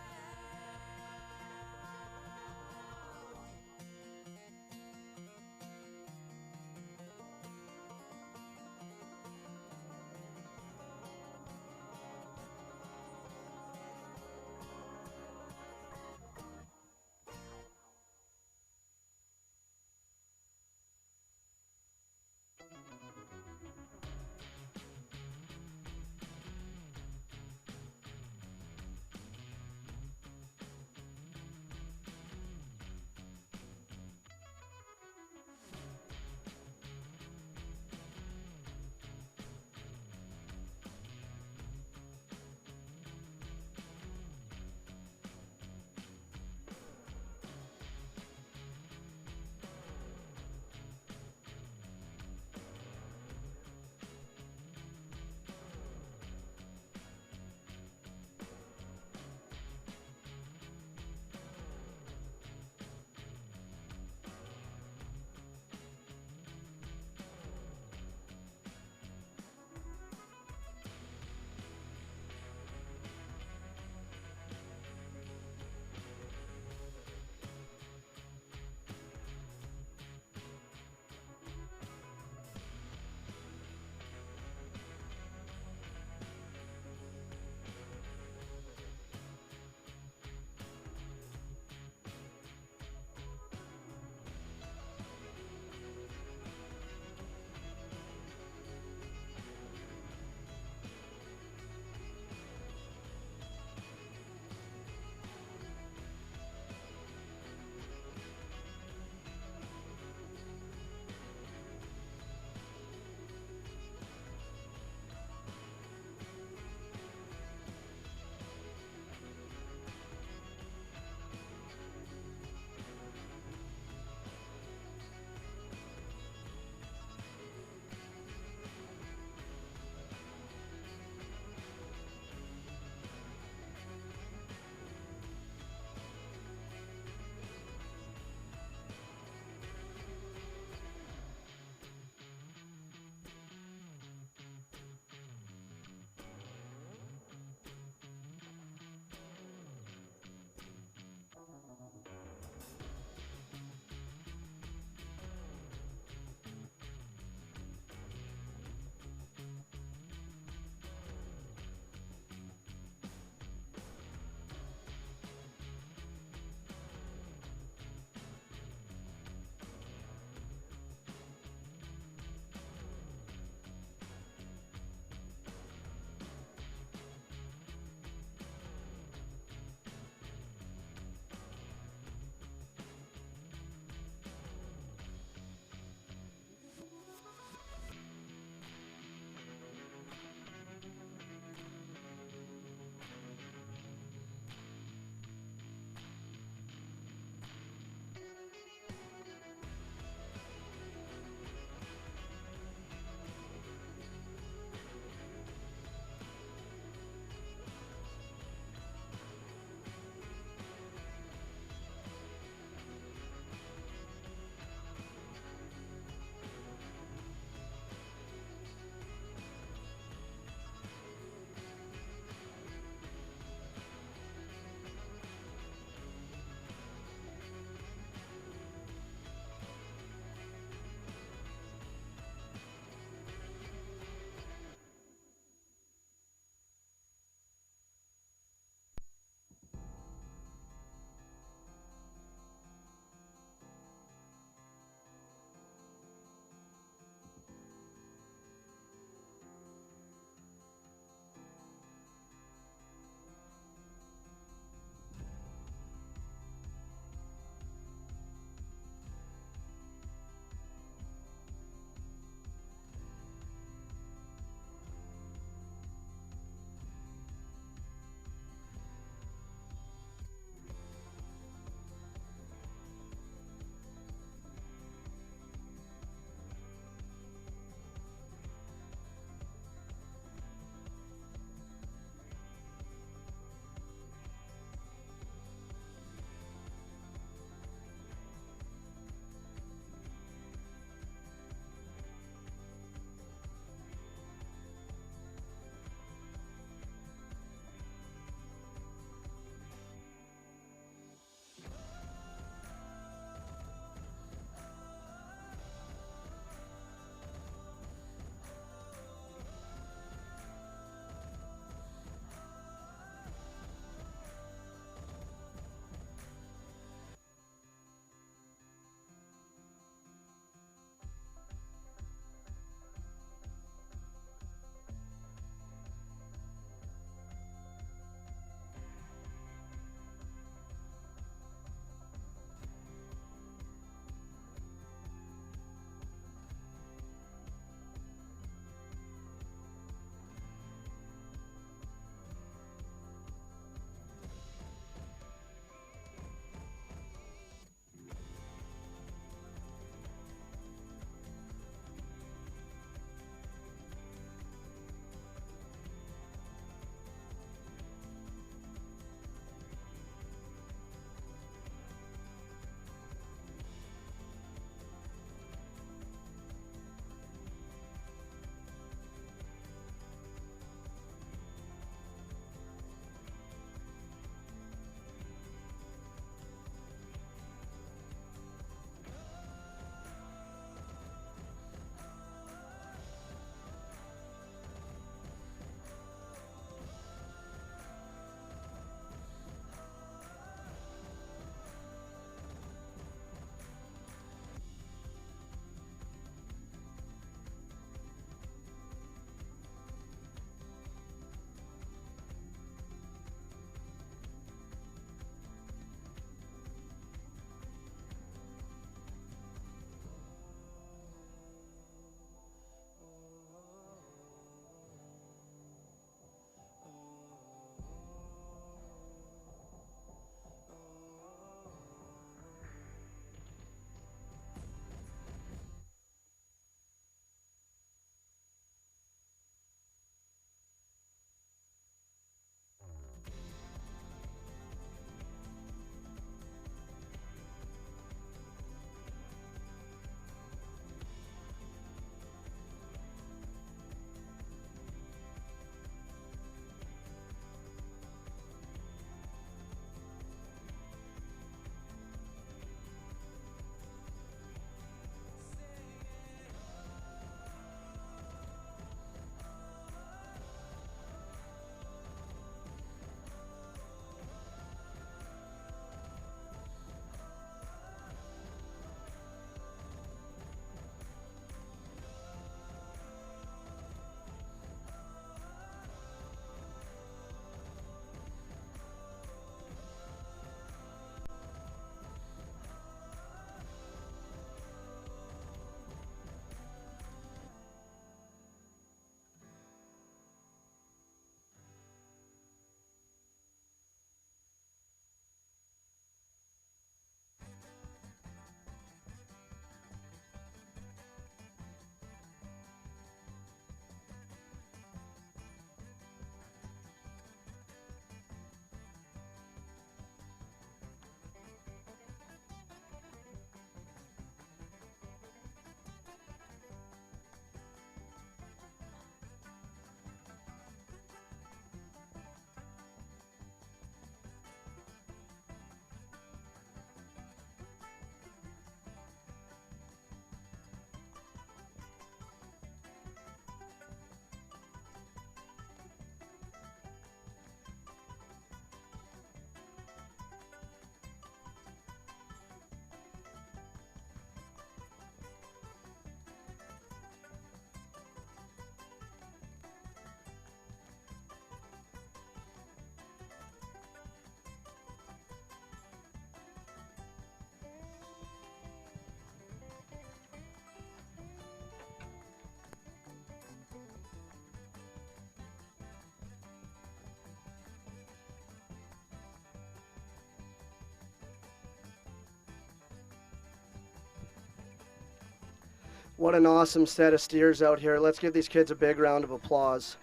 Speaker 6: What an awesome set of steers out here. Let's give these kids a big round of applause.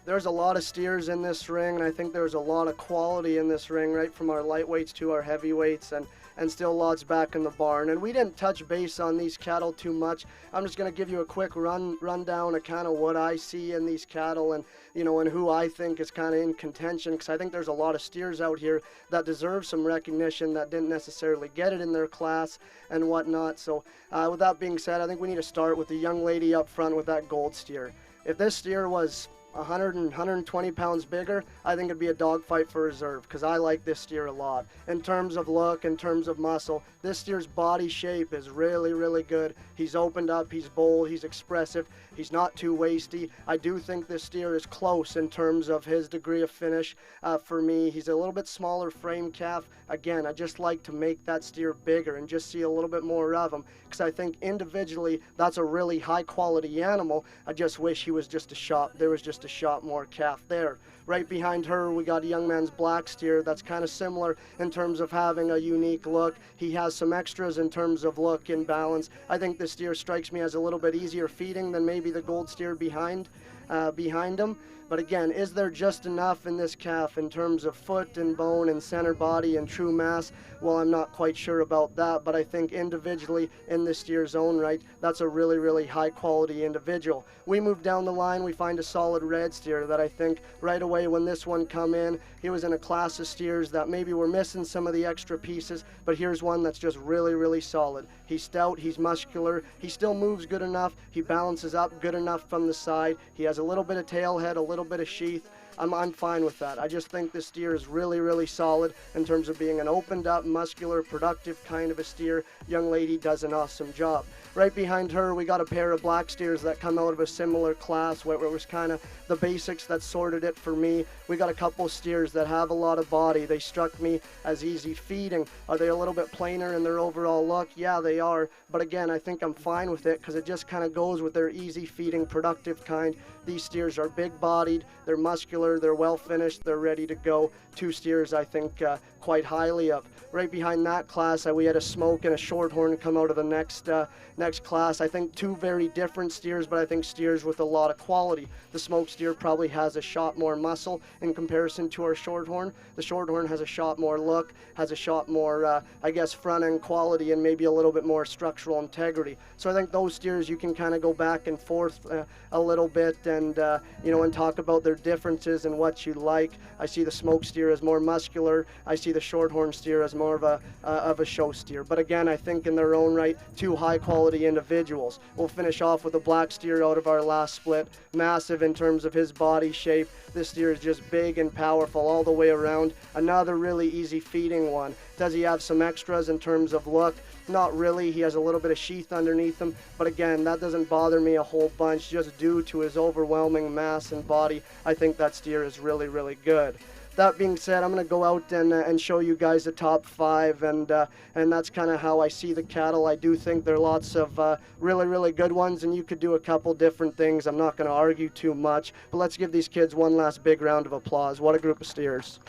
Speaker 6: There's a lot of steers in this ring, and I think there's a lot of quality in this ring, right from our lightweights to our heavyweights, and still lots back in the barn. And we didn't touch base on these cattle too much. I'm just going to give you a quick rundown of kind of what I see in these cattle, and and who I think is kind of in contention, because I think there's a lot of steers out here that deserve some recognition that didn't necessarily get it in their class and whatnot. So with that being said, I think we need to start with the young lady up front with that gold steer. If this steer was 100 and 120 pounds bigger, I think it'd be a dogfight for reserve, because I like this steer a lot. In terms of look, in terms of muscle, this steer's body shape is really, really good. He's opened up, he's bold, he's expressive, he's not too wasty. I do think this steer is close in terms of his degree of finish. For me, he's a little bit smaller frame calf. Again, I just like to make that steer bigger and just see a little bit more of him, because I think individually that's a really high quality animal. I just wish he was just a shot. There was just a shot more calf there. Right behind her, we got a young man's black steer that's kind of similar in terms of having a unique look. He has some extras in terms of look and balance. I think this steer strikes me as a little bit easier feeding than maybe the gold steer behind him. But again, is there just enough in this calf in terms of foot and bone and center body and true mass? Well, I'm not quite sure about that, but I think individually in this steer's own right, that's a really, really high quality individual. We move down the line, we find a solid red steer that I think right away when this one come in, he was in a class of steers that maybe were missing some of the extra pieces, but here's one that's just really, really solid. He's stout, he's muscular, he still moves good enough, he balances up good enough from the side, he has a little bit of tail head, a little bit of sheath. I'm fine with that. I just think this steer is really, really solid in terms of being an opened up, muscular, productive kind of a steer. Young lady does an awesome job. Right behind her, we got a pair of black steers that come out of a similar class where it was kind of the basics that sorted it for me. We got a couple steers that have a lot of body. They struck me as easy feeding. Are they a little bit plainer in their overall look? Yeah, they are. But again, I think I'm fine with it because it just kind of goes with their easy feeding, productive kind. These steers are big bodied, they're muscular, they're well finished, they're ready to go. Two steers I think quite highly of. Right behind that class, we had a smoke and a shorthorn come out of the next class. I think two very different steers, but I think steers with a lot of quality. The smoke steer probably has a shot more muscle in comparison to our shorthorn. The shorthorn has a shot more look, has a shot more, I guess, front end quality and maybe a little bit more structural integrity. So I think those steers you can kind of go back and forth a little bit and and talk about their differences and what you like. I see the smoke steer as more muscular. I see the shorthorn steer as more of a show steer. But again, I think in their own right, two high quality individuals. We'll finish off with a black steer out of our last split. Massive in terms of his body shape. This steer is just big and powerful all the way around. Another really easy feeding one. Does he have some extras in terms of look? Not really. He has a little bit of sheath underneath him, but again, that doesn't bother me a whole bunch just due to his overwhelming mass and body. I think that steer is really, really good. That being said, I'm going to go out and show you guys the top five, and that's kind of how I see the cattle. I do think there are lots of really, really good ones, and you could do a couple different things. I'm not going to argue too much, but let's give these kids one last big round of applause. What a group of steers.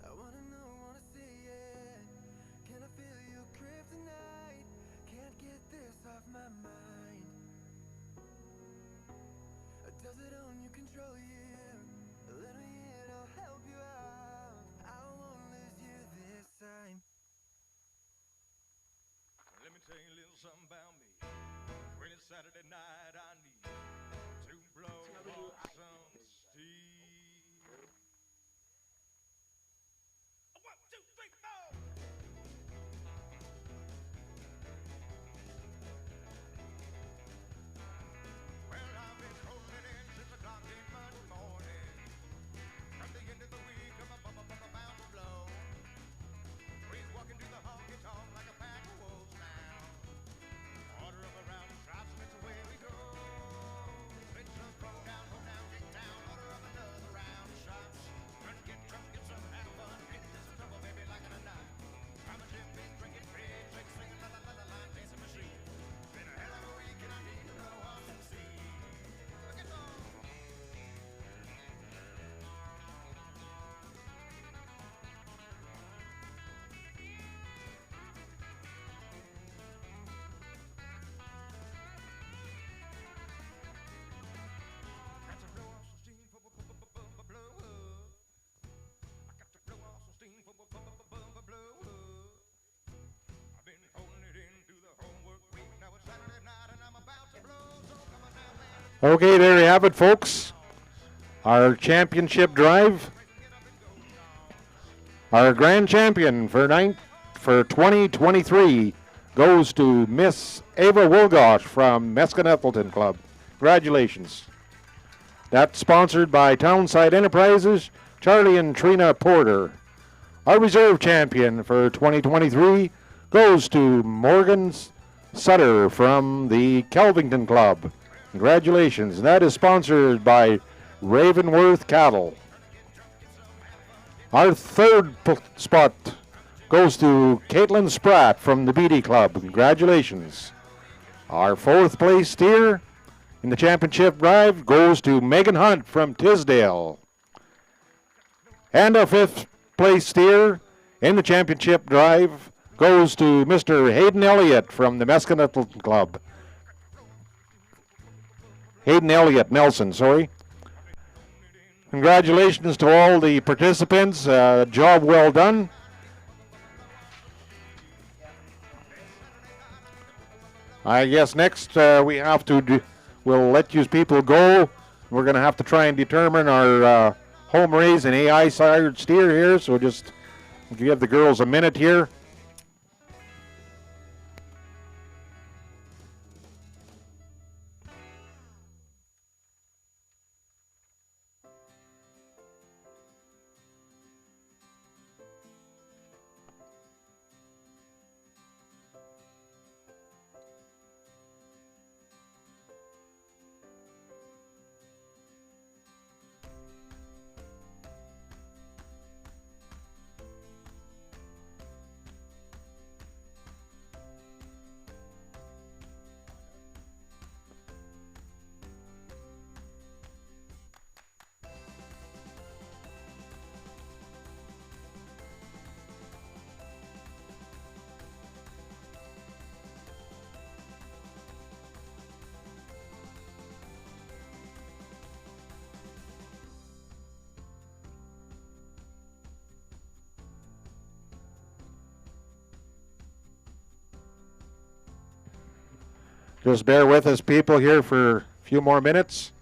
Speaker 3: I wanna know, wanna see it. Can I feel you kryptonite? Can't get this off my mind. Does it own you, control you? Let me in, I'll help you out. I won't lose you this time. Let me tell you a little something about me. When it's Saturday night, I need to blow off some steam. 1, 2, 3, 4. Well, I've been holding in since the clock in Monday morning. From the end of the week, I'm about to blow. We're walking to the honky tonk like a pack of wolves now. Order of a round of shots, and it's away we go.
Speaker 5: Okay, there you have it, folks. Our championship drive. Our grand champion for 2023 goes to Miss Ava Wilgosh from Meskin-Ethelton Club. Congratulations. That's sponsored by Townside Enterprises, Charlie and Trina Porter. Our reserve champion for 2023 goes to Morgan Sutter from the Kelvington Club. Congratulations. That is sponsored by Ravenworth Cattle. Our third spot goes to Caitlin Spratt from the Beatty Club. Congratulations. Our fourth place steer in the championship drive goes to Megan Hunt from Tisdale. And our fifth place steer in the championship drive goes to Mr. Hayden Elliott from the Meskin-Ethelton Club. Hayden Elliott Nelson, sorry. Congratulations to all the participants. Job well done. I guess next we have to we'll let you people go. We're going to have to try and determine our home raise and AI sired steer here. So just give the girls a minute here. Just bear with us, people, here for a few more minutes.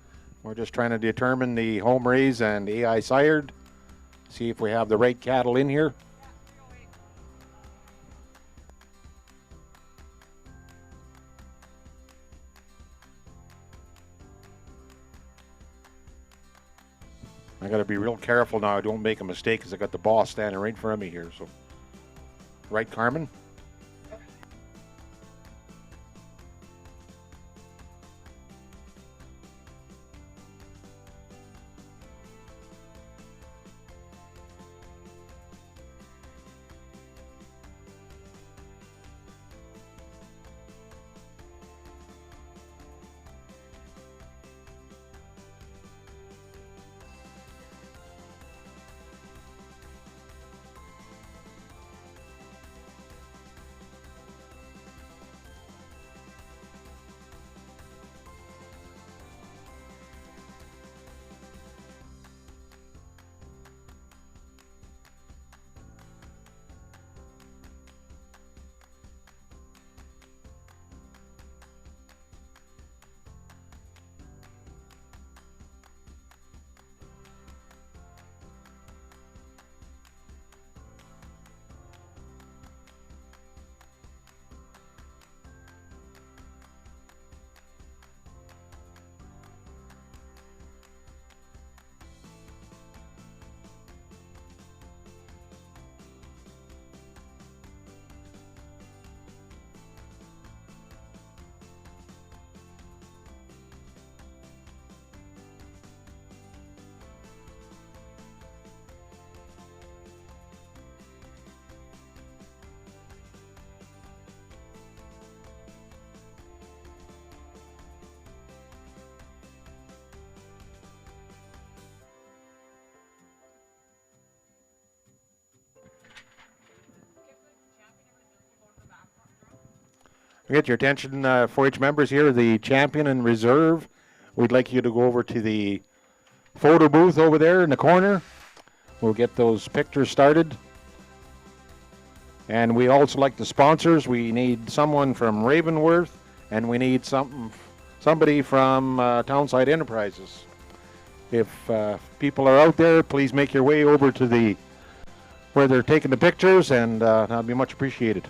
Speaker 5: We're just trying to determine the home raise and AI sired. See if we have the right cattle in here. I got to be real careful now I don't make a mistake because I got the boss standing right in front of me here. So, right, Carmen? Get your attention, 4-H members here, the champion and reserve. We'd like you to go over to the photo booth over there in the corner. We'll get those pictures started. And we also like the sponsors. We need someone from Ravenworth, and we need someone somebody from Townside Enterprises. If people are out there, please make your way over to the where they're taking the pictures, and that'll be much appreciated.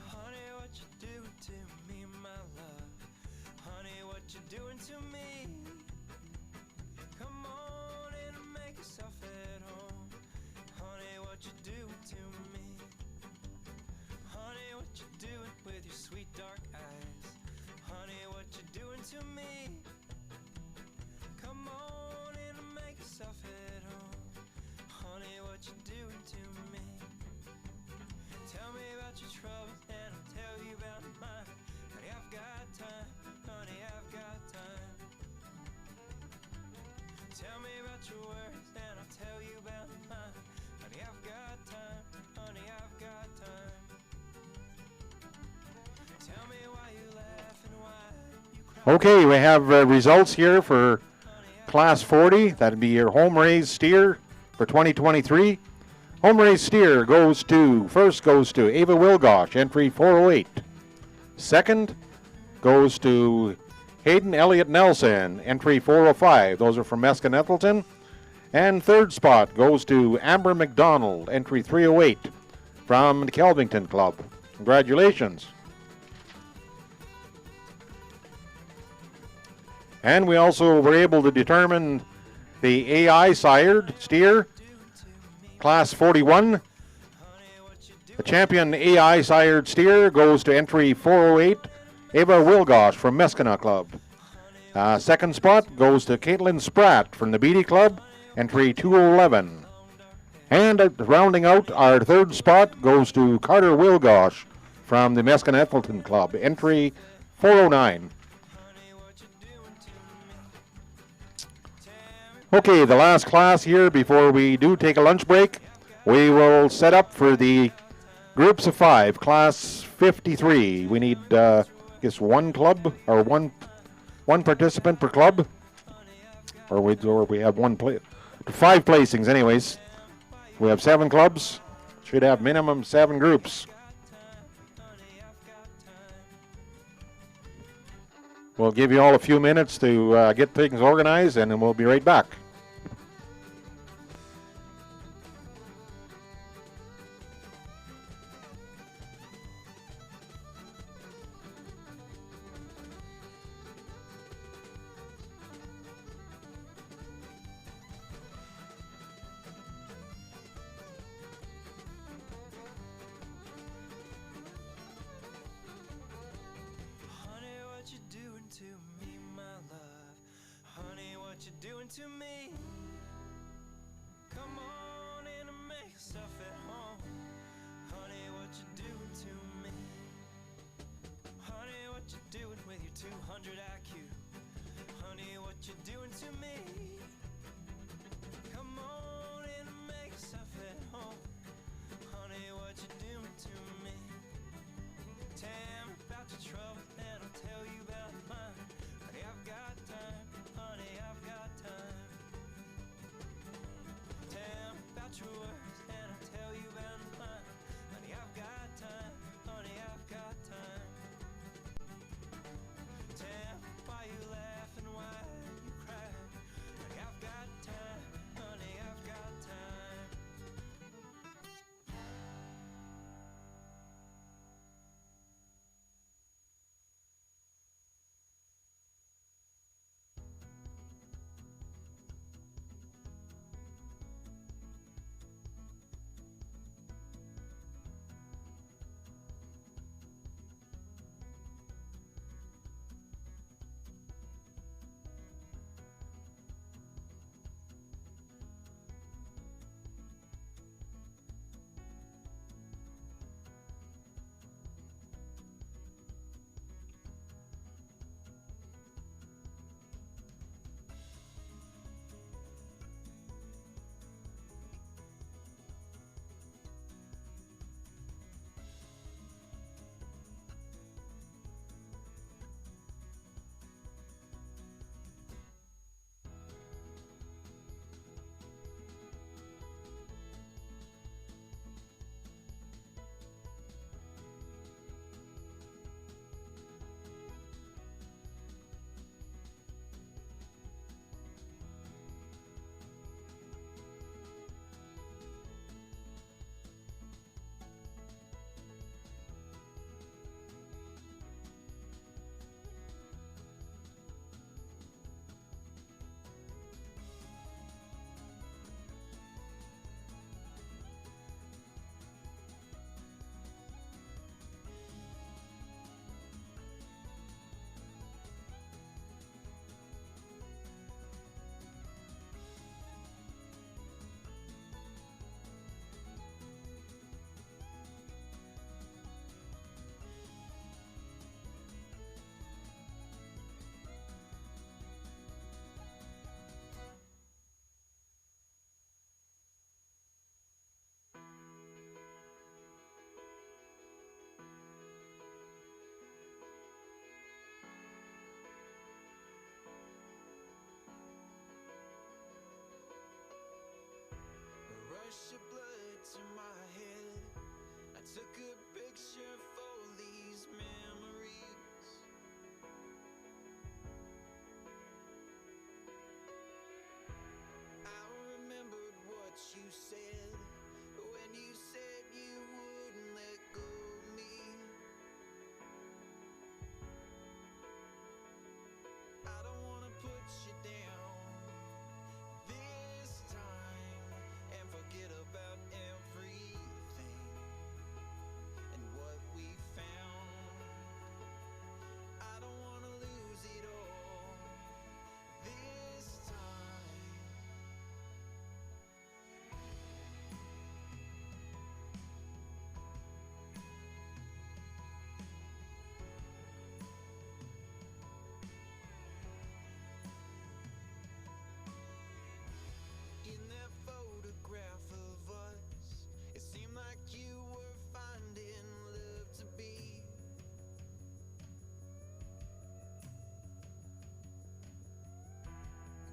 Speaker 3: Honey, what you doing to me, my love? Honey, what you doing to me? Come on in and make yourself at home. Honey, what you doing to me? Honey, what you doing with your sweet dark eyes? Honey, what you doing to me? Come on in and make yourself at home. Honey, what you doing to me? Tell me about your troubles and I'll tell you about mine. Honey, I've got time. Honey, I've got time. Tell me about your worries and I'll tell you about mine. Honey, I've got time. Honey, I've got time. Tell me why you laugh and why you cry.
Speaker 5: Okay, we have results here for Class 40. That'd be your home raised steer for 2023. Home raised steer first goes to Ava Wilgosh, entry 408. Second goes to Hayden Elliott Nelson, entry 405. Those are from Meskin-Ethleton. And third spot goes to Amber McDonald, entry 308 from the Kelvington Club. Congratulations. And we also were able to determine the AI sired steer, Class 41. The champion AI sired steer goes to entry 408, Ava Wilgosh from Meskina Club. Second spot goes to Caitlin Spratt from the Beatty Club, entry 211. And rounding out our third spot goes to Carter Wilgosh from the Meskin-Ethleton Club, entry 409. Okay, the last class here before we do take a lunch break. We will set up for the groups of 5, Class 53. We need, I guess, one club or one participant per club, or we have 5 placings. Anyways, we have 7 clubs. Should have minimum 7 groups. We'll give you all a few minutes to get things organized, and then we'll be right back.
Speaker 3: To me, come on in and make yourself at home. Honey, what you doing to me? Honey, what you doing with your 200 IQ? Honey, what you doing to me? Come on in and make yourself at home. Honey, what you doing to me? Tell me about your trouble and I'll tell you about mine. Honey, I've got time. Honey, I've got time. Tell me about your worries and I'll tell you about mine. Honey, I've got time. Honey, I've got time. Tell me why you laugh and why you cry. Honey, I've photograph of us. It seemed like you were finding love to be.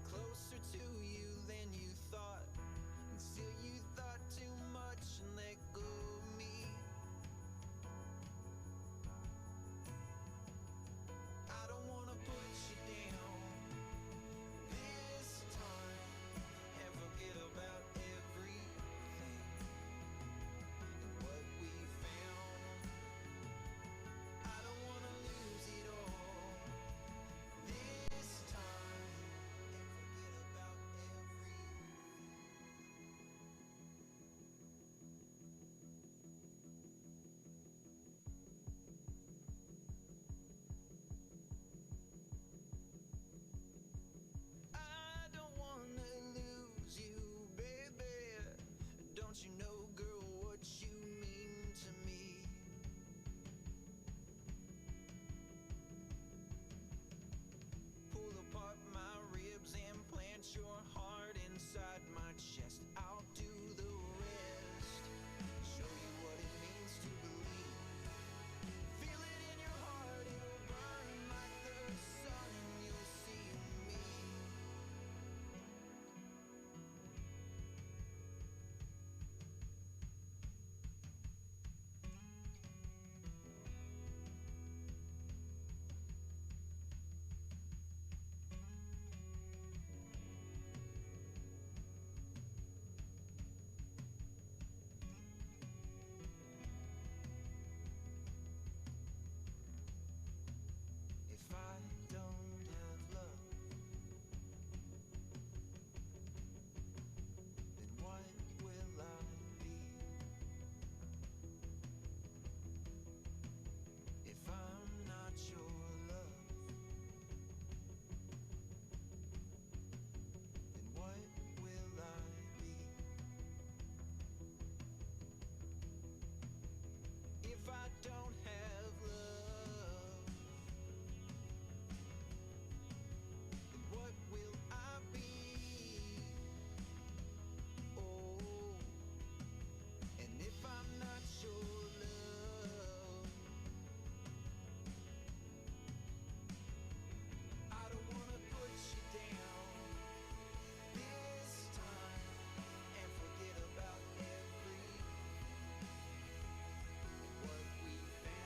Speaker 3: Closer to you than you thought, until you thought too much and let go of me. I don't wanna put you down this time and forget about everything and what we found. I don't wanna lose it all this time and forget about everything. I don't wanna lose you, baby. Don't you know, girl, what you mean to me? Pull apart my ribs and plant your heart inside my chest. I'll do the rest. Show you what it means to believe. Feel it in your heart, it'll burn like the sun, and you'll see me. If I don't have love, then what will I be? If I'm not your love, then what will I be? If I don't have love, then what will I be? Oh, and if I'm not your love, I don't wanna put you down this time and forget about every what we found.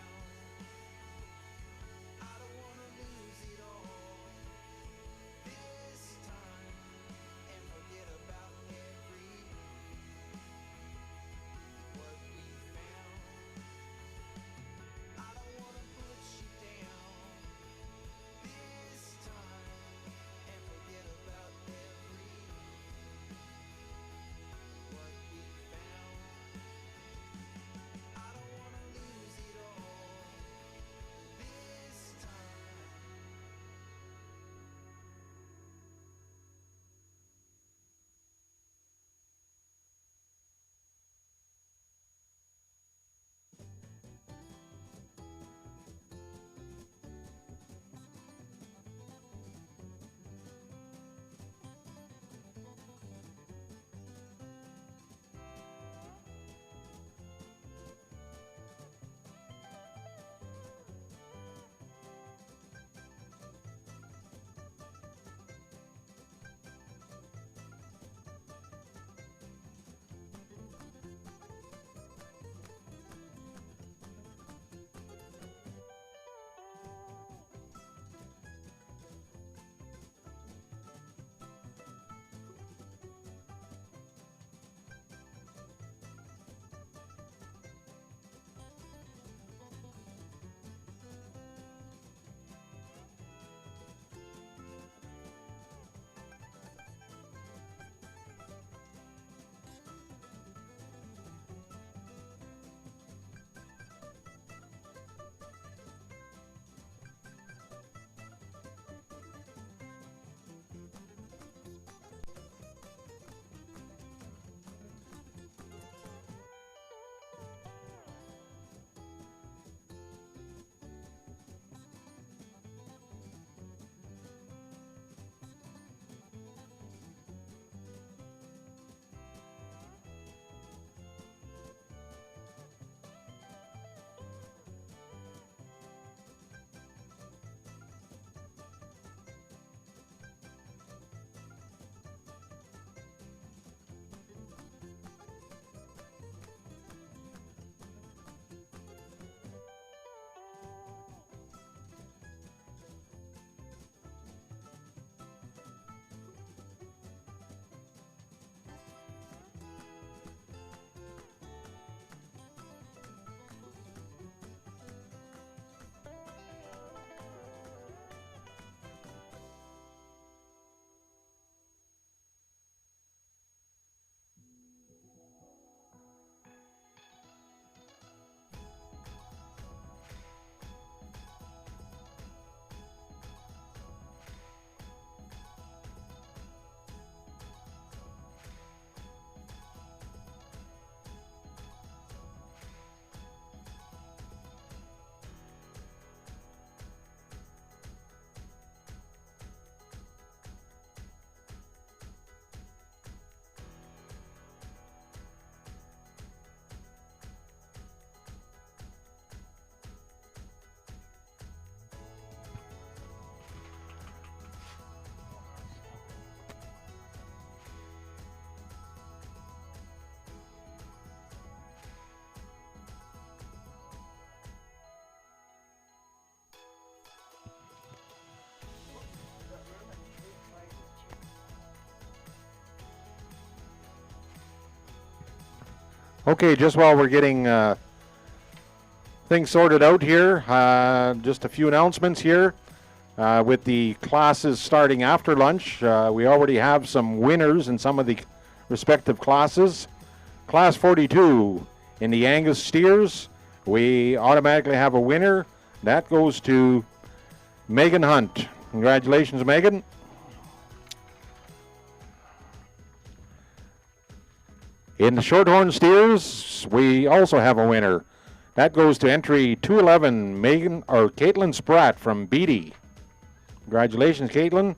Speaker 5: Okay, just while we're getting things sorted out here, just a few announcements here. With the classes starting after lunch, we already have some winners in some of the respective classes. Class 42 in the Angus Steers, we automatically have a winner. That goes to Megan Hunt. Congratulations, Megan. In the Shorthorn Steers, we also have a winner. That goes to entry 211, Caitlin Spratt from Beatty. Congratulations, Caitlin.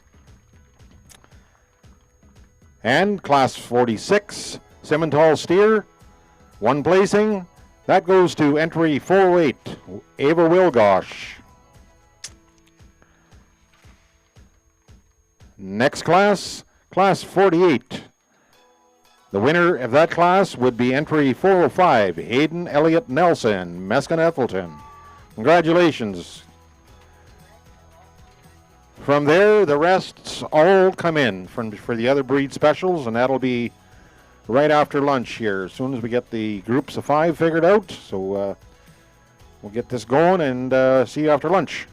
Speaker 5: And Class 46, Simmental Steer, one placing. That goes to entry 408, Ava Wilgosh. Next class, Class 48. The winner of that class would be entry 405, Hayden Elliott Nelson, Meskin Ethelton. Congratulations. From there, the rest all come in for the other breed specials, and that'll be right after lunch here, as soon as we get the groups of 5 figured out. So we'll get this going and see you after lunch.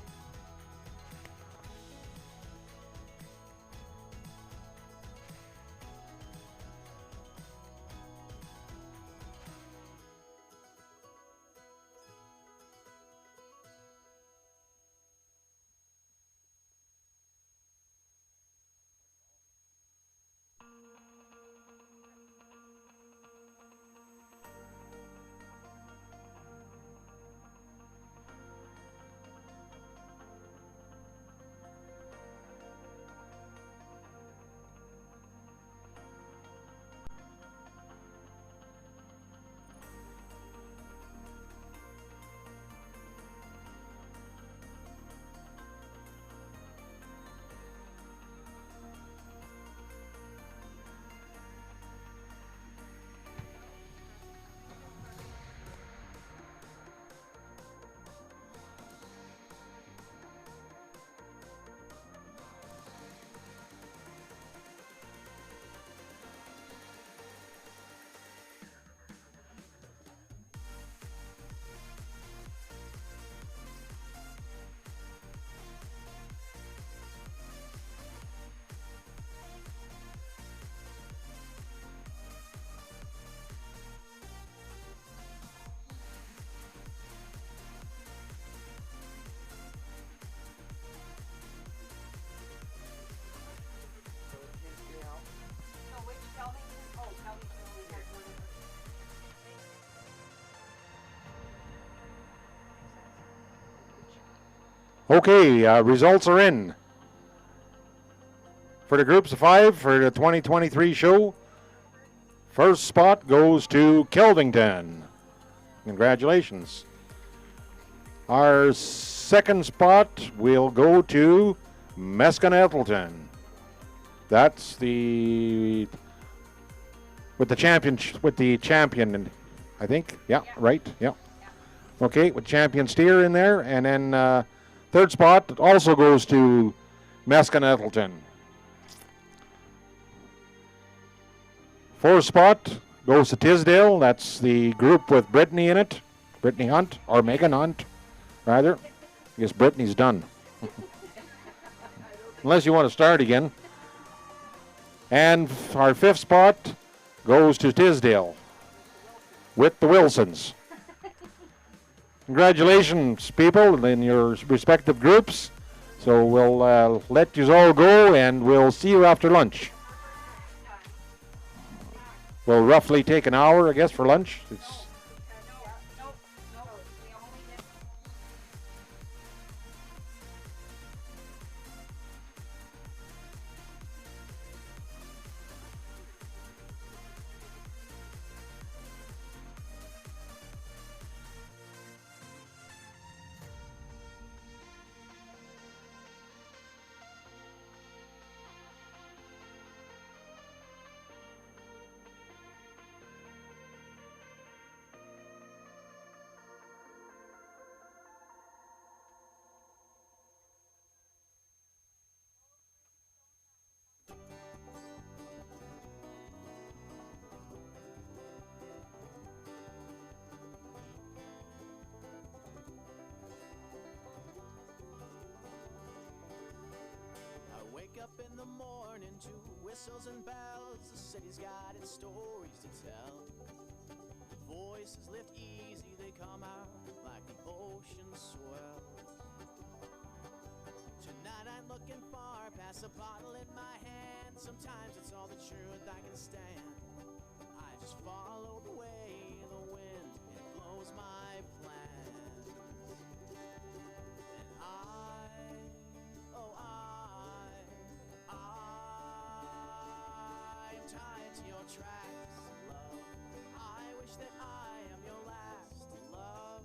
Speaker 5: Okay, results are in. For the groups of 5 for the 2023 show, first spot goes to Kelvington. Congratulations. Our second spot will go to Meskin Ethelton. That's with the champion, I think. Yeah, right. Yeah. Okay, with champion steer in there, and then third spot also goes to Meskin Ethelton. Fourth spot goes to Tisdale. That's the group with Brittany in it. Brittany Hunt, or Megan Hunt, rather. I guess Brittany's done. Unless you want to start again. And our fifth spot goes to Tisdale with the Wilsons. Congratulations, people, in your respective groups. So we'll let you all go, and we'll see you after lunch. We'll roughly take an hour, I guess, for lunch.
Speaker 1: whistles and bells, the city's got its stories to tell. Voices lift easy, they come out like the ocean swells. Tonight I'm looking far past a bottle in my hand. Sometimes it's all the truth I can stand. I just follow the way the wind, it blows my plans. And I'm tied to your tracks, love. I wish that I am your last love.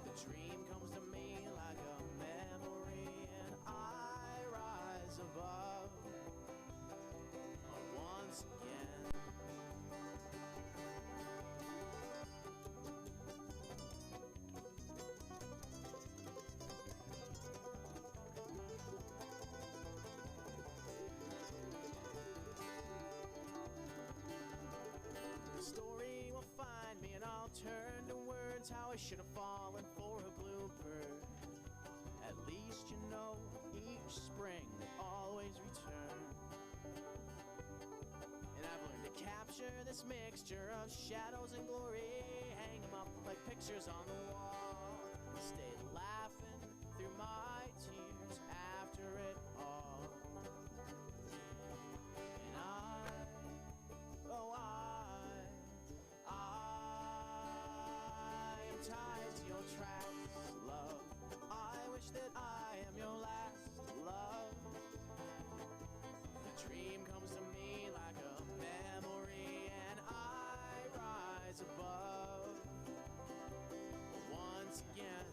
Speaker 1: The dream comes to me like a memory, and I rise above once again. The story will find me, and I'll turn to words how I should have fallen for a bluebird. At least you know each spring they always return. And I've learned to capture this mixture of shadows and glory, hang them up like pictures on the wall, and stay laughing through my tears after it all. And I am tied to your tracks, love. I wish that I am your last love. The dream comes to me like a memory, and I rise above once again.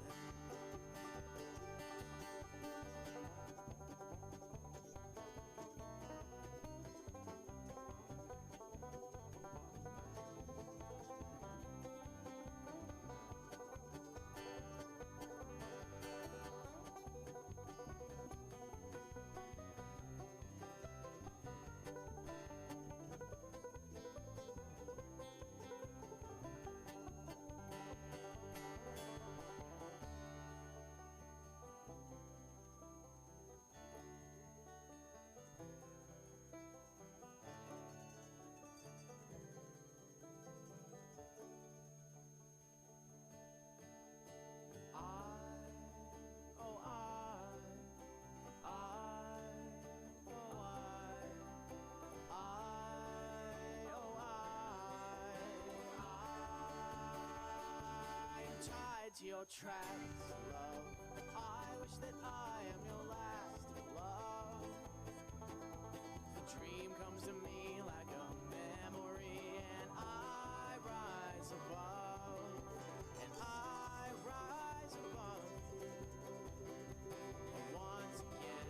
Speaker 1: Tied to your tracks, love. I wish that I am your last love. The dream comes to me like a memory, and I rise above, and I rise above once again.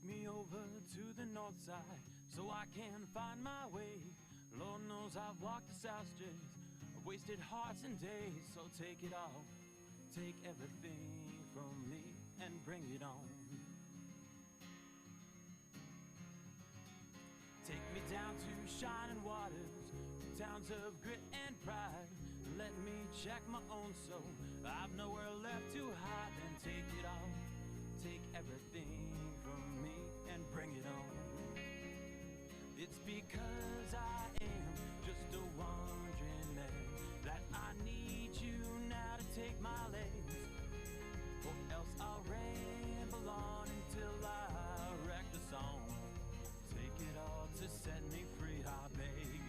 Speaker 7: Take me over to the north side so I can find my way. Lord knows I've walked the south streets, I've wasted hearts and days. So take it all, take everything from me and bring it on. Take me down to shining waters, towns of grit and pride. Let me check my own soul, I've nowhere left to hide. Then take it all, take everything from me and bring it on. It's because I am just a wandering man that I need you now to take my legs, or else I'll ramble on until I wreck the song. Take it all to set me free, I beg.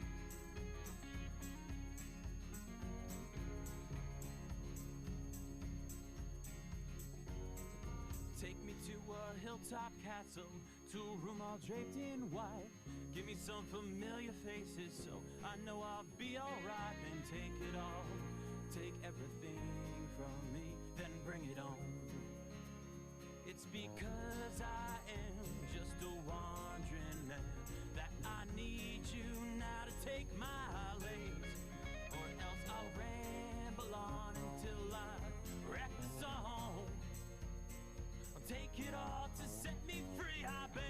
Speaker 7: Take me to a hilltop castle, to a room all draped in white. Give me some familiar faces so I know I'll be alright. Then take it all, take everything from me, then bring it on. It's because I am just a wandering man that I need you now to take my legs, or else I'll ramble on until I wreck the song. Take it all to set me free, I beg.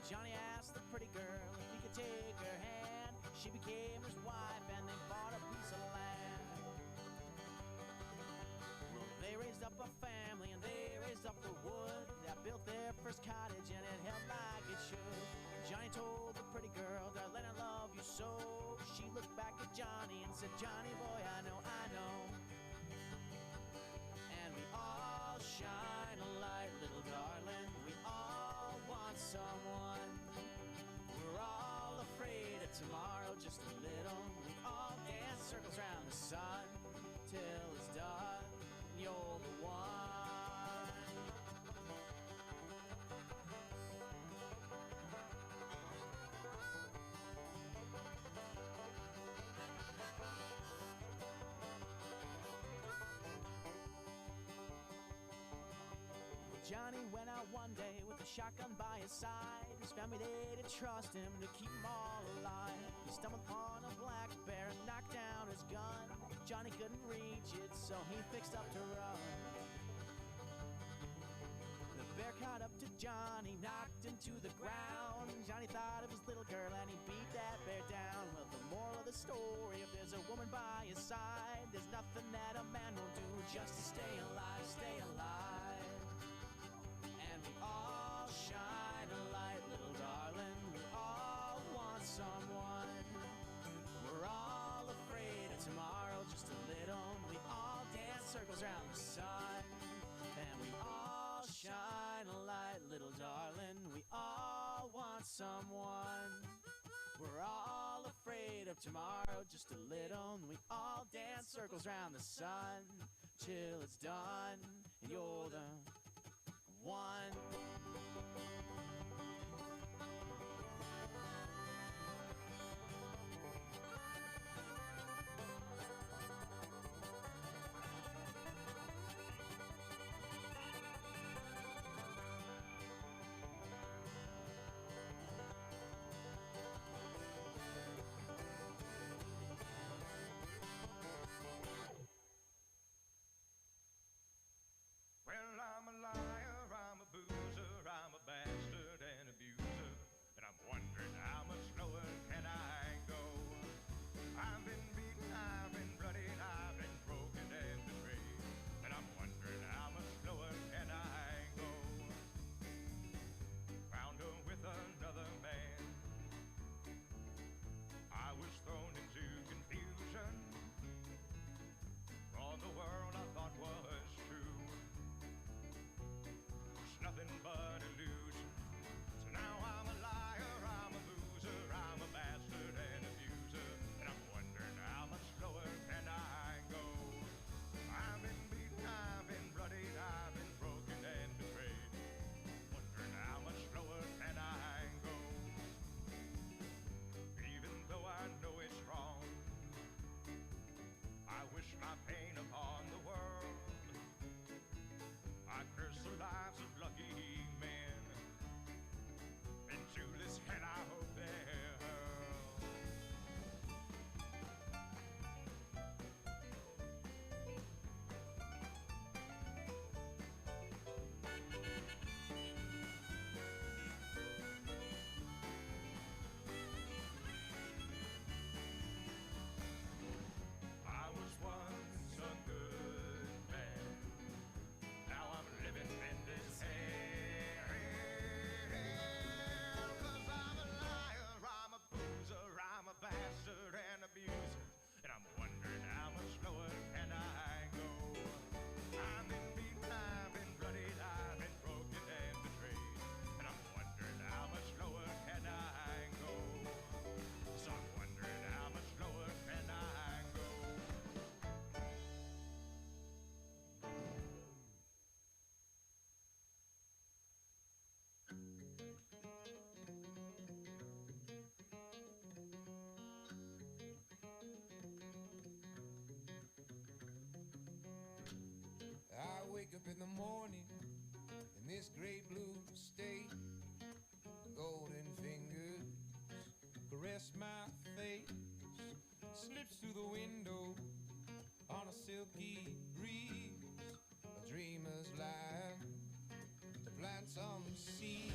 Speaker 1: Johnny asked the pretty girl if he could take her hand. She became his wife and they bought a piece of land. Well, they raised up a family and they raised up the wood. They built their first cottage and it held like it should. Johnny told the pretty girl, darling, I love you so. She looked back at Johnny and said, Johnny boy, I know, I know. And we all shine a light, little darling. We all want someone. We're all afraid of tomorrow just a little. We all dance circles around the sun till it's done. You're the one. Johnny went out one day with a shotgun by his side. His family, they didn't trust him to keep him all alive. He stumbled upon a black bear and knocked down his gun. Johnny couldn't reach it, so he fixed up to run. The bear caught up to Johnny, knocked him to the ground. Johnny thought of his little girl and he beat that bear down. Well, the moral of the story, if there's a woman by his side, there's nothing that a man won't do just to stay alive, stay alive. And we all shine a light, little darling. We all want someone. We're all afraid of tomorrow just a little. We all dance circles around the sun. And we all shine a light, little darling. We all want someone. We're all afraid of tomorrow just a little. We all dance circles around the sun till it's done. And you're the one.
Speaker 9: Well, I'm a liar, I'm a boozer, I'm a bastard and abuser, and I'm wondering how much lower can I go? I've been beaten, I've been bloodied, I've been broken and betrayed, and I'm wondering how much lower can I go? Found her with another man. I was thrown into confusion. All the world I thought was true, nothing but illusion. So now I'm a liar, I'm a loser, I'm a bastard and abuser, and I'm wondering how much lower can I go? I've been beaten, I've been bloodied, I've been broken and betrayed, wondering how much lower can I go? Even though I know it's wrong, I wish my pain upon the world. I curse the lives of lucky men. Into this hell I hope they're hurled. I was once a good man. Now I'm living in this hell. 'Cause I'm a liar, I'm a boozer, I'm a bastard and abuser, and I'm wondering how much lower can I go? I've been beaten, I've been bloodied, I've been broken and betrayed, and I'm wondering how much lower can I go? So I'm wondering how much lower can I go?
Speaker 10: I wake up in the morning in this gray blue state. Golden fingers caress my face. Slips through the window on a silky breeze. A dreamer's life to plant some seeds.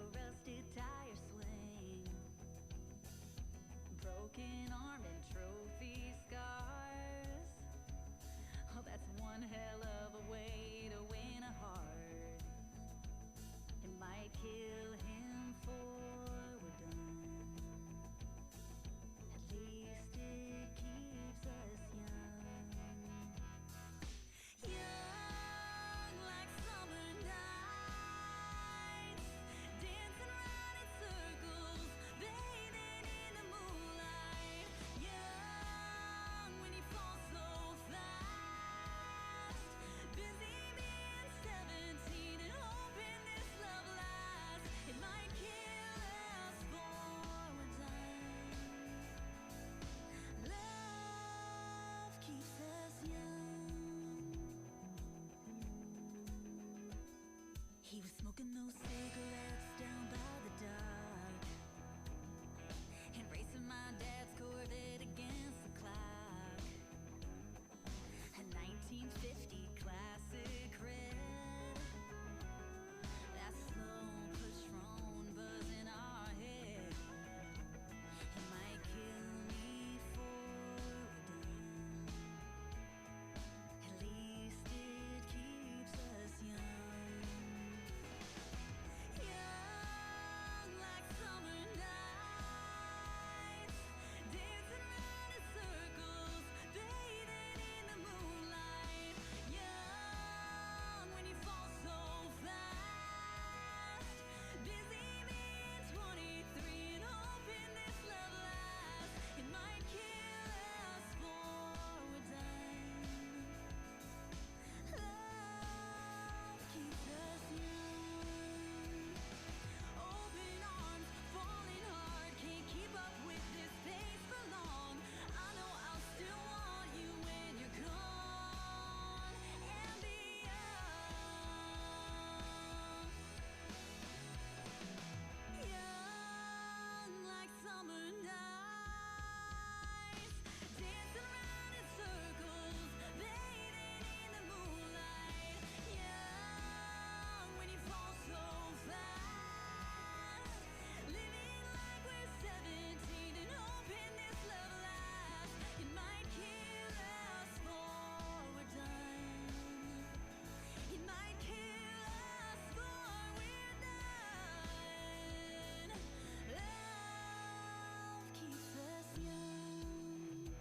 Speaker 11: a rusted tire swing, broken arm and trophy scars. Oh, that's one hell of a way to win a heart. It might kill him for we're done. At least it keeps us young. Young like summer nights, dancing around in circles, bathing in the moonlight. Young when you fall so fast, busy being 17 and hoping this love lasts. It might kill us for we're done. Love keeps us young. He was smoking those cigarettes down by the dock and racing my dad's Corvette against the clock. A 1950 classic red, that slow Patron buzz in our head. It might kill me for we're done. At least it keeps us young. Young like summer nights, dancing around in circles, bathing in the moonlight. Young when you fall so fast, busy being 23 and hoping this love lasts. It might kill us for we're done. Love keeps us young. Open arms, falling hard, can't keep up with this pace for long. I know I'll still want you when you're gone and beyond. Young like summer nights, dancing around in circles, bathing in the moonlight. Young when you fall so fast, living like we're 17 and hoping this love lasts. It might kill us for we're done. It might kill us for we're done. Love keeps us young.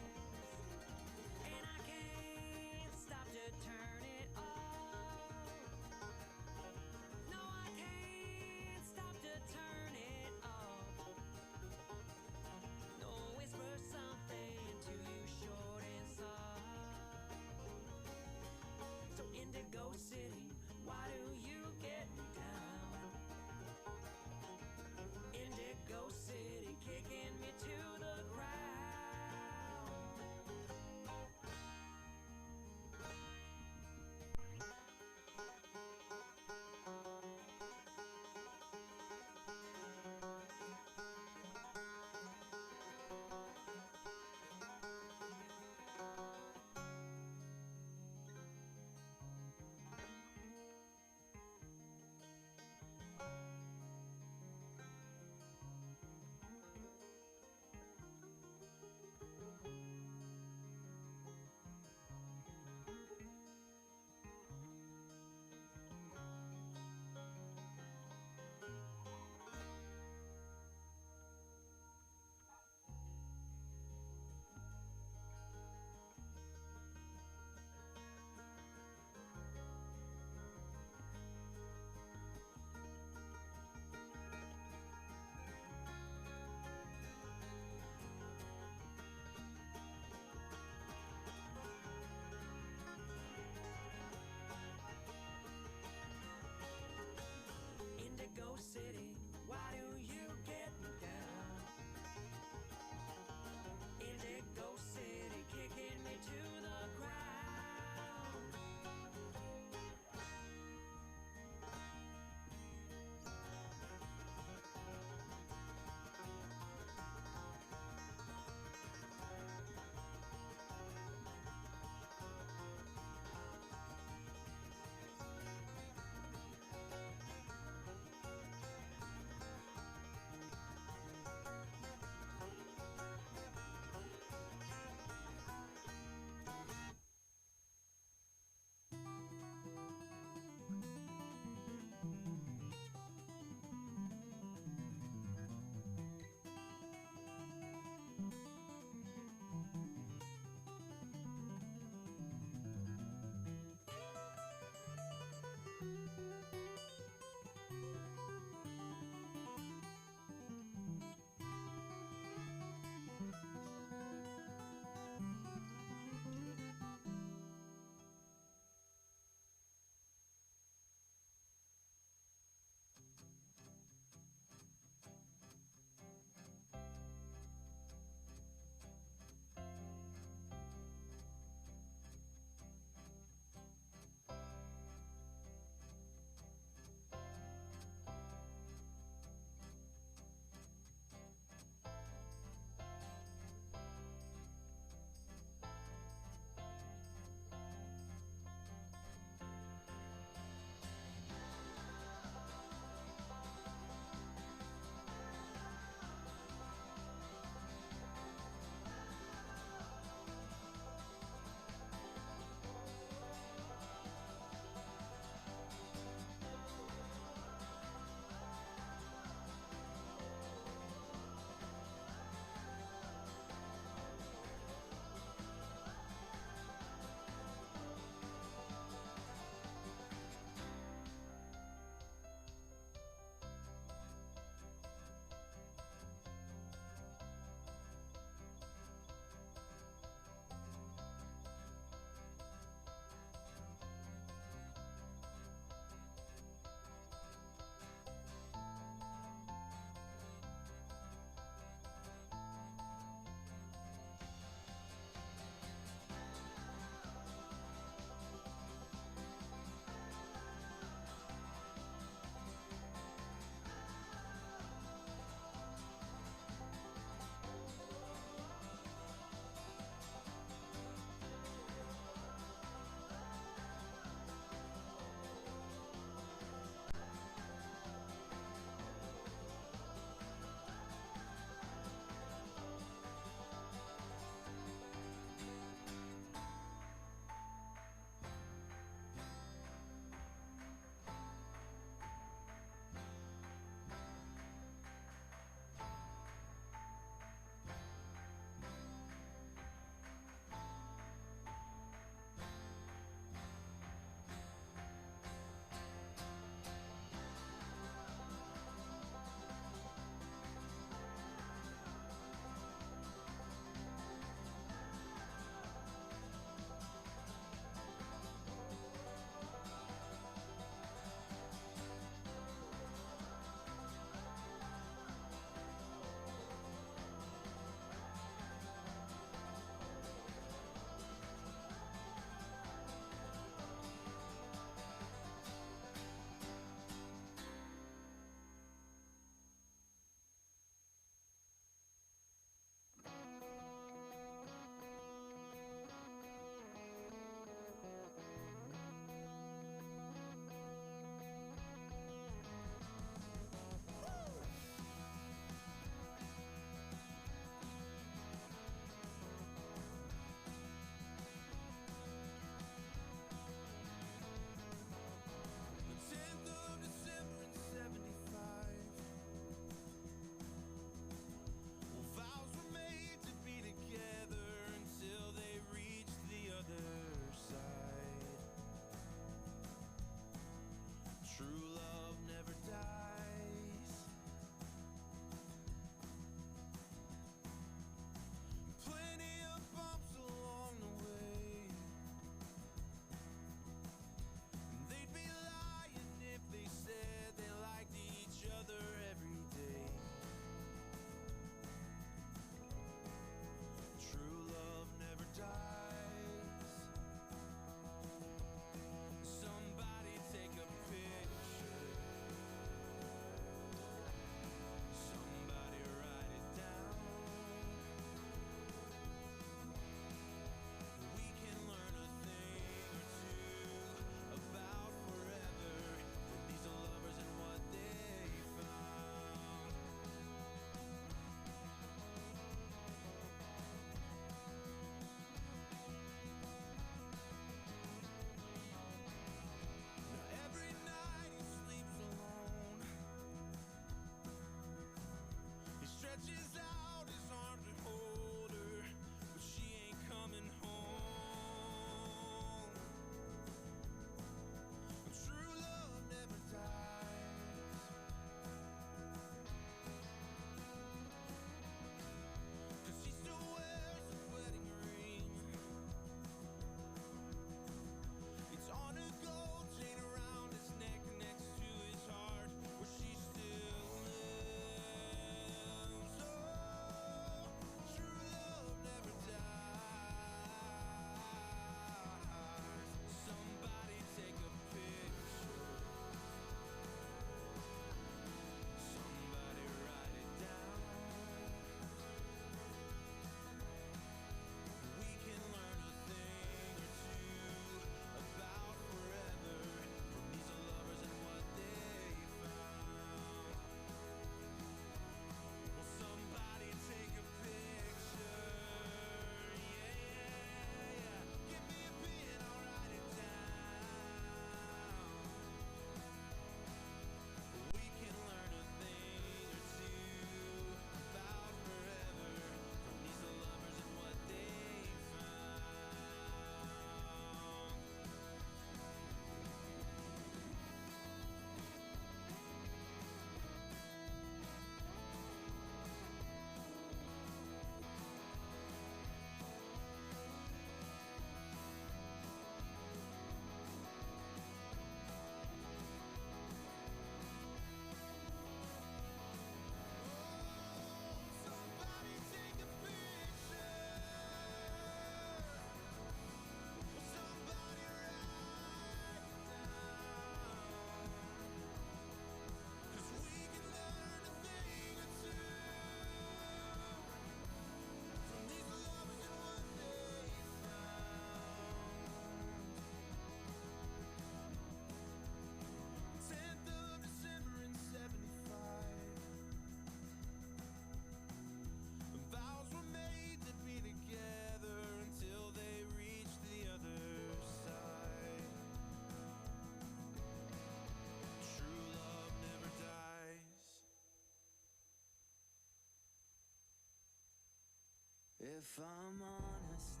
Speaker 3: If I'm honest,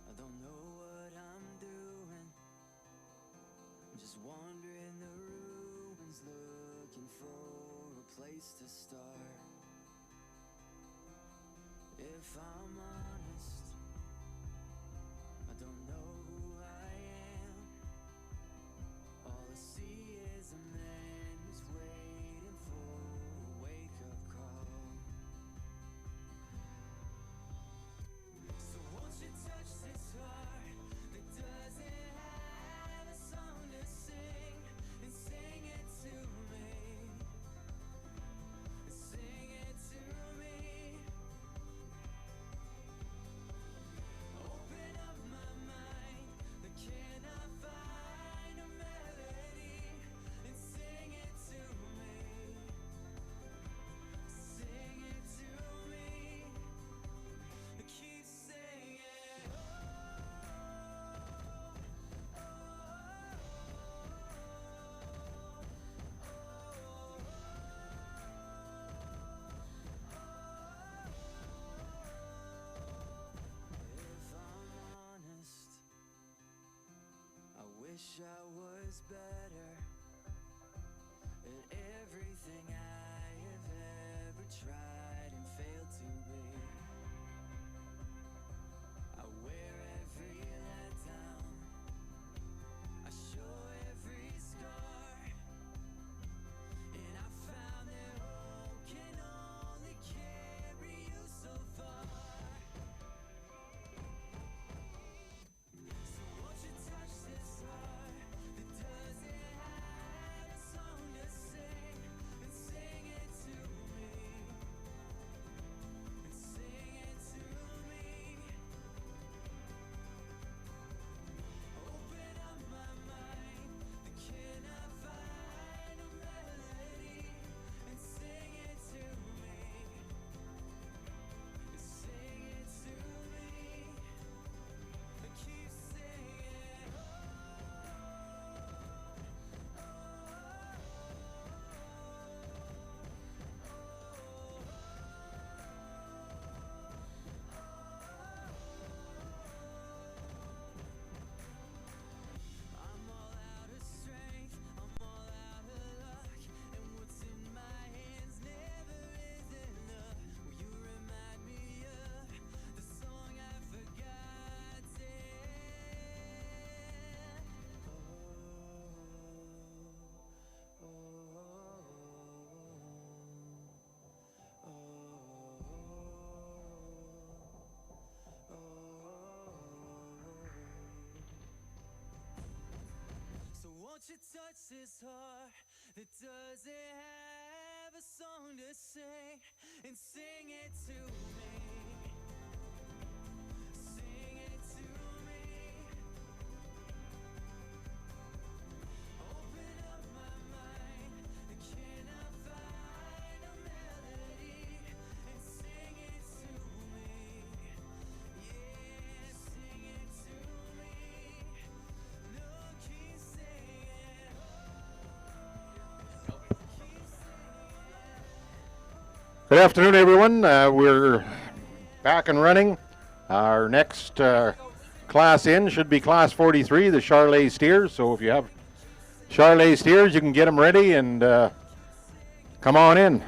Speaker 3: I don't know what I'm doing. I'm just wandering the ruins, looking for a place to start. If I'm honest, I don't know who I am. All I see is a man who's waiting for a wake-up call. So won't you touch this heart that doesn't have a song to sing, and sing it to me, sing it to me. Open up my mind, but can I find a melody, and sing it to me, sing it to me. Keep singing. If I'm honest, I wish I was better at everything I have ever tried and failed to be. I wear every letdown, I show every scar, and I found that hope can only carry you so far. So won't you touch this heart that doesn't have a song to sing, and sing it to me, and sing it to me. Open up my mind, but can I find a melody, and sing it to me, sing it to me. Keep singing. I'm all out of strength, I'm all out of luck, and what's in my hands never is enough. Will you remind me of the song I've forgotten? So won't you touch this heart that doesn't have a song to sing, and sing it to me, sing it to me. Open up my mind, can I find a melody, and sing it to me, yeah, sing it to me. No, keep singing.
Speaker 5: Good afternoon, everyone. We're back and running. Our next class in should be Class 43, the Charlet Steers. So if you have Charlet Steers, you can get them ready and come on in.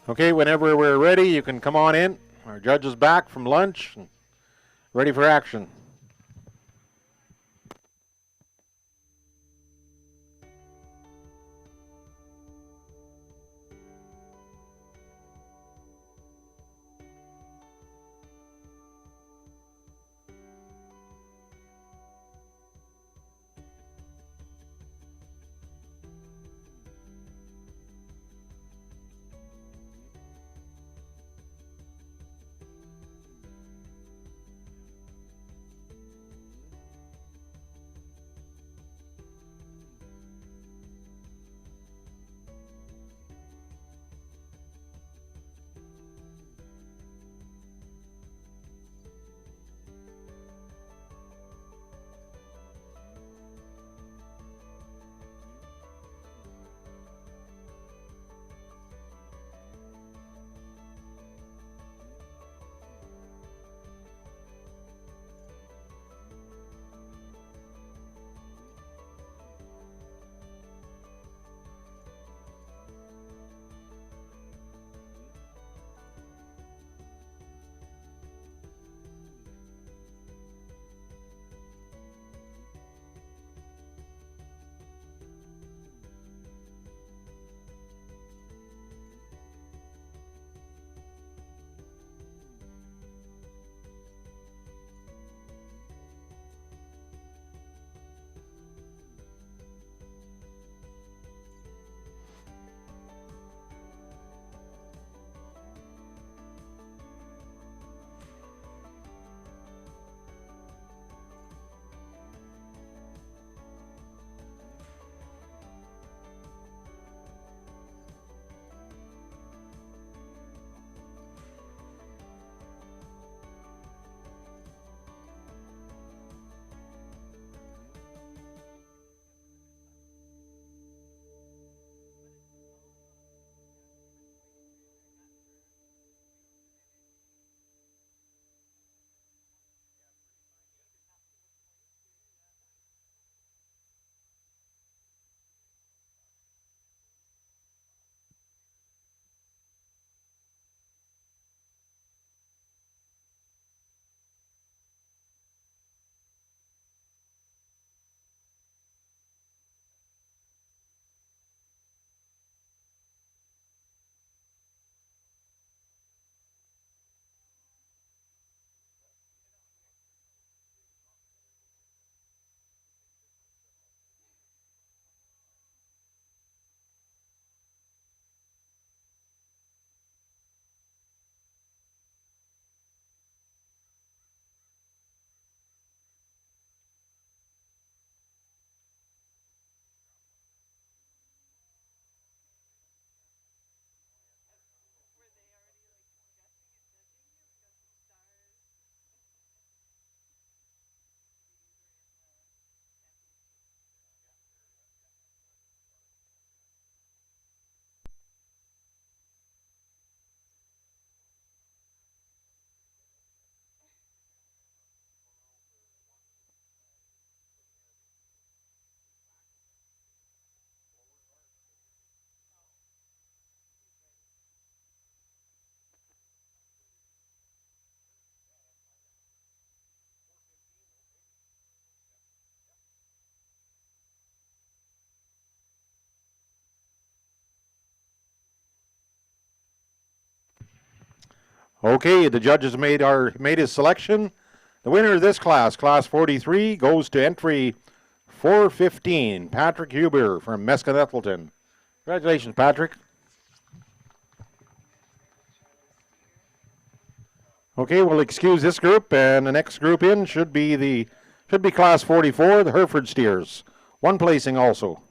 Speaker 5: Okay, whenever we're ready, you can come on in. Our judge is back from lunch and ready for action. Okay, the judges made his selection. The winner of this class, Class 43, goes to entry 415, Patrick Huber from Mescanettleton. Congratulations, Patrick. Okay, we'll excuse this group, and the next group in should be Class 44, the Hereford Steers. One placing also.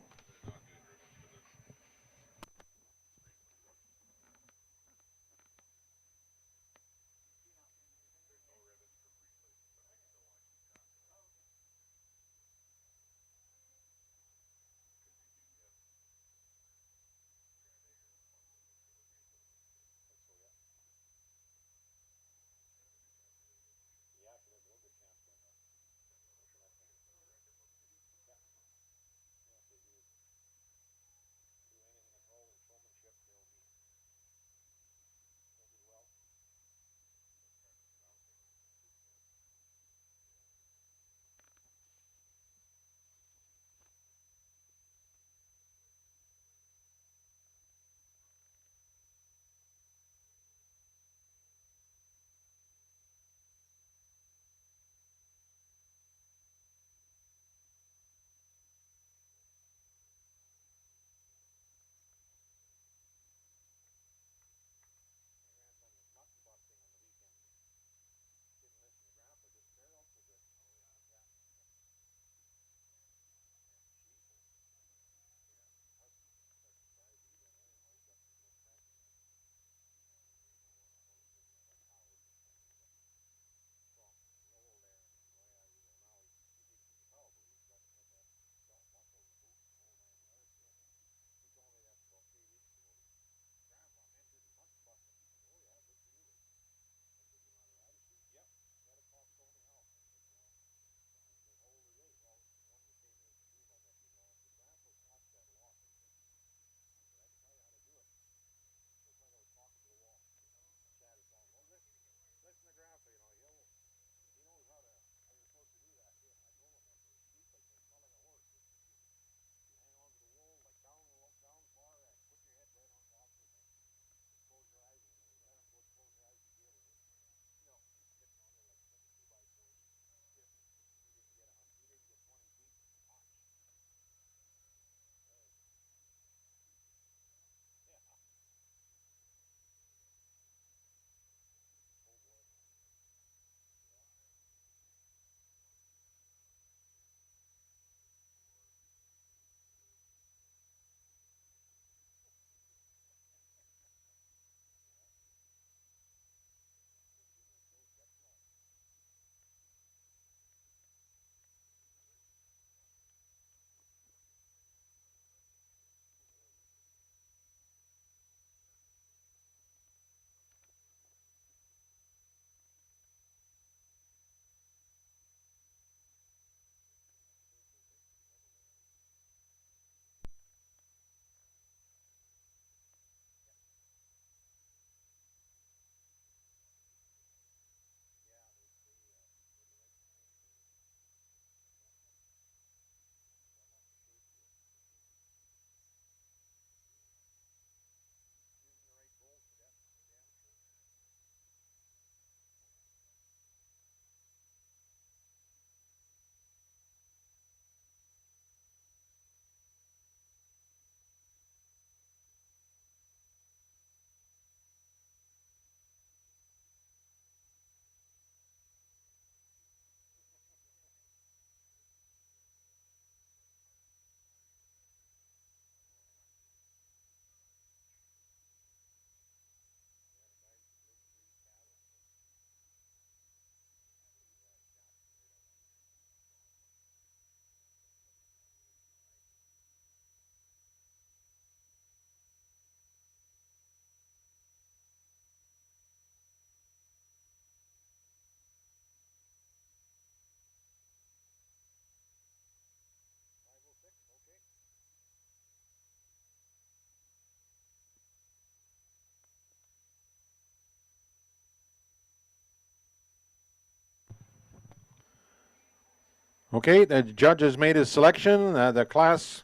Speaker 5: Okay, the judge has made his selection. The class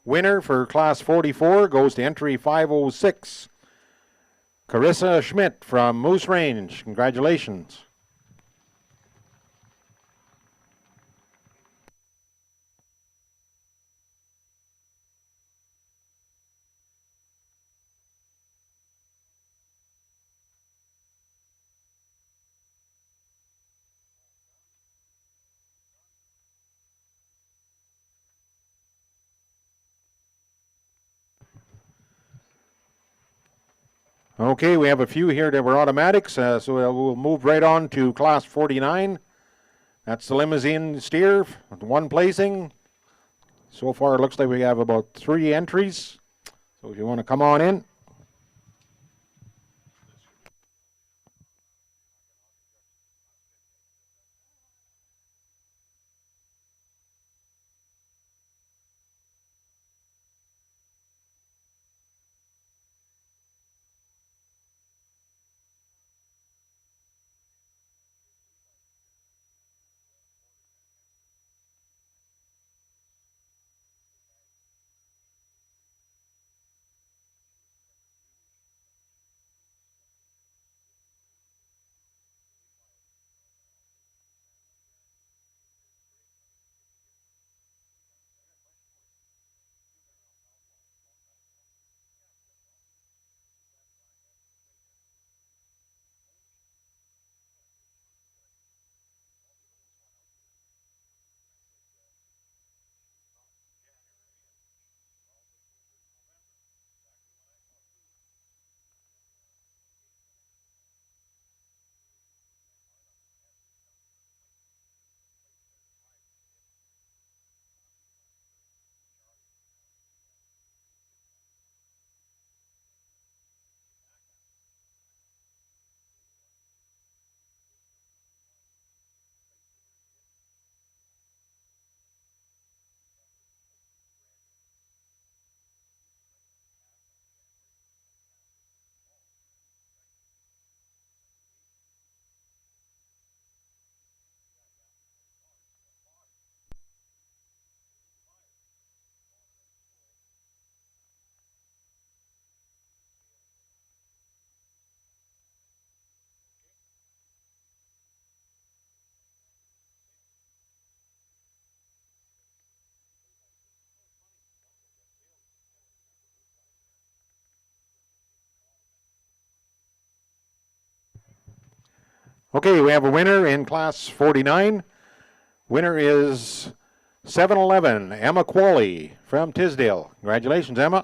Speaker 5: winner for Class 44 goes to entry 506. Carissa Schmidt from Moose Range. Congratulations. Okay, we have a few here that were automatics, so we'll move right on to Class 49. That's the limousine steer, one placing. So far, it looks like we have about 3 entries. So if you want to come on in. Okay, we have a winner in Class 49. Winner is 711, Emma Qualley from Tisdale. Congratulations, Emma.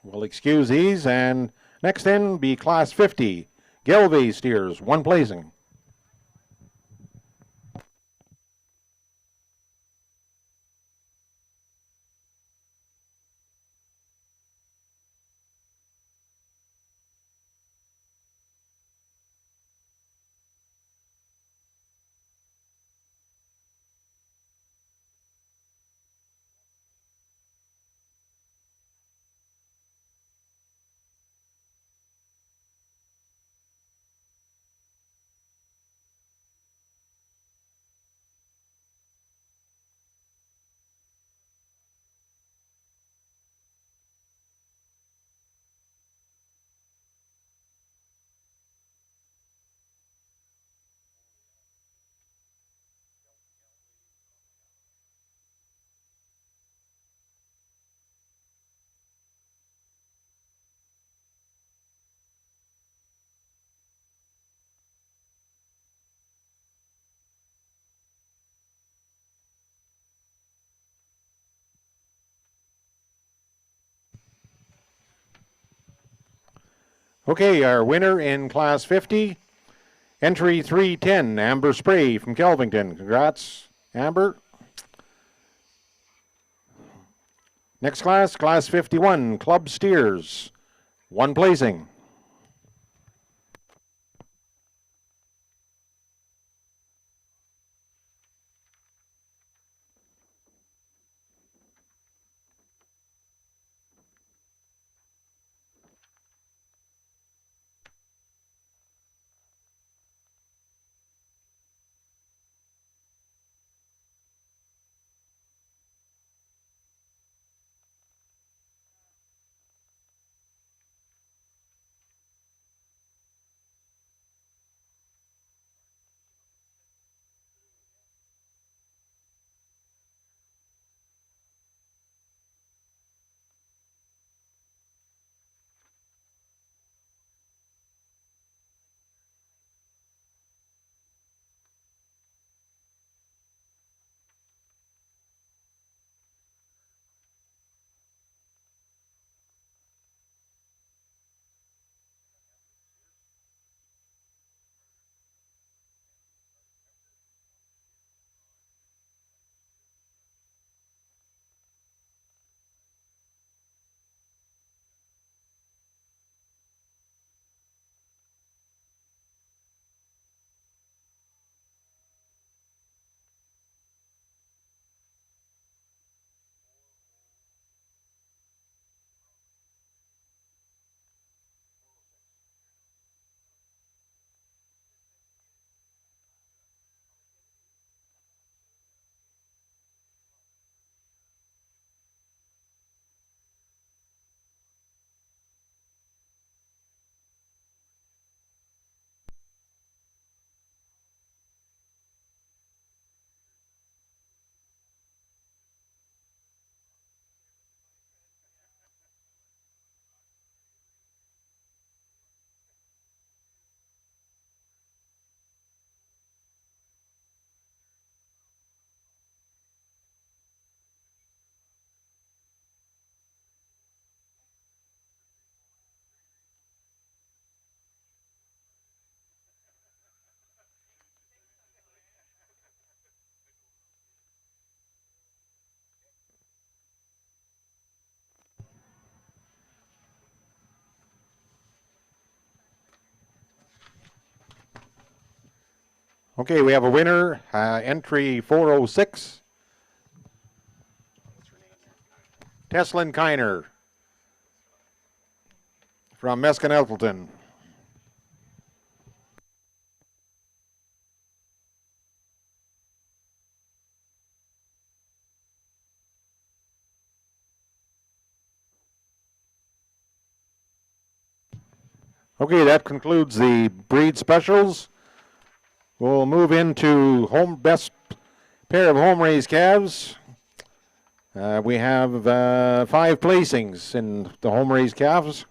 Speaker 5: We'll excuse these, and next in be Class 50, Gelvey steers, one placing. Okay, our winner in Class 50, entry 310, Amber Spray from Kelvington. Congrats, Amber. Next class, Class 51, Club Steers, one placing. Okay, we have a winner, entry 406. Teslin Kiner from Meskin-Elton. Okay, that concludes the breed specials. We'll move into best pair of home raised calves. We have 5 placings in the home raised calves.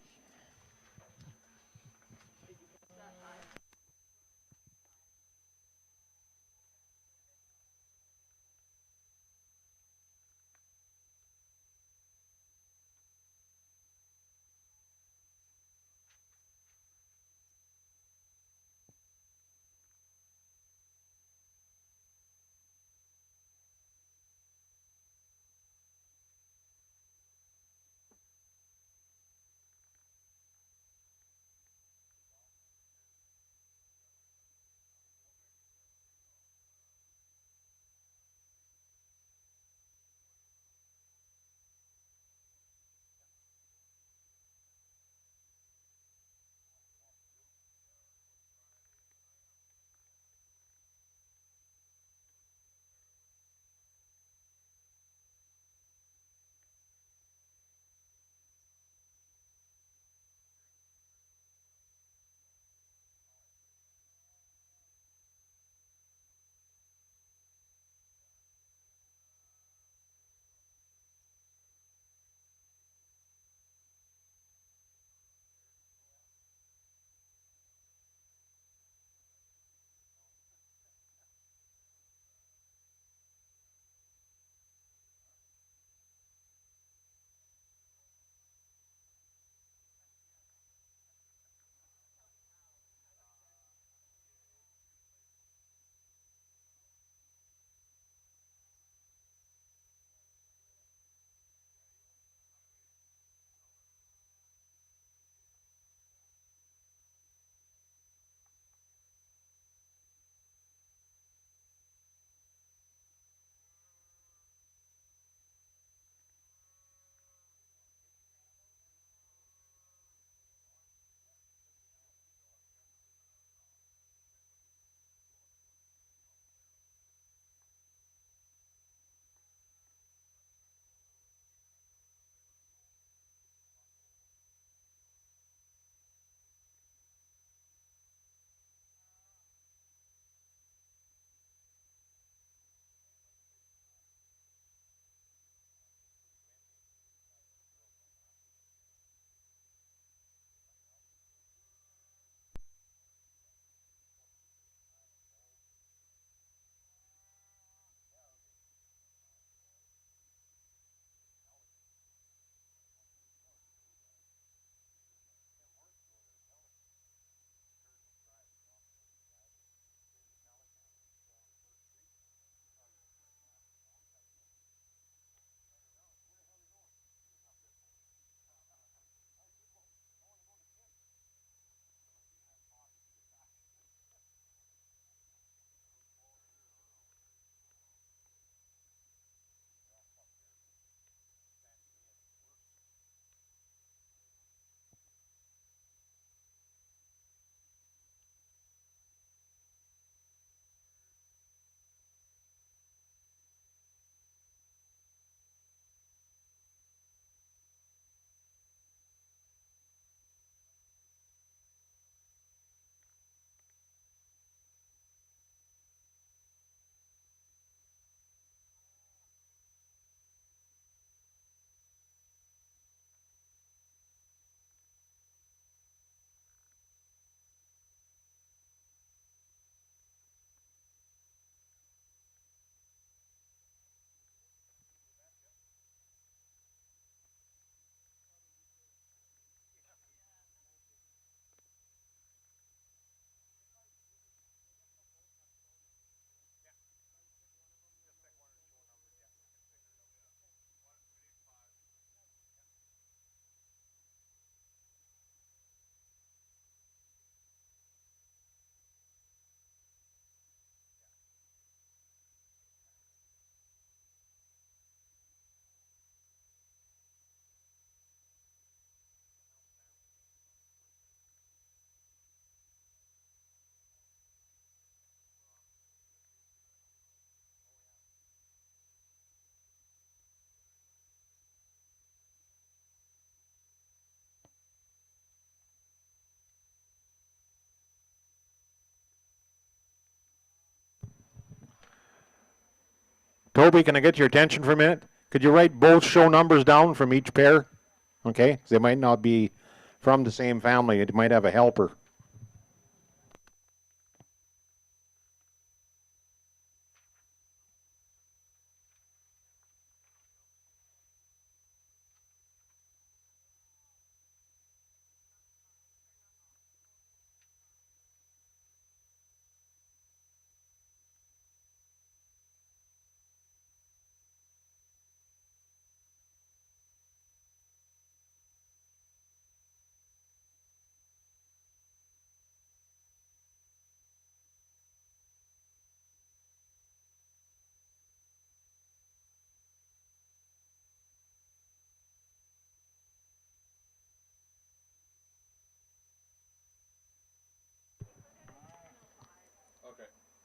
Speaker 5: Toby, can I get your attention for a minute? Could you write both show numbers down from each pair? Okay, 'cause they might not be from the same family. It might have a helper.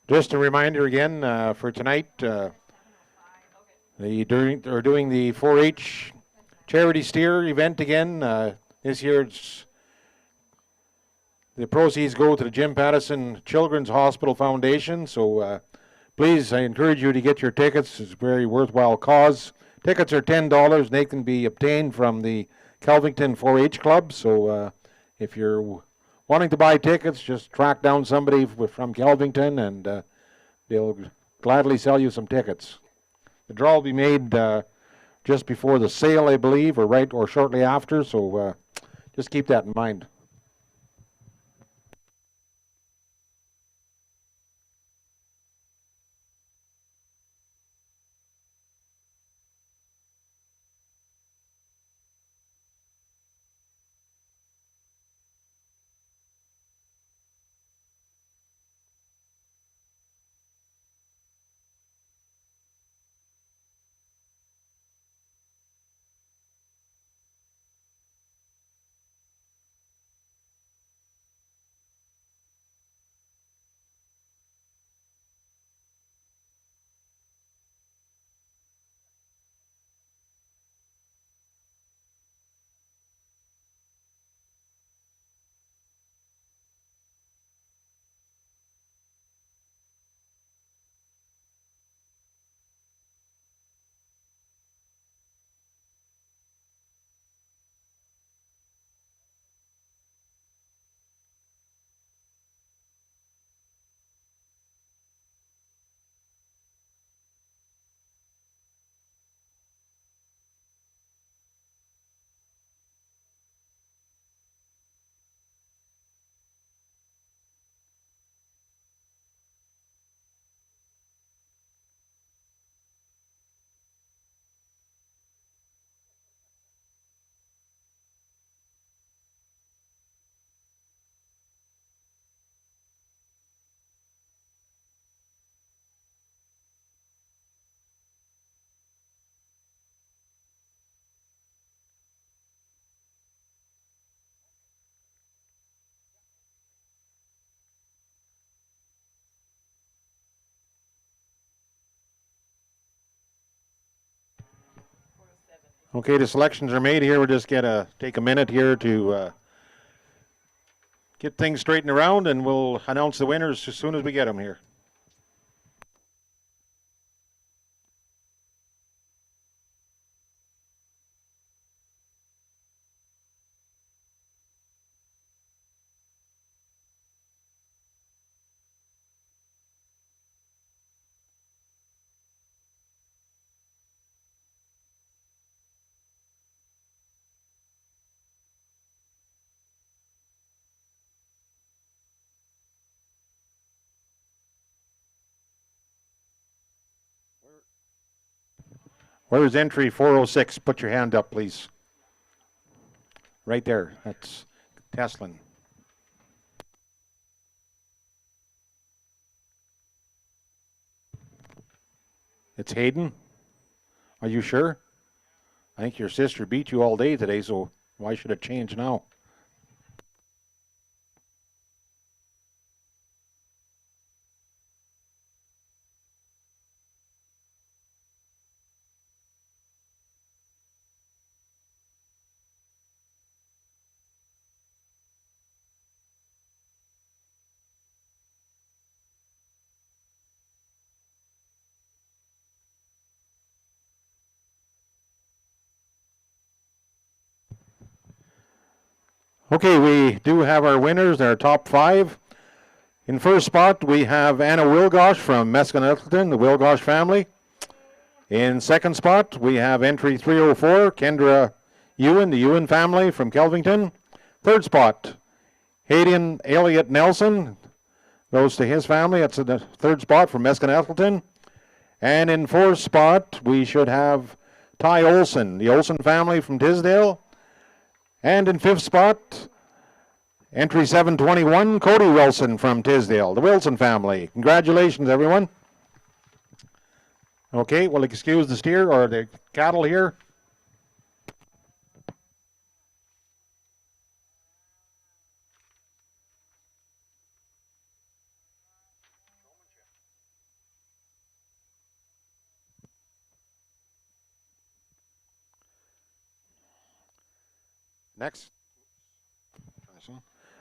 Speaker 5: Just a reminder again for tonight, they're doing the 4-H charity steer event again. This year, the proceeds go to the Jim Pattison Children's Hospital Foundation. So please, I encourage you to get your tickets. It's a very worthwhile cause. Tickets are $10. They can be obtained from the Kelvington 4-H Club. So if you're wanting to buy tickets, just track down somebody from Kelvington and they'll gladly sell you some tickets. The draw will be made just before the sale, I believe, or shortly after. So just keep that in mind. Okay, the selections are made here. We're just going to take a minute here to get things straightened around, and we'll announce the winners as soon as we get them here. Where is entry 406? Put your hand up, please. Right there. That's Teslin. It's Hayden. Are you sure? I think your sister beat you all day today, so why should it change now? Okay, we do have our winners, our top 5. In first spot, we have Anna Wilgosh from Meskin-Nettleton, the Wilgosh family. In second spot, we have entry 304, Kendra Ewan, the Ewan family from Kelvington. Third spot, Hayden Elliott Nelson goes to his family. That's the third spot from Meskin-Nettleton. And in fourth spot, we should have Ty Olson, the Olson family from Tisdale. And in fifth spot, entry 721, Cody Wilson from Tisdale, the Wilson family. Congratulations, everyone. Okay, we'll excuse the steer or the cattle here.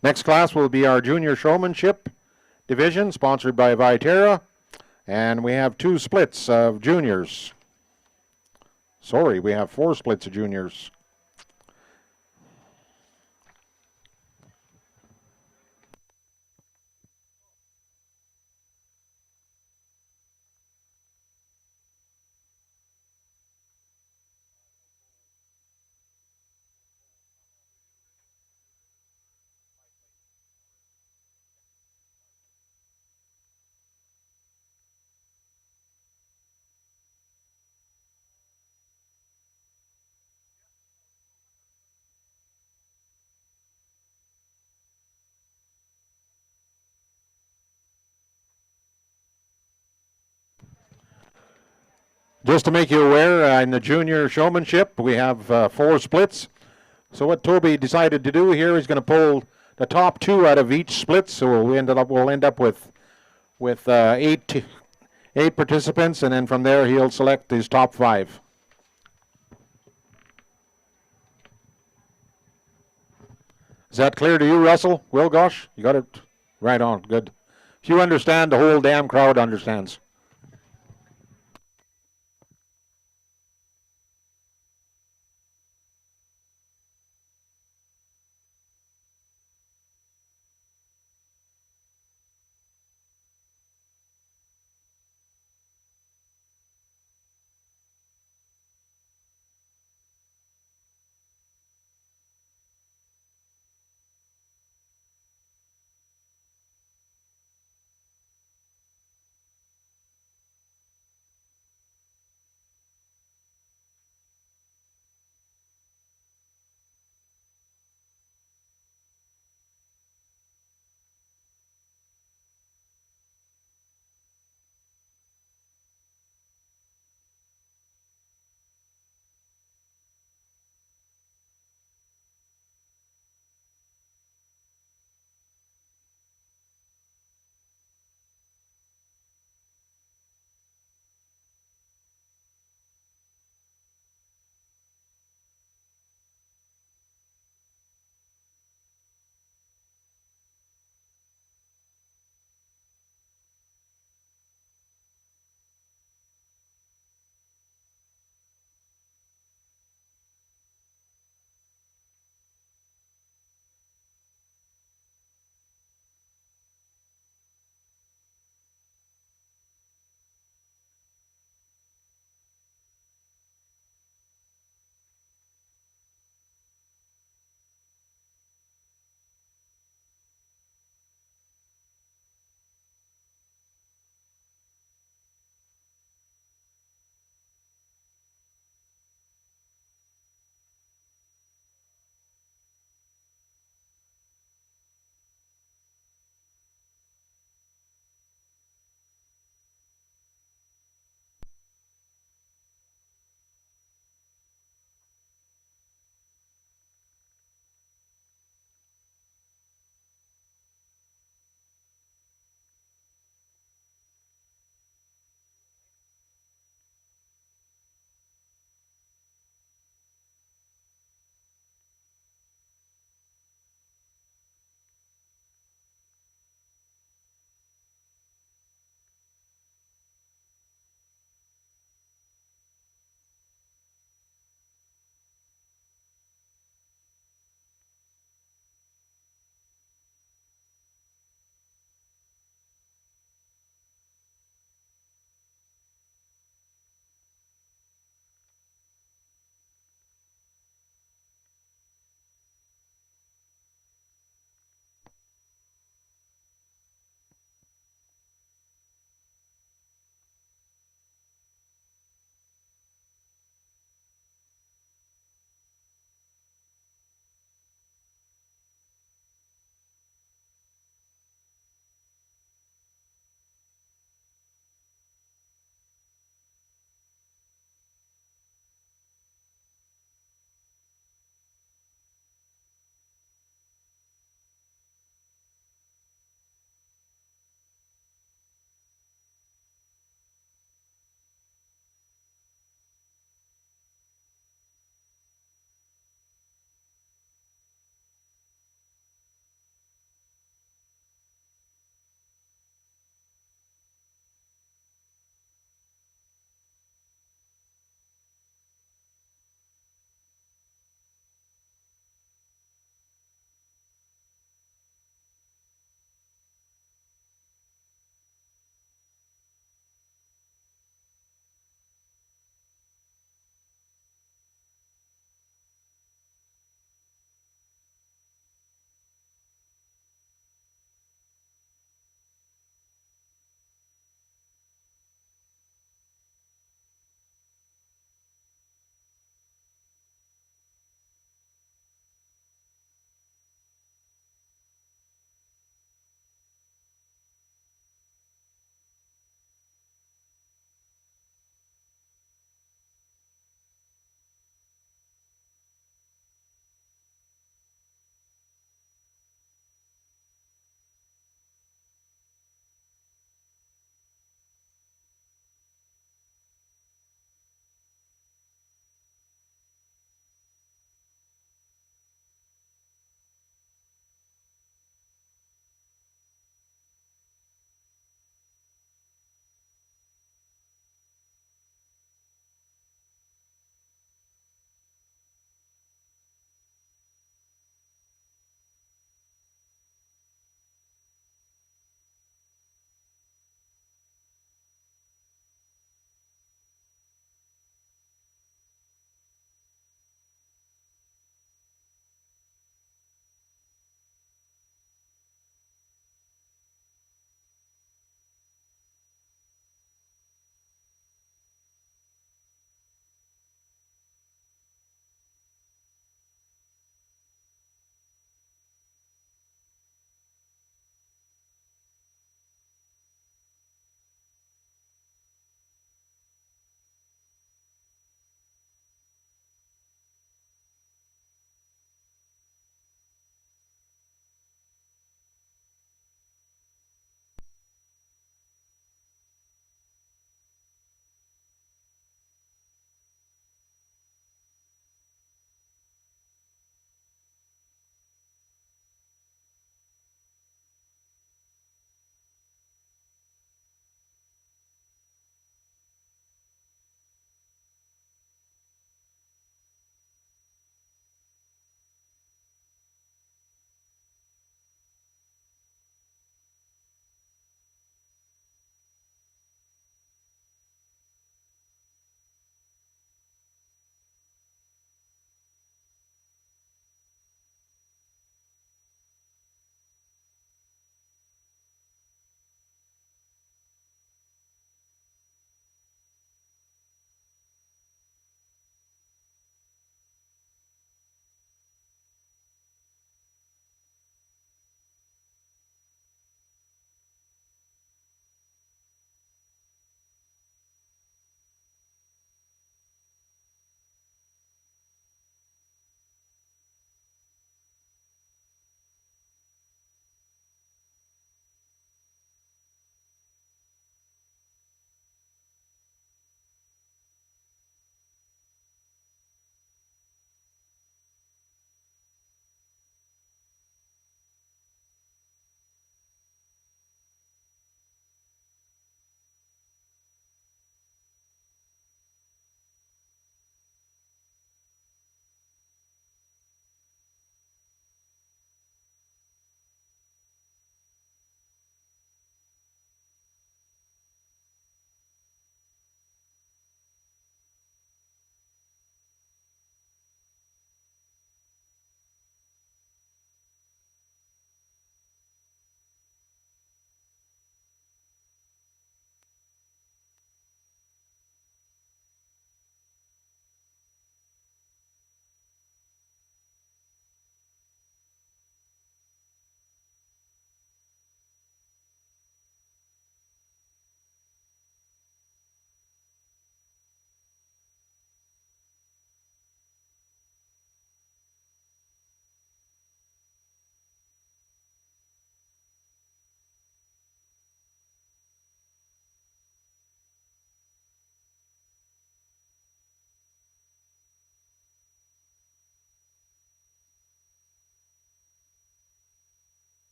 Speaker 5: Next class will be our junior showmanship division, sponsored by Viterra. And we have 2 splits of juniors. Sorry, we have 4 splits of juniors. Just to make you aware, in the junior showmanship, we have 4 splits. So what Toby decided to do here is going to pull the top 2 out of each split. So we'll end up with 8 participants, and then from there he'll select his top 5. Is that clear to you, Russell? Wilgosh? You got it right on. Good. If you understand, the whole damn crowd understands.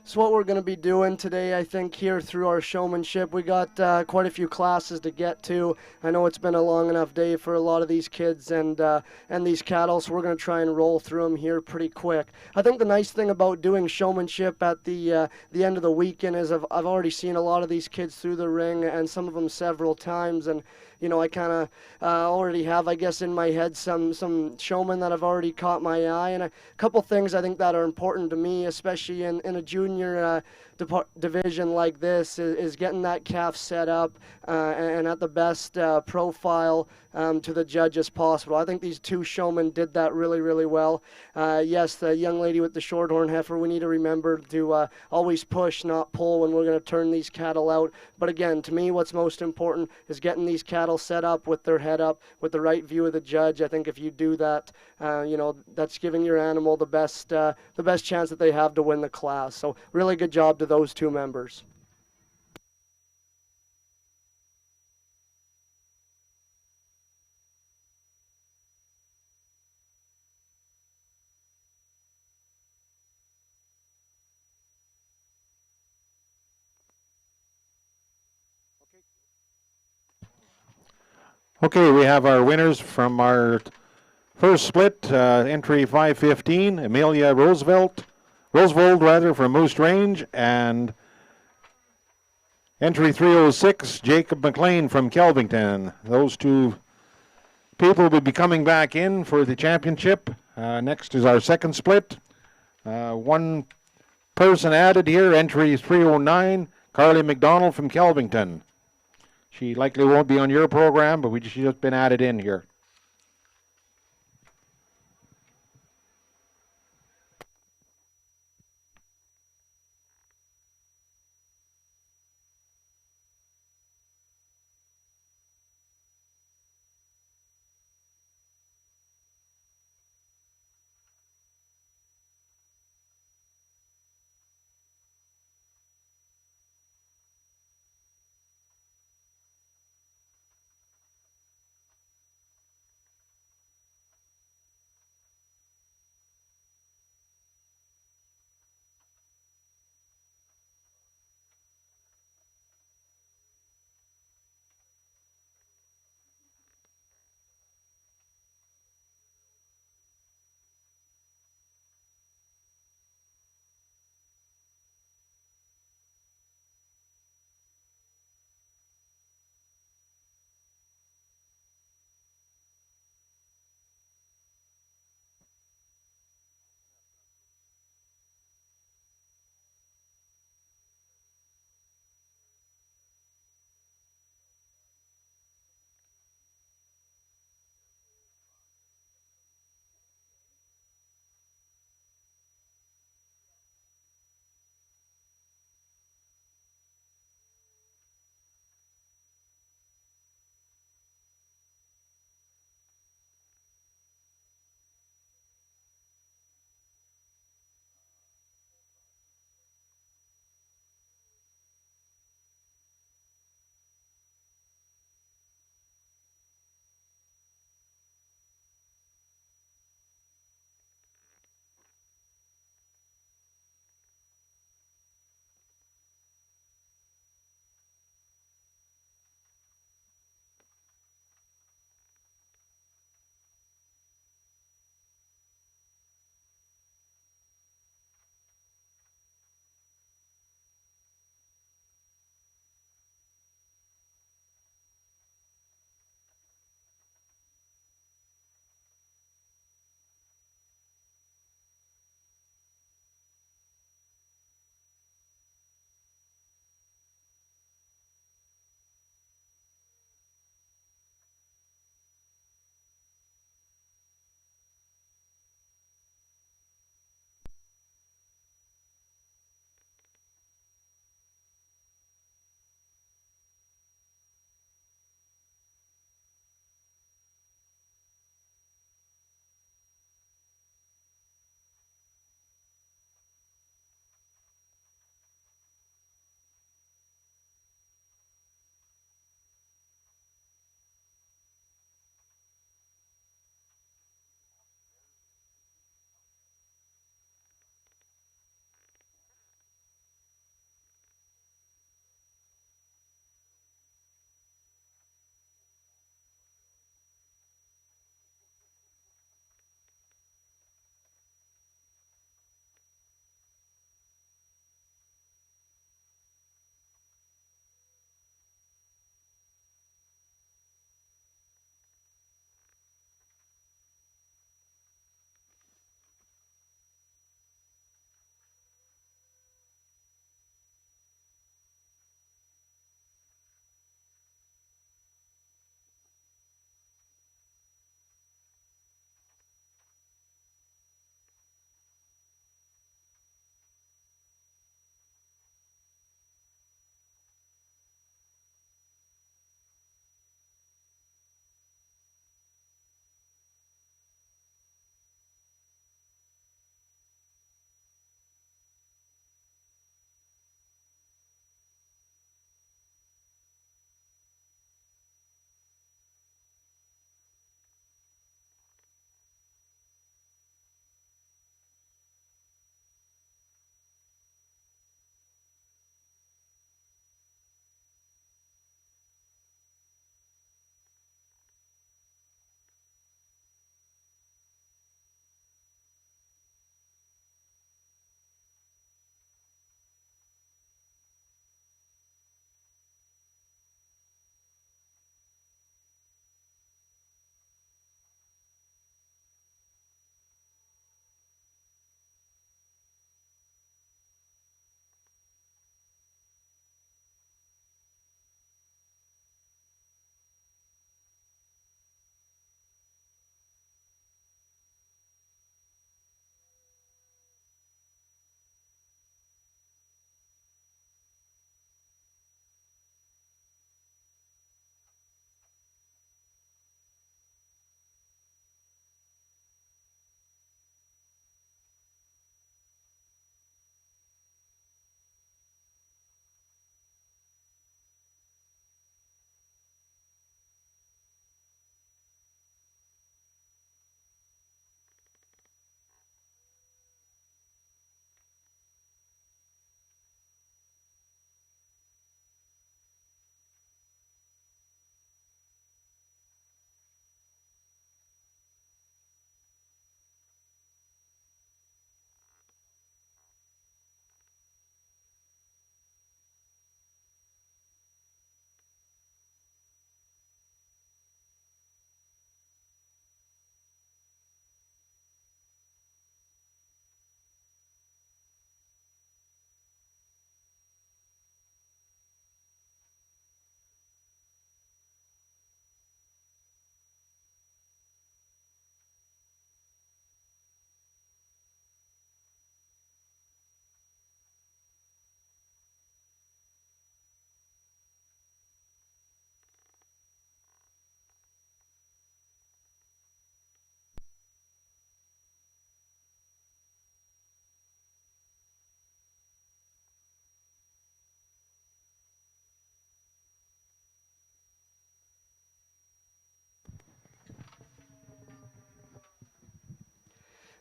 Speaker 6: So what we're going to be doing today, I think, here through our showmanship, we got quite a few classes to get to. I know it's been a long enough day for a lot of these kids and these cattle, so we're going to try and roll through them here pretty quick. I think the nice thing about doing showmanship at the end of the weekend is I've already seen a lot of these kids through the ring, and some of them several times, and you know, I kind of already have, I guess, in my head some showmen that have already caught my eye, and a couple things I think that are important to me, especially in a junior division like this, is getting that calf set up and at the best profile to the judge as possible. I think these two showmen did that really, really well. Yes, the young lady with the shorthorn heifer, we need to remember to always push, not pull, when we're going to turn these cattle out. But again, to me, what's most important is getting these cattle set up with their head up, with the right view of the judge. I think if you do that, you know, that's giving your animal the best chance that they have to win the class. So really good job to those two members.
Speaker 5: Okay, we have our winners from our first split. Entry 515, Amelia Roosevelt from Moose Range, and entry 306, Jacob McLean from Kelvington. Those two people will be coming back in for the championship. Next is our second split. One person added here, entry 309, Carly McDonald from Kelvington. She likely won't be on your program, but she's just been added in here.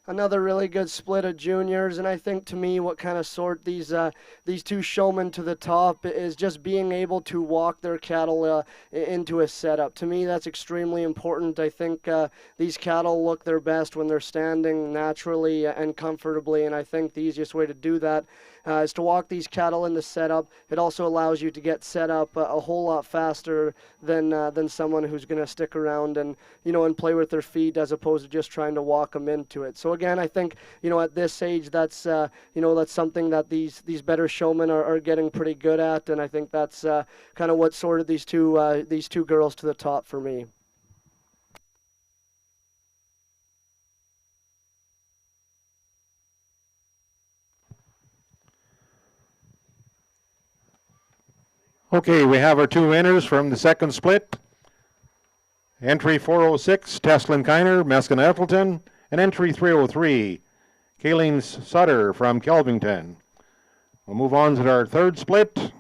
Speaker 6: another really good split of juniors, and I think to me what kind of sort these two showmen to the top is just being able to walk their cattle into a setup. To me, that's extremely important. I think these cattle look their best when they're standing naturally and comfortably, and I think the easiest way to do that is to walk these cattle in the setup. It also allows you to get set up a whole lot faster than someone who's going to stick around and and play with their feet as opposed to just trying to walk them into it. So again, I think at this age that's that's something that these better showmen are getting pretty good at, and I think that's kind of what sorted these two girls to the top for me.
Speaker 5: Okay, we have our two winners from the second split. Entry 406, Teslin Kiner, Meskin Ethelton, and entry 303, Kayleen Sutter from Kelvington. We'll move on to our third split.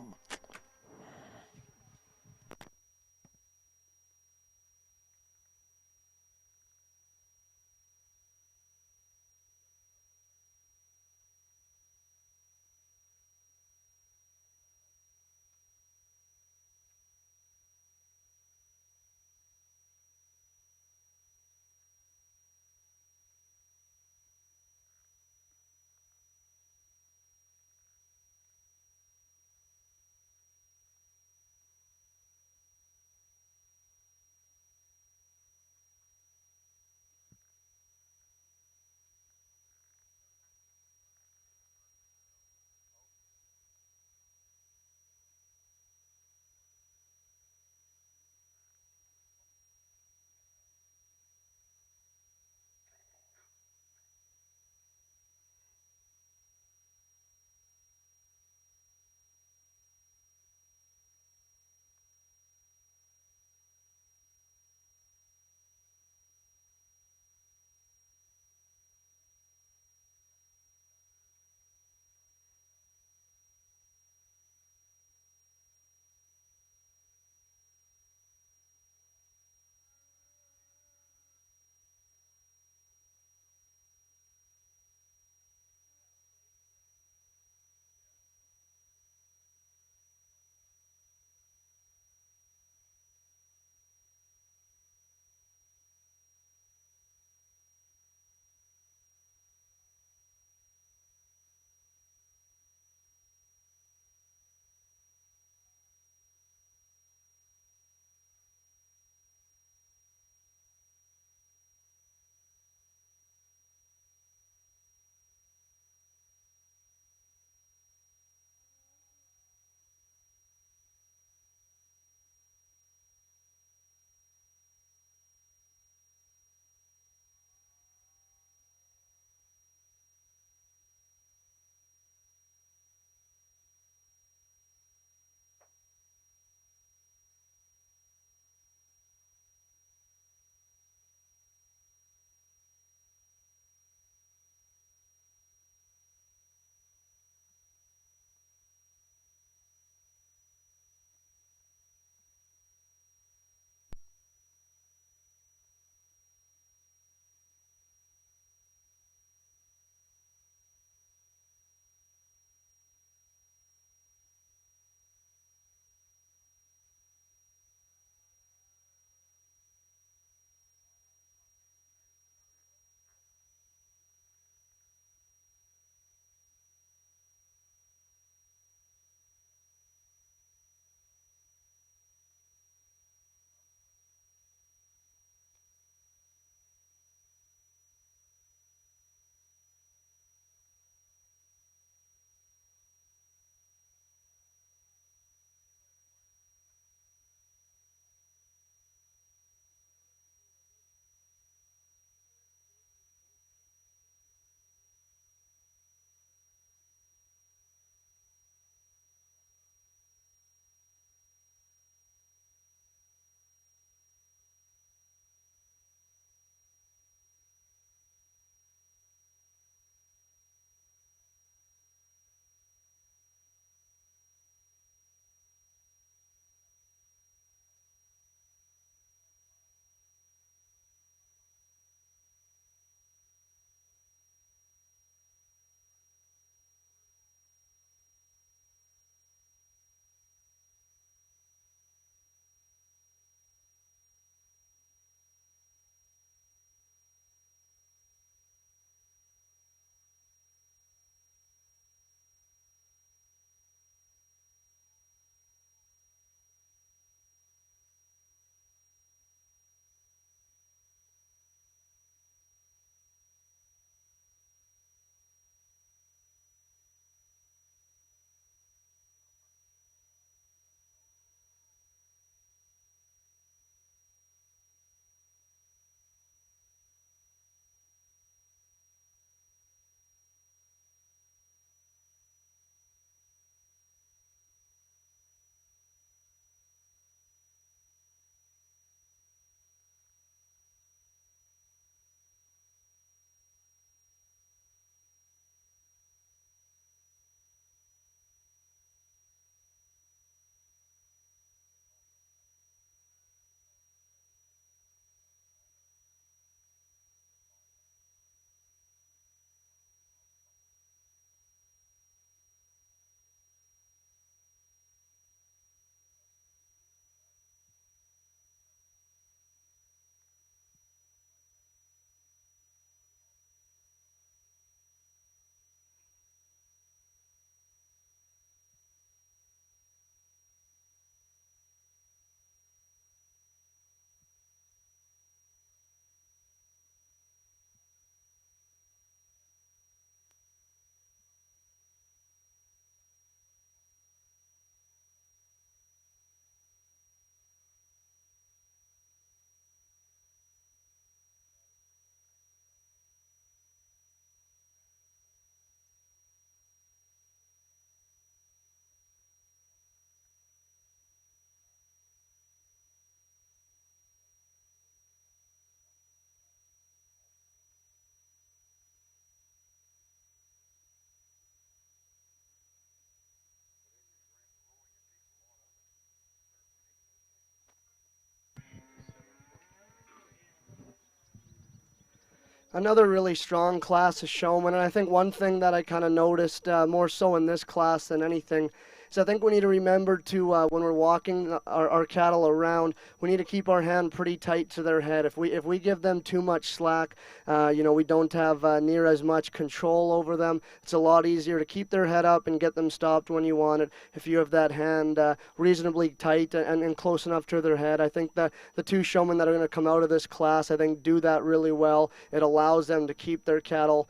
Speaker 6: Another really strong class of showmen, and I think one thing that I kind of noticed more so in this class than anything is I think we need to remember to, when we're walking our cattle around, we need to keep our hand pretty tight to their head. If we give them too much slack, we don't have near as much control over them. It's a lot easier to keep their head up and get them stopped when you want it. If you have that hand reasonably tight and close enough to their head, I think that the two showmen that are going to come out of this class, I think, do that really well. It allows them to keep their cattle,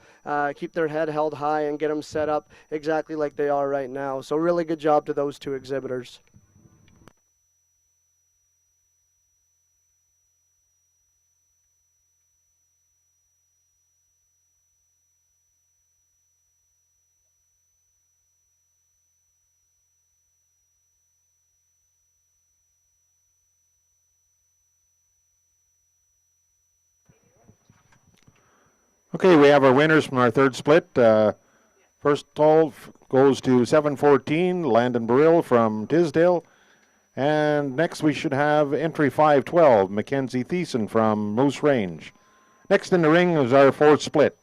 Speaker 6: keep their head held high and get them set up exactly like they are right now. So really good job to those two exhibitors.
Speaker 5: Okay, we have our winners from our third split. First all goes to 714, Landon Burrill from Tisdale. And next we should have entry 512, Mackenzie Thiessen from Moose Range. Next in the ring is our fourth split.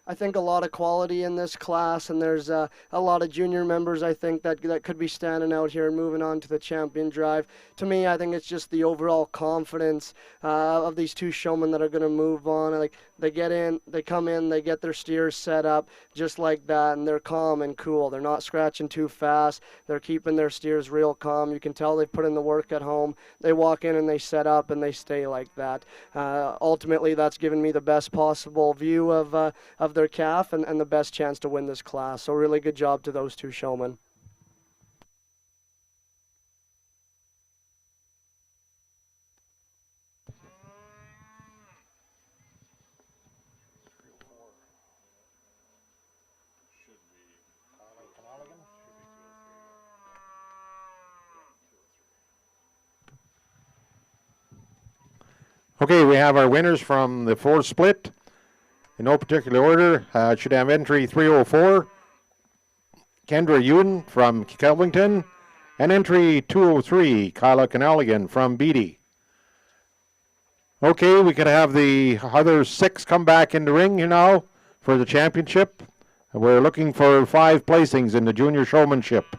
Speaker 6: I think a lot of quality in this class, and there's a lot of junior members I think that could be standing out here and moving on to the champion drive. To me, I think it's just the overall confidence of these two showmen that are going to move on. Like they get in, they come in, they get their steers set up just like that, and they're calm and cool. They're not scratching too fast. They're keeping their steers real calm. You can tell they've put in the work at home. They walk in and they set up and they stay like that. Ultimately, that's given me the best possible view of their calf and the best chance to win this class. So really good job to those two showmen.
Speaker 5: Okay, we have our winners from the fourth split. In no particular order, should have entry 304, Kendra Ewan from Kelvington, and entry 203, Kyla Canaligan from Beatty. Okay, we can have the other 6 come back in the ring here now for the championship. We're looking for 5 placings in the junior showmanship.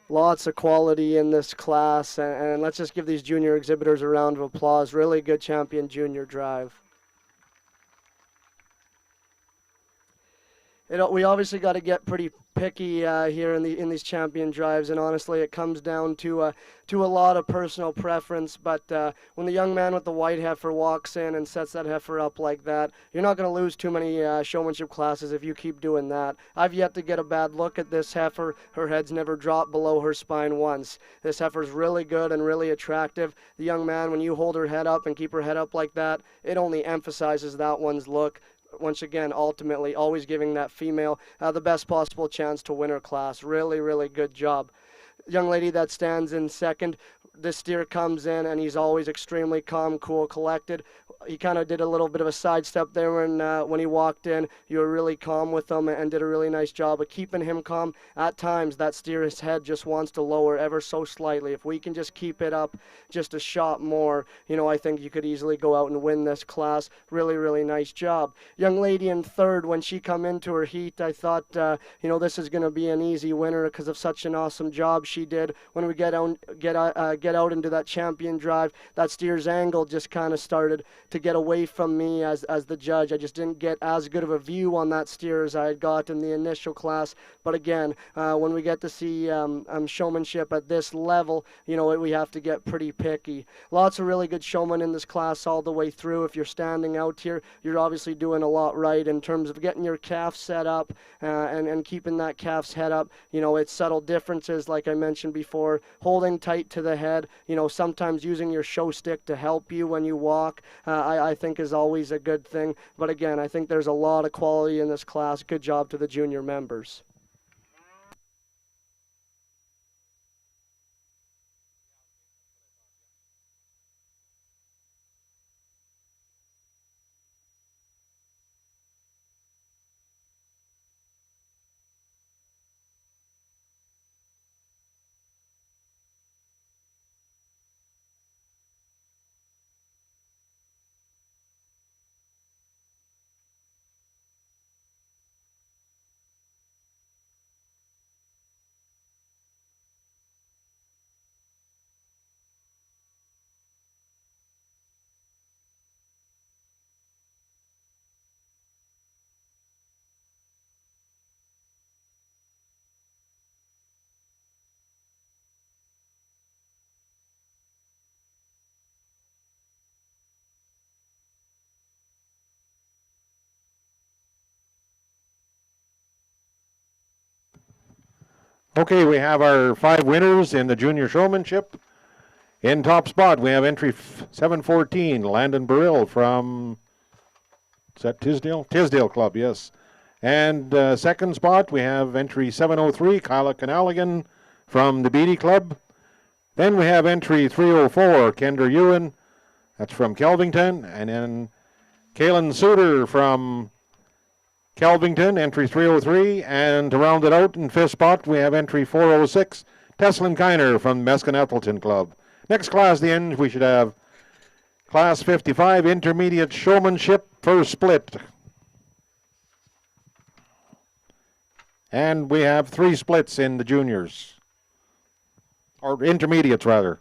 Speaker 6: Lots of quality in this class, and let's just give these junior exhibitors a round of applause. Really good champion junior drive. We obviously got to get pretty picky here in these champion drives, and honestly, it comes down to a lot of personal preference. But when the young man with the white heifer walks in and sets that heifer up like that, you're not going to lose too many showmanship classes if you keep doing that. I've yet to get a bad look at this heifer. Her head's never dropped below her spine once. This heifer's really good and really attractive. The young man, when you hold her head up and keep her head up like that, it only emphasizes that one's look. Once again, ultimately, always giving that female the best possible chance to win her class. Really, really good job. Young lady that stands in second, this steer comes in and he's always extremely calm, cool, collected. He kind of did a little bit of a sidestep there when he walked in. You were really calm with him and did a really nice job of keeping him calm. At times, that steer's head just wants to lower ever so slightly. If we can just keep it up just a shot more, I think you could easily go out and win this class. Really, really nice job. Young lady in third, when she come into her heat, I thought, this is going to be an easy winner because of such an awesome job she did. When we get out into that champion drive, that steer's angle just kind of started to get away from me as the judge. I just didn't get as good of a view on that steer as I had got in the initial class. But again, when we get to see showmanship at this level, we have to get pretty picky. Lots of really good showmen in this class all the way through. If you're standing out here, you're obviously doing a lot right in terms of getting your calf set up and keeping that calf's head up. It's subtle differences, like I mentioned before, holding tight to the head, sometimes using your show stick to help you when you walk. I think is always a good thing. But again, I think there's a lot of quality in this class. Good job to the junior members.
Speaker 5: Okay, we have our 5 winners in the junior showmanship. In top spot, we have entry 714, Landon Burrill from, is that Tisdale? Tisdale Club, yes. And second spot, we have entry 703, Kyla Canaligan from the Beatty Club. Then we have entry 304, Kendra Ewan, that's from Kelvington. And then Kaylin Suter from Kelvington, entry 303. And to round it out in fifth spot, we have entry 406, Teslin Kiner from Meskin Ethelton Club. Next class, the end, we should have class 55, intermediate showmanship, first split. And we have 3 splits in the juniors, or intermediates rather.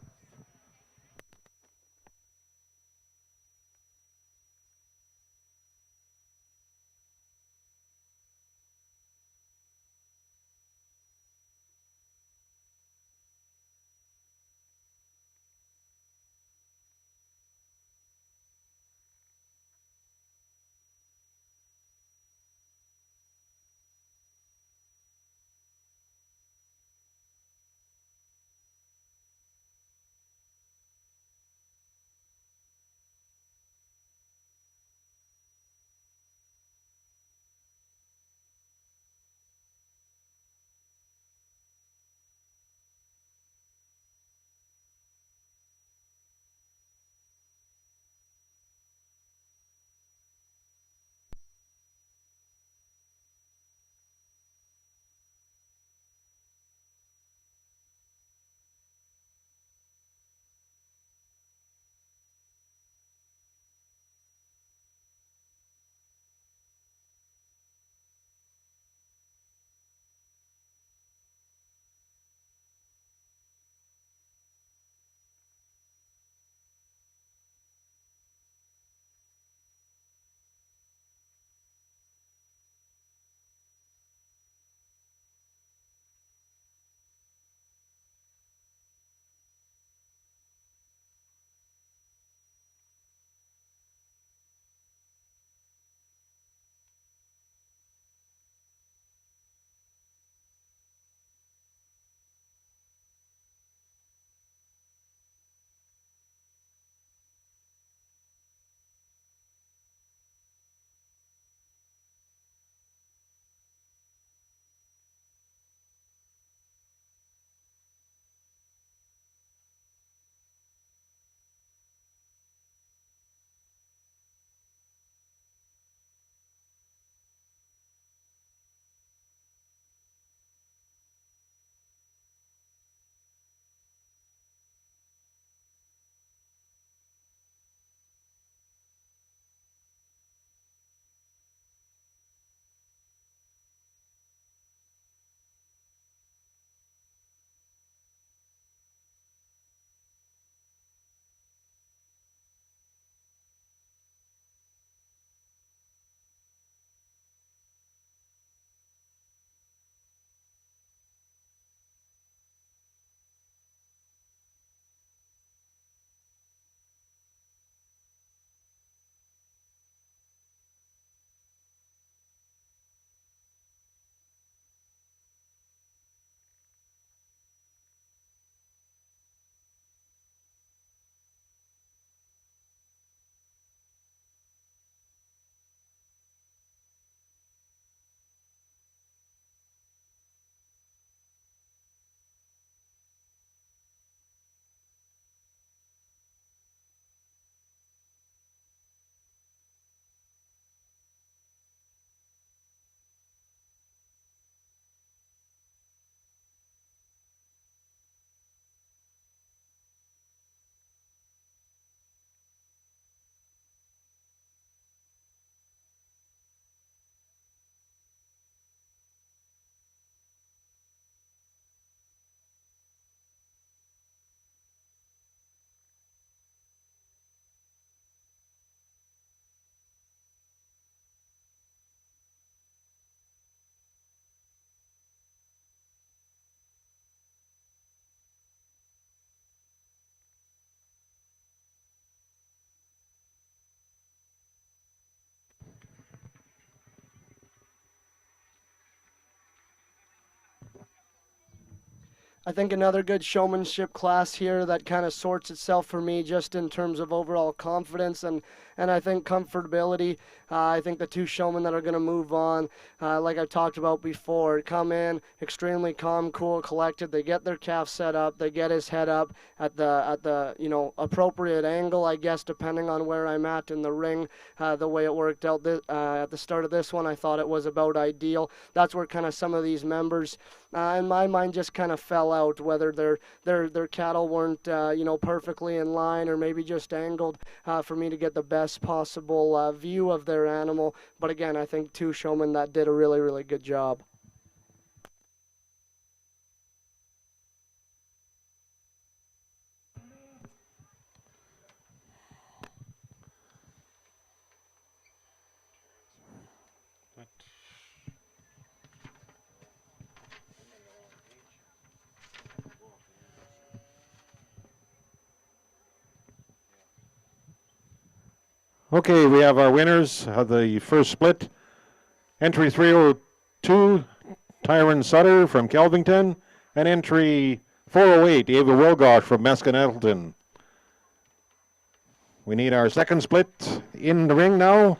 Speaker 6: I think another good showmanship class here that kind of sorts itself for me just in terms of overall confidence and I think comfortability. I think the two showmen that are going to move on, like I talked about before, come in extremely calm, cool, collected. They get their calf set up. They get his head up at the appropriate angle, I guess, depending on where I'm at in the ring. The way it worked out at the start of this one, I thought it was about ideal. That's where kind of some of these members, in my mind, just kind of fell out. Whether their cattle weren't perfectly in line or maybe just angled for me to get the best possible view of their animal. But again, I think two showmen that did a really, really good job.
Speaker 5: Okay, we have our winners of the first split. Entry 302, Tyron Sutter from Kelvington, and entry 408, Ava Wilgosh from Meskin-Nettleton. We need our second split in the ring now.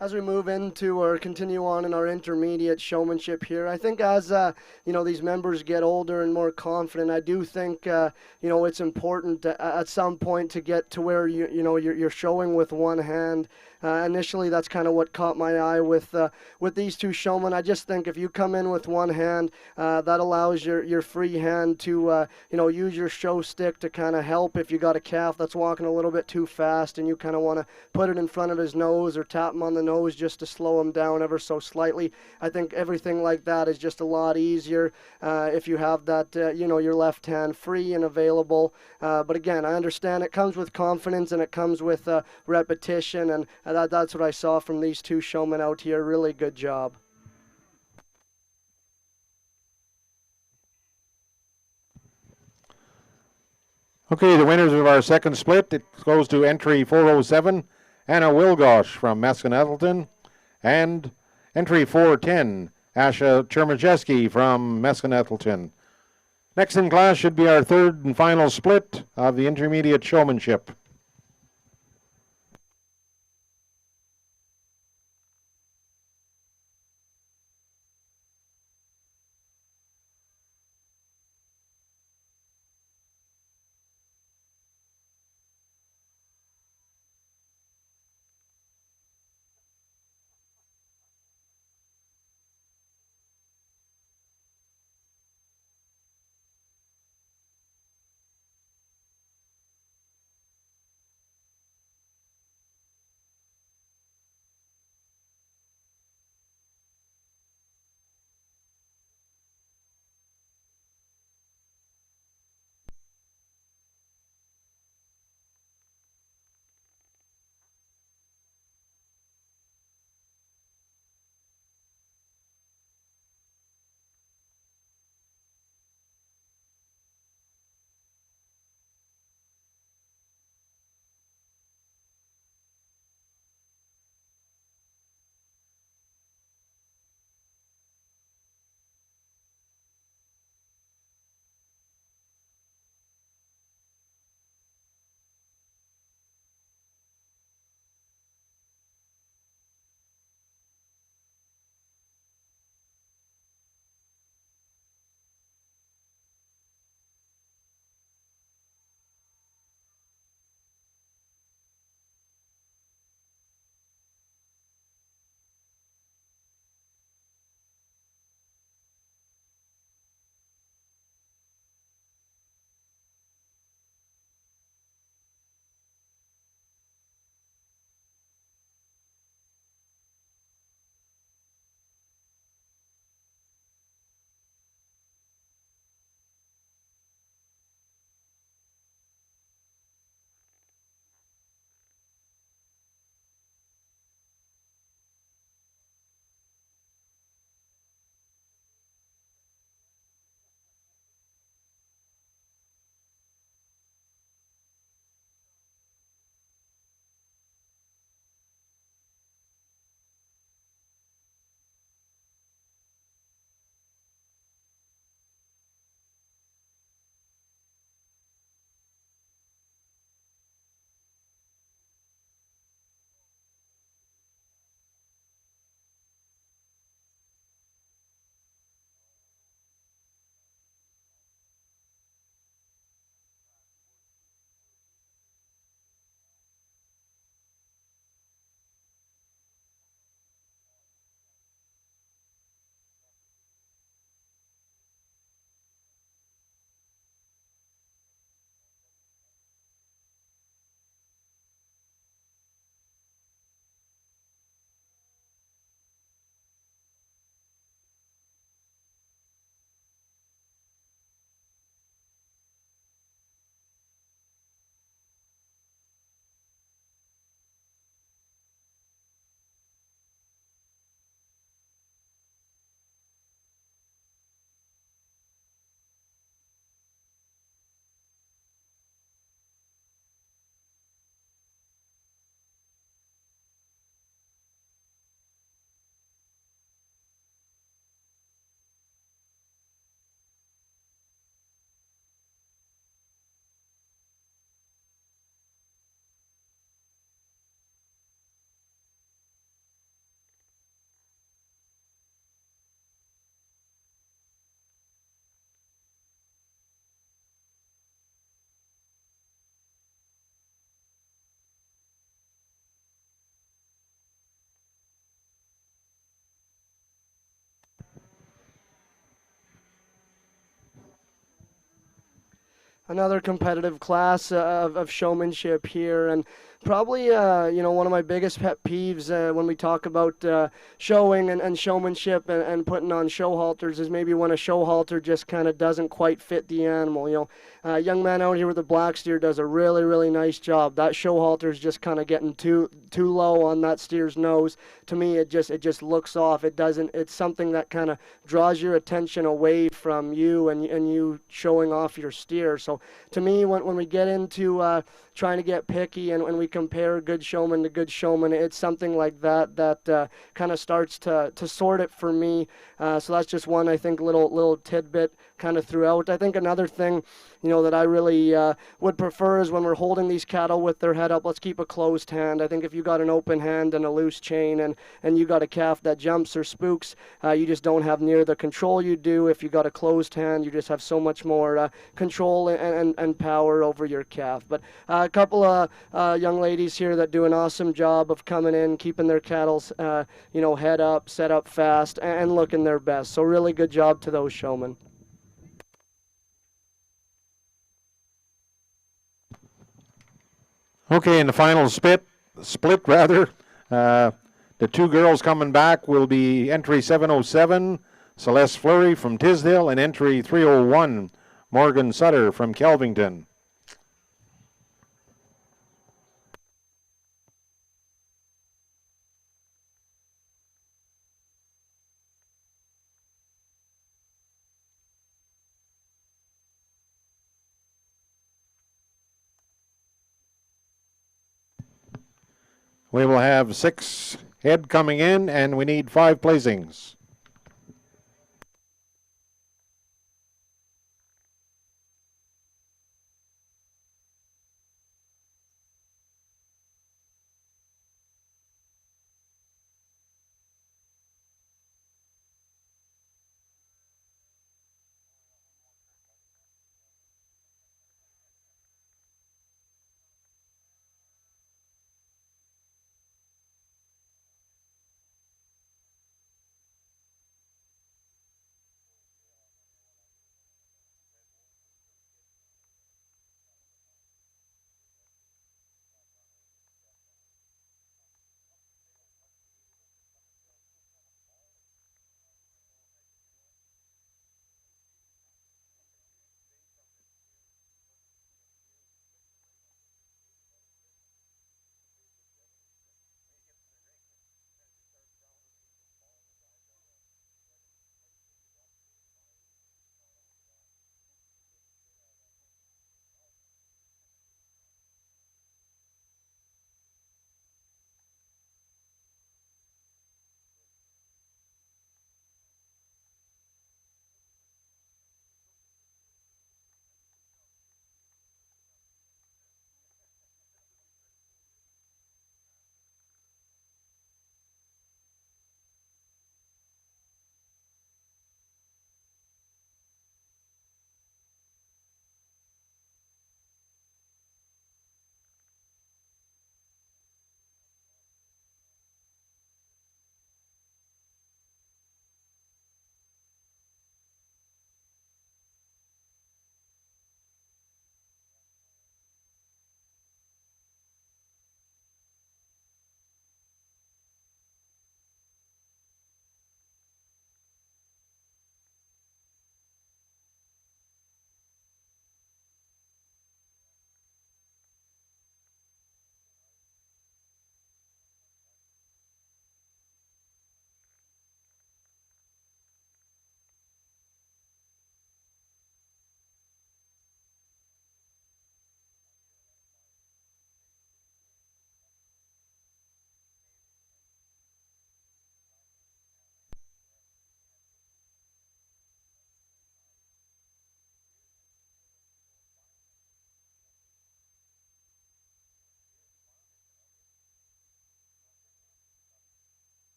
Speaker 6: As we move into or continue on in our intermediate showmanship here, I think as these members get older and more confident, I do think it's important at some point to get to where you're showing with one hand. Initially, that's kind of what caught my eye with these two showmen. I just think if you come in with one hand, that allows your free hand to use your show stick to kind of help if you got a calf that's walking a little bit too fast and you kind of want to put it in front of his nose or tap him on the nose just to slow him down ever so slightly. I think everything like that is just a lot easier if you have that your left hand free and available. But again, I understand it comes with confidence and it comes with repetition, and that's what I saw from these two showmen out here. Really good job.
Speaker 5: Okay, the winners of our second split, it goes to entry 407, Anna Wilgosh from Meskin-Ettleton, and entry 410, Asha Chermajeski from Meskin-Ettleton. Next in class should be our third and final split of the intermediate showmanship.
Speaker 6: Another competitive class of showmanship here, and probably one of my biggest pet peeves when we talk about showing and showmanship and putting on show halters is maybe when a show halter just kind of doesn't quite fit the animal. Young man out here with the black steer does a really nice job. That show halter is just kind of getting too low on that steer's nose. To me, it just looks off. It doesn't. It's something that kind of draws your attention away from you and you showing off your steer. So to me, when we get into trying to get picky and when we compare good showman to good showman, it's something like that kind of starts to sort it for me. So that's just one, I think, little tidbit kind of throughout. I think another thing, that I really would prefer is when we're holding these cattle with their head up, let's keep a closed hand. I think if you got an open hand and a loose chain and you got a calf that jumps or spooks, you just don't have near the control you do. If you got a closed hand, you just have so much more control and power over your calf. But a couple of young ladies here that do an awesome job of coming in, keeping their cattle, head up, set up fast, and looking their best. So really good job to those showmen.
Speaker 5: Okay, in the final split, the two girls coming back will be entry 707, Celeste Fleury from Tisdale, and entry 301, Morgan Sutter from Kelvington. We will have 6 head coming in, and we need 5 placings.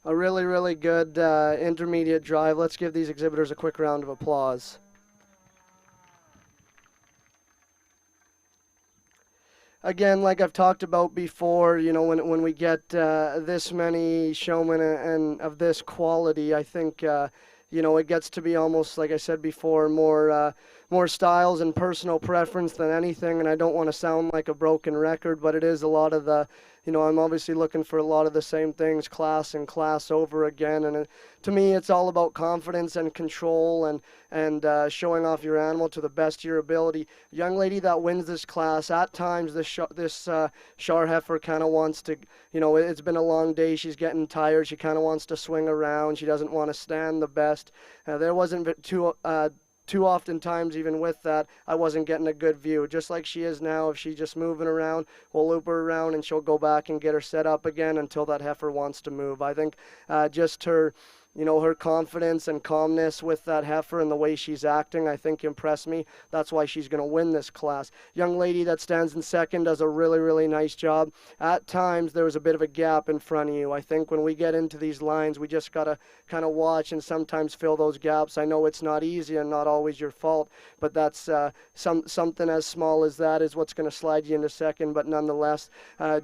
Speaker 6: A really, really good intermediate drive. Let's give these exhibitors a quick round of applause. Again, like I've talked about before, you know, when we get this many showmen and of this quality, I think, you know, it gets to be almost, like I said before, more styles and personal preference than anything. And I don't want to sound like a broken record, but it is a lot of the, you know, I'm obviously looking for a lot of the same things, class and class over again. And to me, it's all about confidence and control and showing off your animal to the best of your ability. Young lady that wins this class, at times this Shar heifer kind of wants to, you know, it's been a long day. She's getting tired. She kind of wants to swing around. She doesn't want to stand the best. There wasn't too often times, even with that, I wasn't getting a good view. Just like she is now, if she's just moving around, we'll loop her around and she'll go back and get her set up again until that heifer wants to move. I think just her, you know, her confidence and calmness with that heifer and the way she's acting, I think impressed me. That's why she's going to win this class. Young lady that stands in second does a really, really nice job. At times, there was a bit of a gap in front of you. I think when we get into these lines, we just got to kind of watch and sometimes fill those gaps. I know it's not easy and not always your fault, but that's something as small as that is what's going to slide you into second, but nonetheless,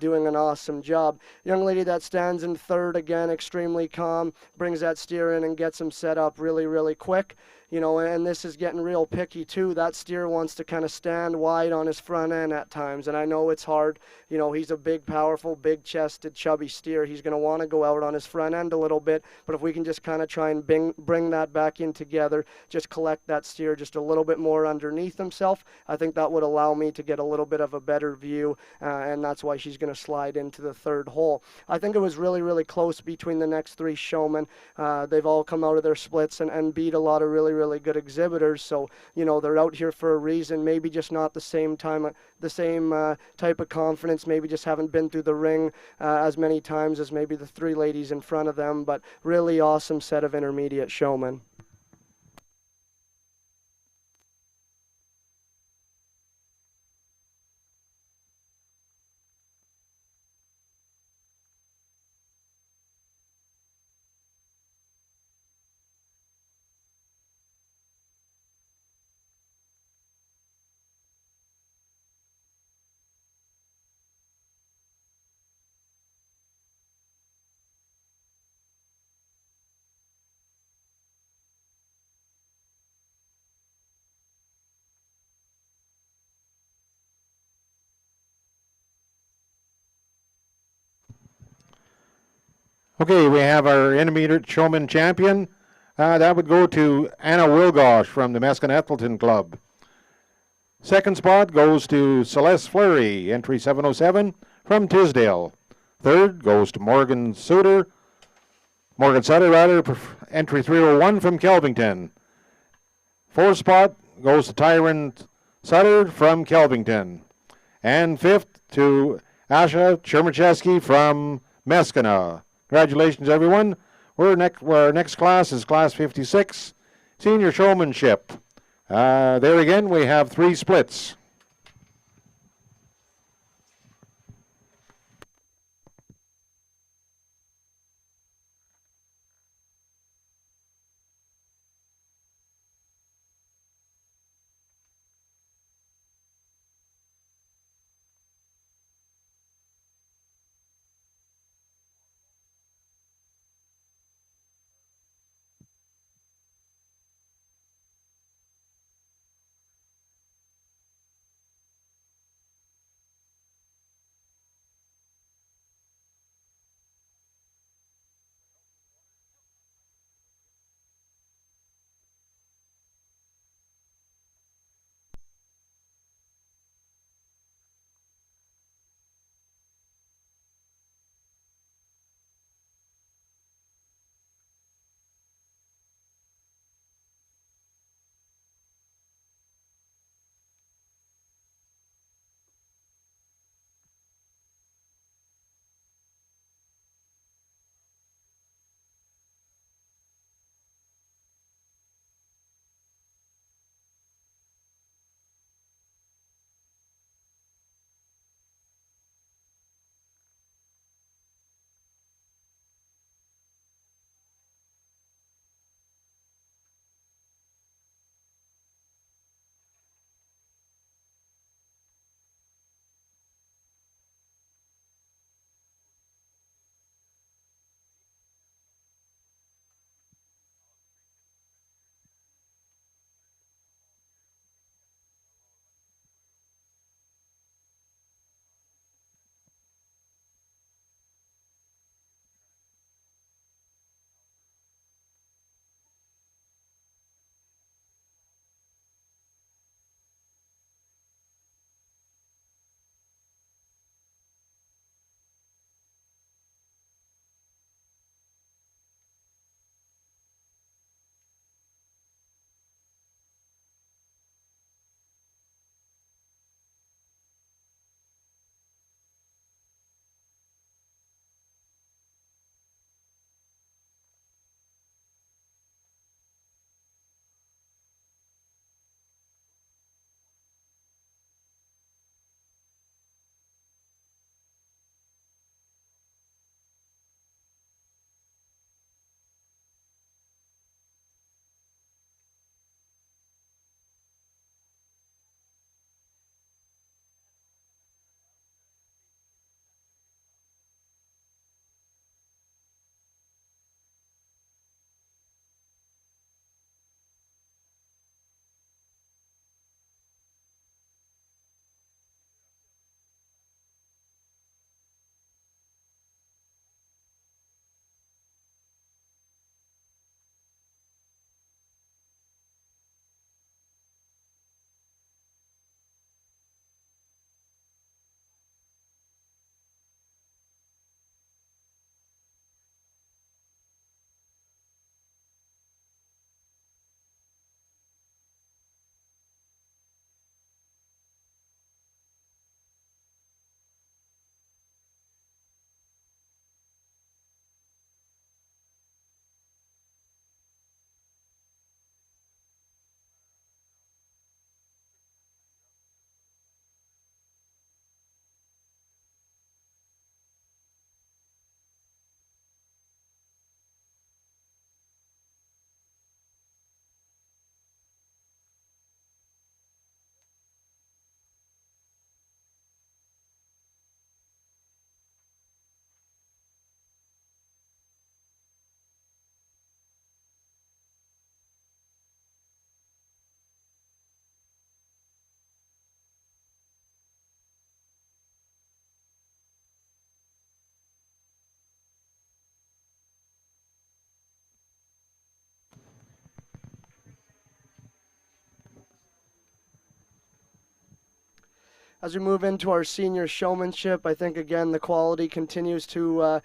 Speaker 6: doing an awesome job. Young lady that stands in third, again, extremely calm, brings that steer in and gets him set up really, really quick. You know, and this is getting real picky too. That steer wants to kind of stand wide on his front end at times, and I know it's hard. You know, he's a big, powerful, big-chested, chubby steer. He's going to want to go out on his front end a little bit, but if we can just kind of try and bring that back in together, just collect that steer just a little bit more underneath himself, I think that would allow me to get a little bit of a better view, and that's why she's going to slide into the third hole. I think it was really, really close between the next three showmen. They've all come out of their splits and beat a lot of really, really good exhibitors. So, you know, they're out here for a reason. Maybe just not the same type of confidence. Maybe just haven't been through the ring as many times as maybe the three ladies in front of them. But really awesome set of intermediate showmen.
Speaker 5: Okay, we have our intermediate showman champion. That would go to Anna Wilgosh from the Meskin-Ethelston Club. Second spot goes to Celeste Fleury, entry 707 from Tisdale. Third goes to Morgan Sutter, entry 301 from Kelvington. Fourth spot goes to Tyron Sutter from Kelvington. And fifth to Asha Chermacheski from Meskina. Congratulations, everyone. Our next class is Class 56, Senior Showmanship. There again, we have three splits.
Speaker 6: As we move into our senior showmanship, I think again the quality continues to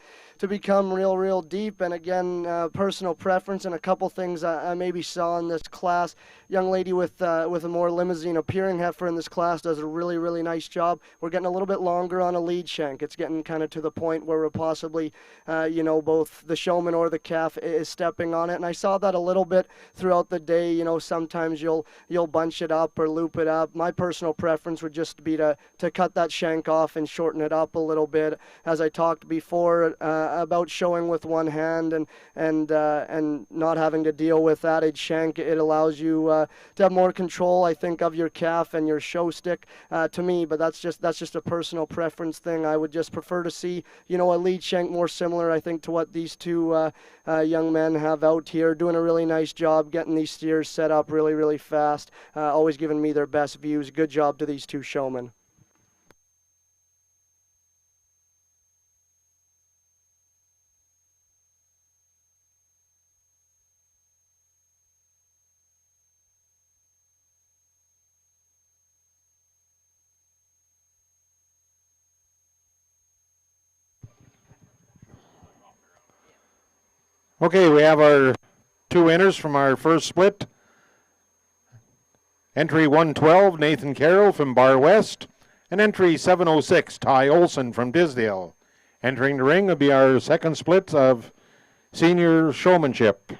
Speaker 6: become real deep. And again, personal preference and a couple things I maybe saw in this class. Young lady with a more limousine appearing heifer in this class does a really nice job. We're getting a little bit longer on a lead shank. It's getting kind of to the point where we're possibly, both the showman or the calf is stepping on it. And I saw that a little bit throughout the day. Sometimes you'll bunch it up or loop it up. My personal preference would just be to cut that shank off and shorten it up a little bit. As I talked before about showing with one hand and not having to deal with added shank, it allows you to have more control, I think, of your calf and your show stick to me. But that's just a personal preference thing. I would just prefer to see a lead shank more similar, I think, to what these two young men have out here, doing a really nice job getting these steers set up really fast, always giving me their best views. Good job to these two showmen.
Speaker 5: Okay, we have our two winners from our first split. Entry 112, Nathan Carroll from Bar West, and entry 706, Ty Olson from Disdale. Entering the ring will be our second split of senior showmanship.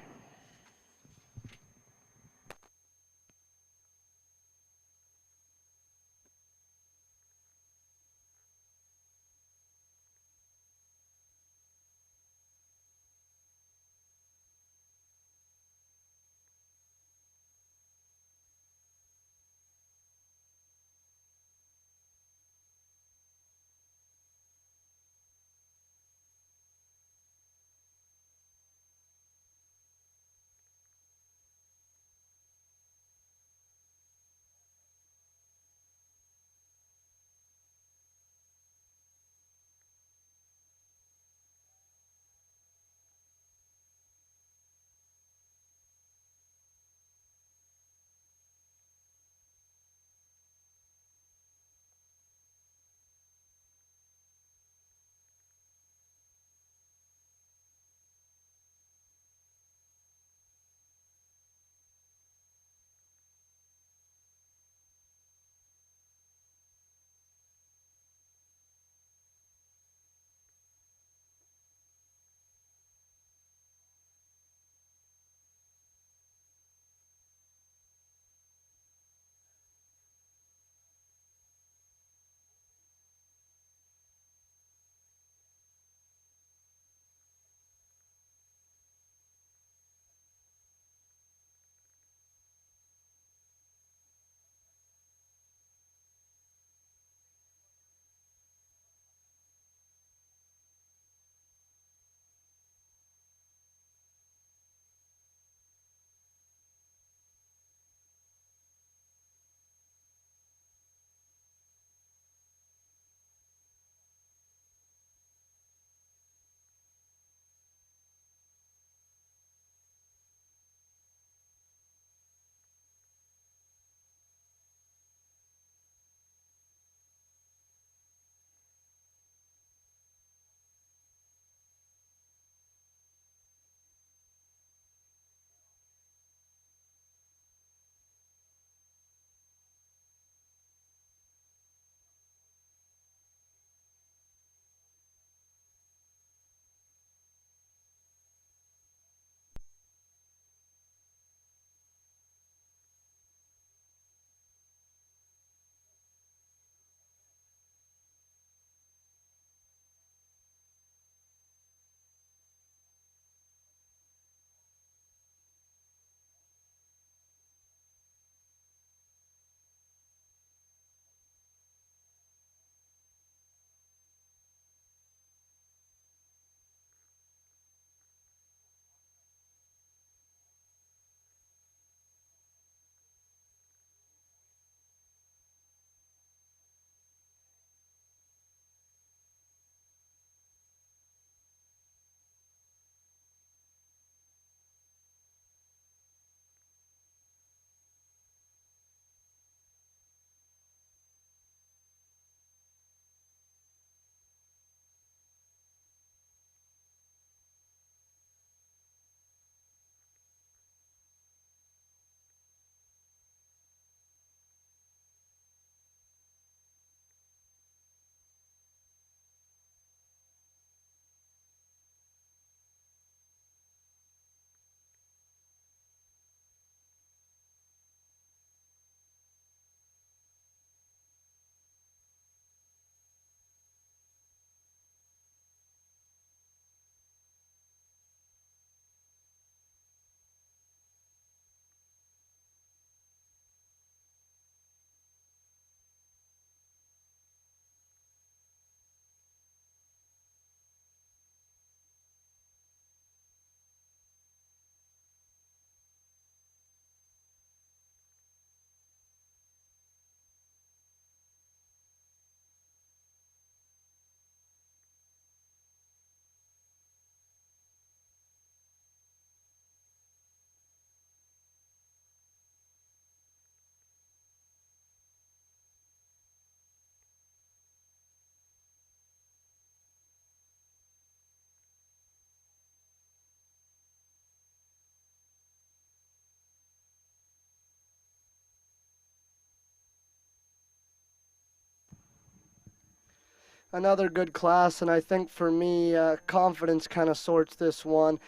Speaker 6: Another good class, and I think for me, confidence kind of sorts this one.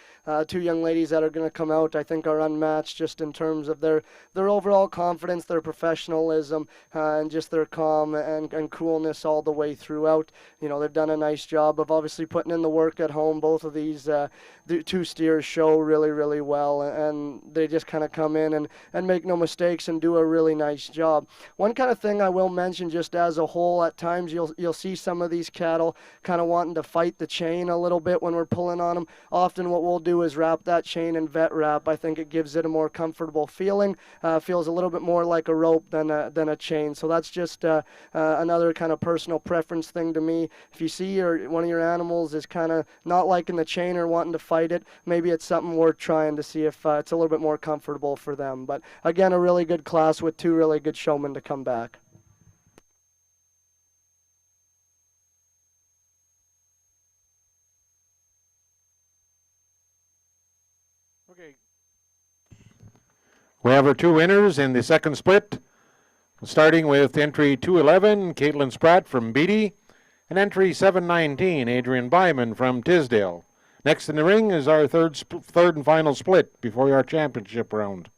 Speaker 6: Two young ladies that are going to come out, I think, are unmatched just in terms of their overall confidence, their professionalism, and just their calm and coolness all the way throughout. You know, they've done a nice job of obviously putting in the work at home. Both of these the two steers show really, really well, and they just kind of come in and make no mistakes and do a really nice job. One kind of thing I will mention, just as a whole, at times you'll see some of these cattle kind of wanting to fight the chain a little bit when we're pulling on them. Often what we'll do is wrap that chain in vet wrap. I think it gives it a more comfortable feeling. Feels a little bit more like a rope than a chain. So that's just another kind of personal preference thing to me. If you see one of your animals is kind of not liking the chain or wanting to fight it, maybe it's something worth trying to see if it's a little bit more comfortable for them. But again, a really good class with two really good showmen to come back.
Speaker 5: Okay. We have our two winners in the second split, starting with entry 211, Caitlin Spratt from Beatty, and entry 719, Adrian Byman from Tisdale. Next in the ring is our third and final split before our championship round.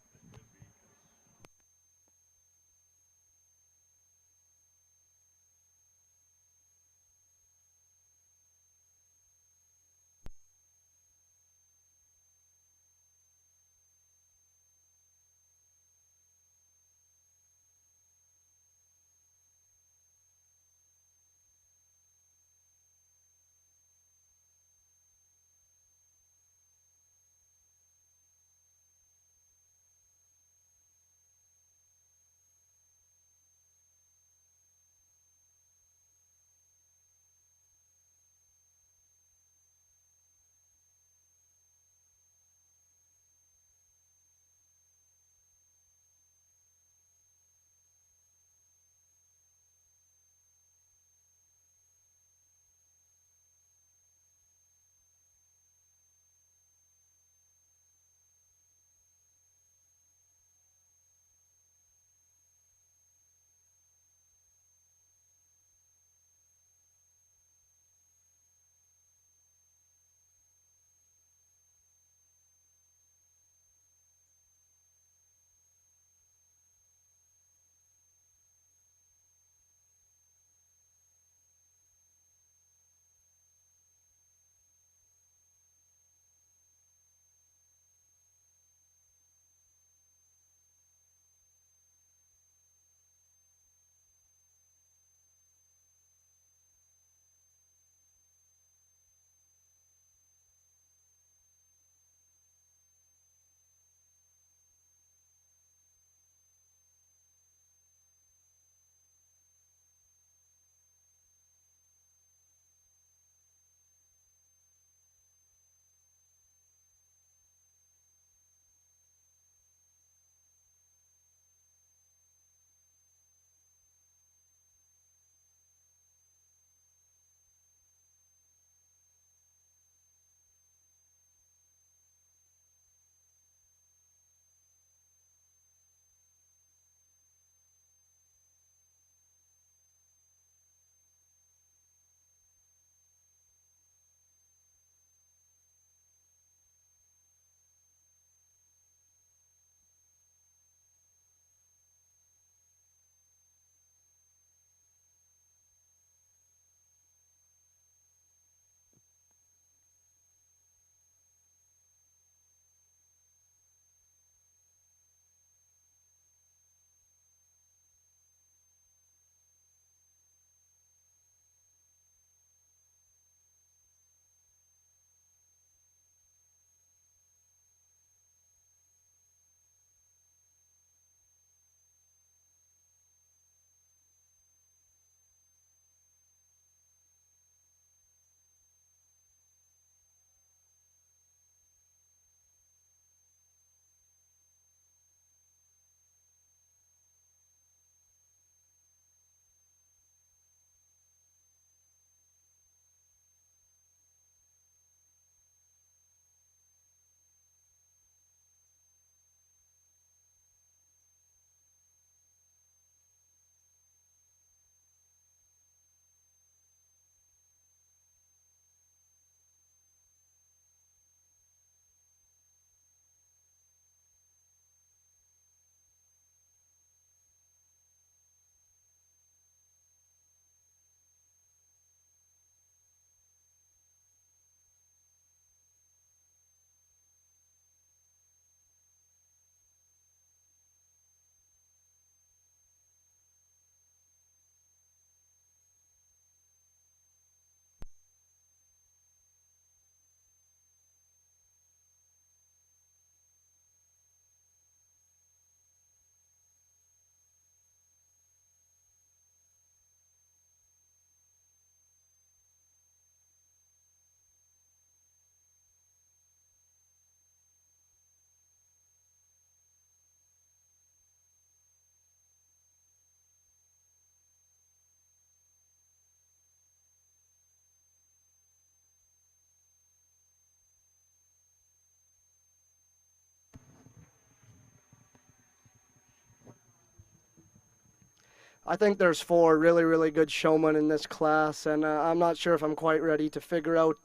Speaker 6: I think there's four really, really good showmen in this class, and I'm not sure if I'm quite ready to figure out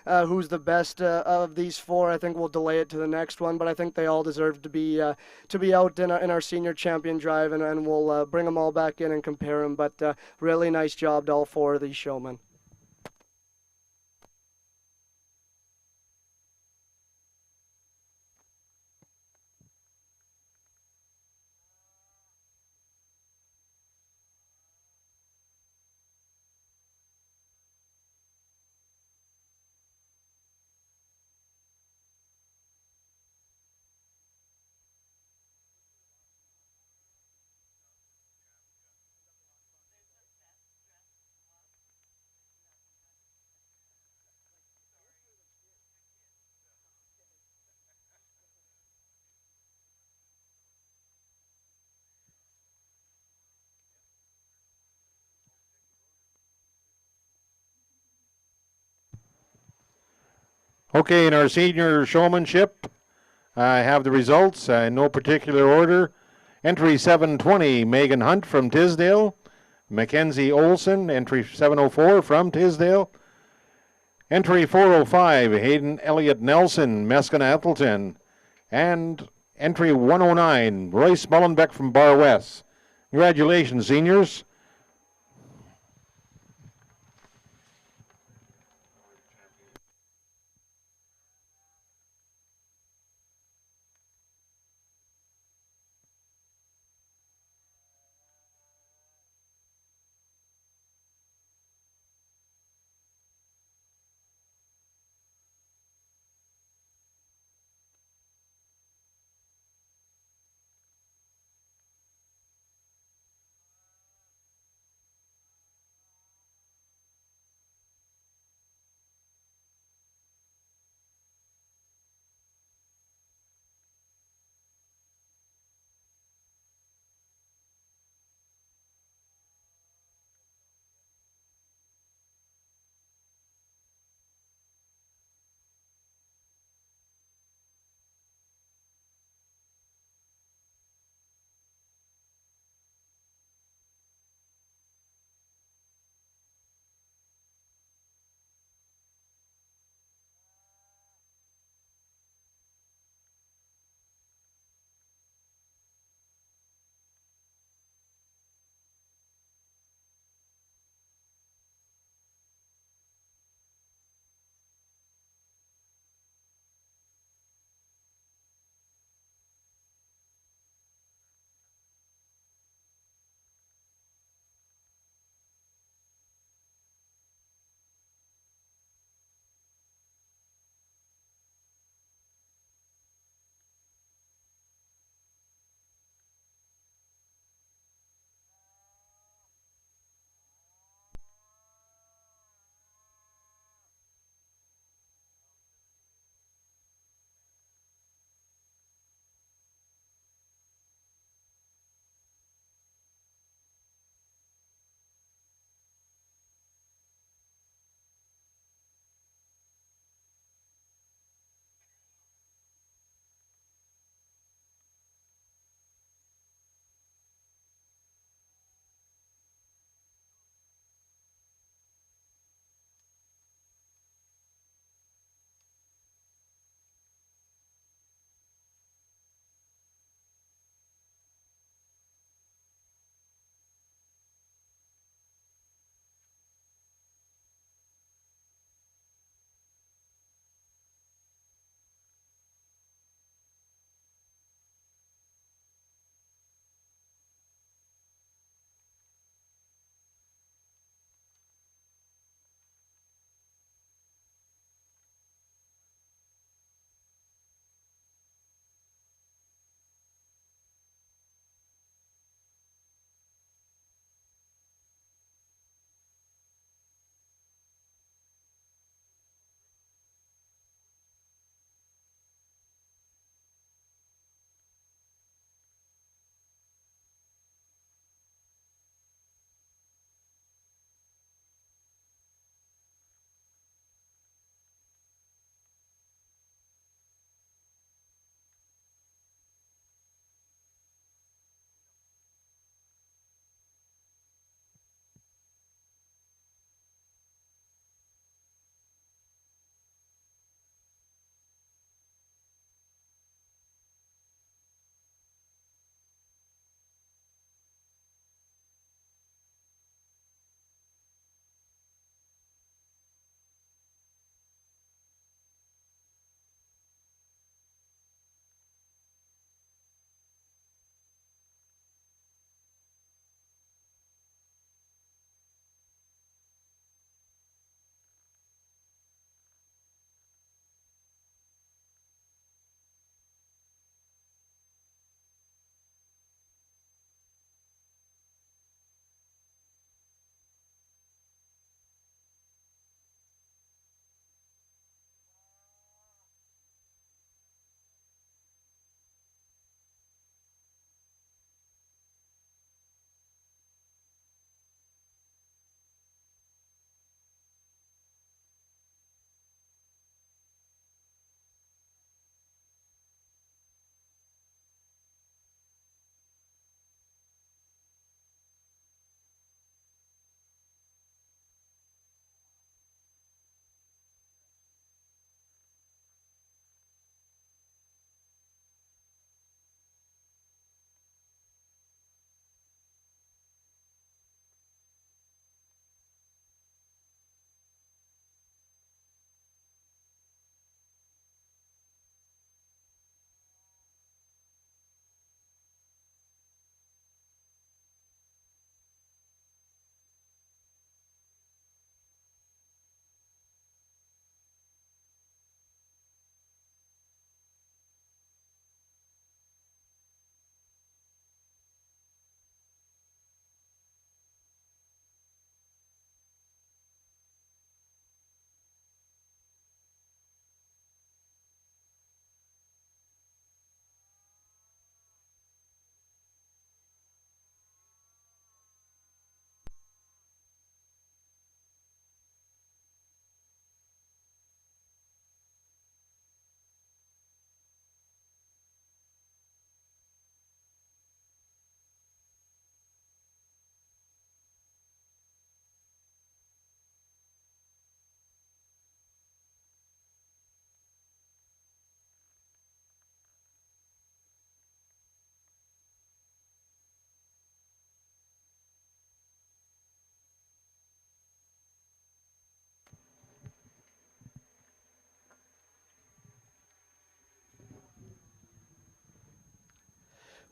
Speaker 6: who's the best of these four. I think we'll delay it to the next one, but I think they all deserve to be out in our senior champion drive, and we'll bring them all back in and compare them. But really nice job to all four of these showmen.
Speaker 5: Okay, in our senior showmanship, I have the results in no particular order. Entry 720, Megan Hunt from Tisdale. Mackenzie Olson, entry 704 from Tisdale. Entry 405, Hayden Elliott Nelson, Meskina Ethelton. And entry 109, Royce Mullenbeck from Bar West. Congratulations, seniors.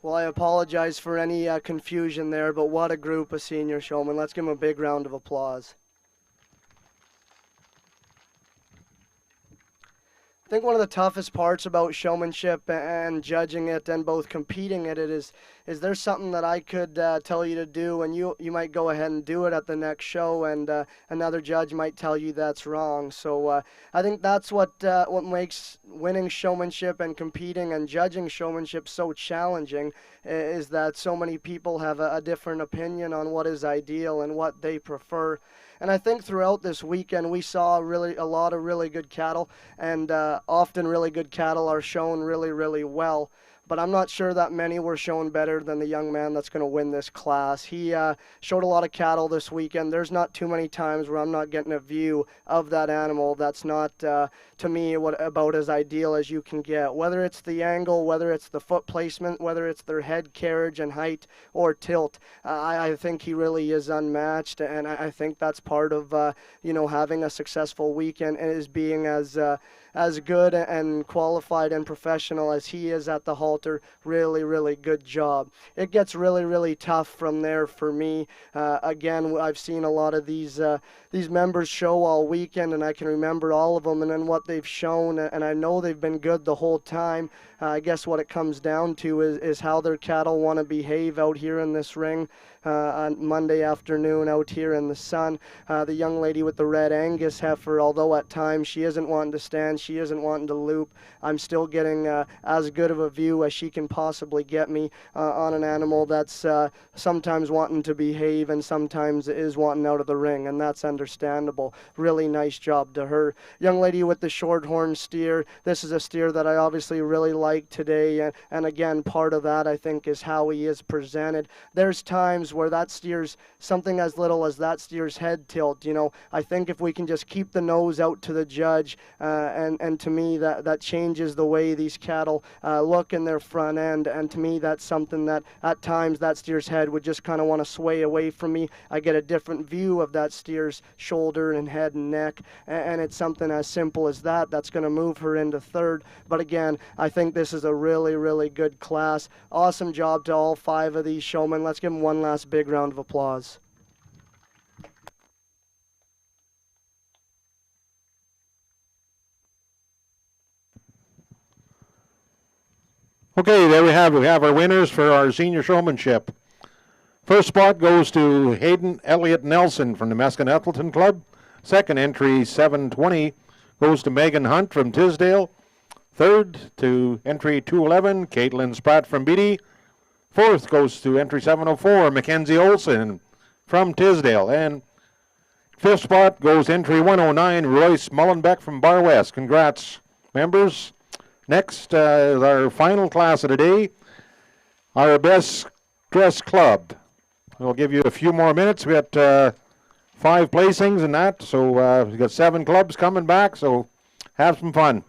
Speaker 6: Well, I apologize for any confusion there, but what a group of senior showmen. Let's give them a big round of applause. I think one of the toughest parts about showmanship and judging it and both competing at it is there's something that I could tell you to do, and you might go ahead and do it at the next show, and another judge might tell you that's wrong. So I think that's what makes winning showmanship and competing and judging showmanship so challenging, is that so many people have a different opinion on what is ideal and what they prefer. And I think throughout this weekend we saw a lot of really good cattle, and often really good cattle are shown really, really well. But I'm not sure that many were shown better than the young man that's going to win this class. He showed a lot of cattle this weekend. There's not too many times where I'm not getting a view of that animal that's not, to me, about as ideal as you can get. Whether it's the angle, whether it's the foot placement, whether it's their head carriage and height or tilt, I think he really is unmatched, and I think that's part of having a successful weekend, and is being as good and qualified and professional as he is at the halter. Really, really good job. It gets really, really tough from there for me. Again, I've seen a lot of these members show all weekend, and I can remember all of them and then what they've shown, and I know they've been good the whole time. I guess what it comes down to is how their cattle want to behave out here in this ring on Monday afternoon out here in the sun. The young lady with the red Angus heifer, although at times she isn't wanting to stand, she isn't wanting to loop, I'm still getting as good of a view as she can possibly get me on an animal that's sometimes wanting to behave and sometimes is wanting out of the ring, and that's understandable. Really nice job to her. Young lady with the shorthorn steer, this is a steer that I obviously really like today, and again, part of that I think is how he is presented. There's times where that steer's something as little as that steer's head tilt. I think if we can just keep the nose out to the judge, and to me that changes the way these cattle look in their front end, and to me that's something that at times that steer's head would just kind of want to sway away from me. I get a different view of that steer's shoulder and head and neck, and it's something as simple as that's going to move her into third. But again, I think this is a really, really good class. Awesome job to all 5 of these showmen. Let's give them one last big round of applause.
Speaker 5: Okay, there we have it. We have our winners for our senior showmanship. First spot goes to Hayden Elliott Nelson from the Meskin Ethleton Club. Second entry, 720, goes to Megan Hunt from Tisdale. Third to entry 211, Caitlin Spratt from Beatty. Fourth goes to entry 704, Mackenzie Olson from Tisdale. And fifth spot goes entry 109, Royce Mullenbeck from Bar West. Congrats, members. Next, our final class of the day, our best dress club. We'll give you a few more minutes. We got 5 placings and that, so we've got 7 clubs coming back, so have some fun.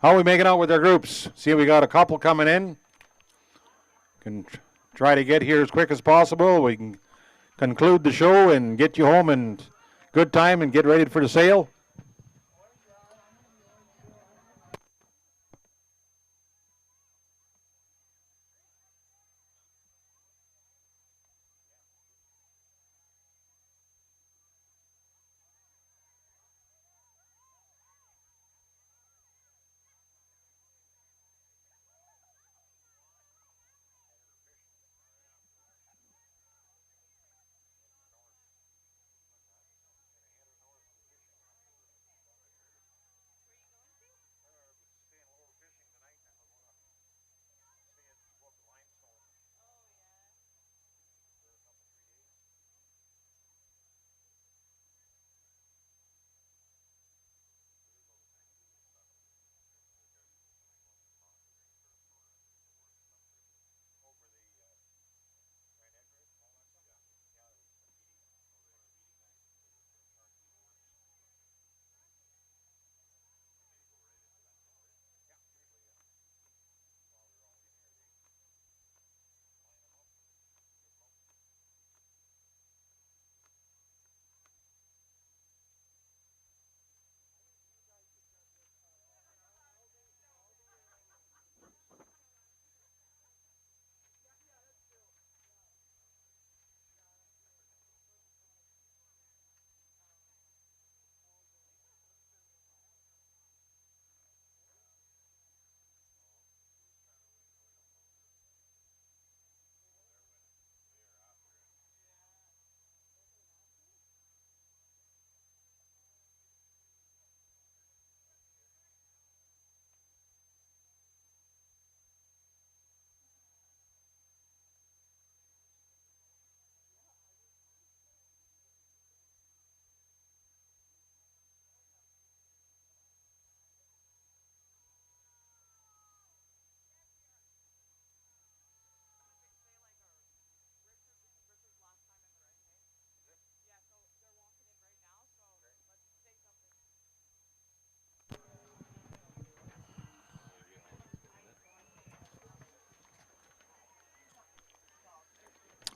Speaker 5: How are we making out with our groups? See, we got a couple coming in. Can try to get here as quick as possible. We can conclude the show and get you home in good time and get ready for the sail.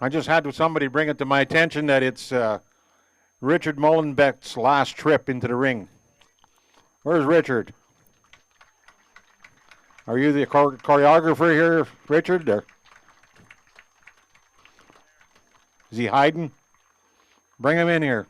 Speaker 5: I just had somebody bring it to my attention that it's Richard Mullenbeck's last trip into the ring. Where's Richard? Are you the choreographer here, Richard? Or is he hiding? Bring him in here.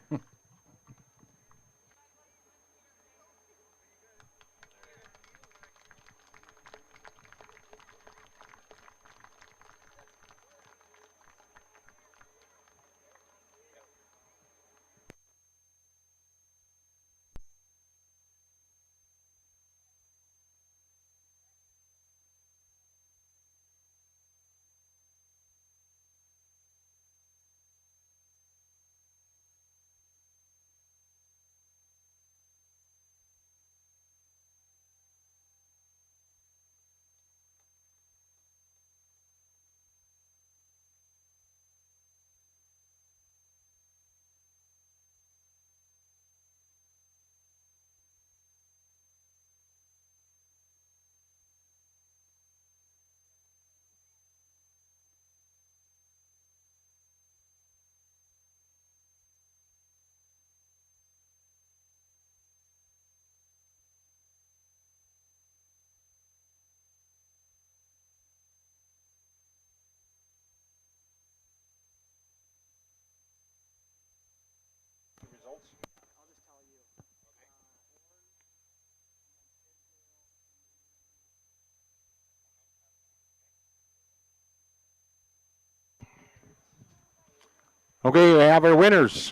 Speaker 5: Okay, we have our winners.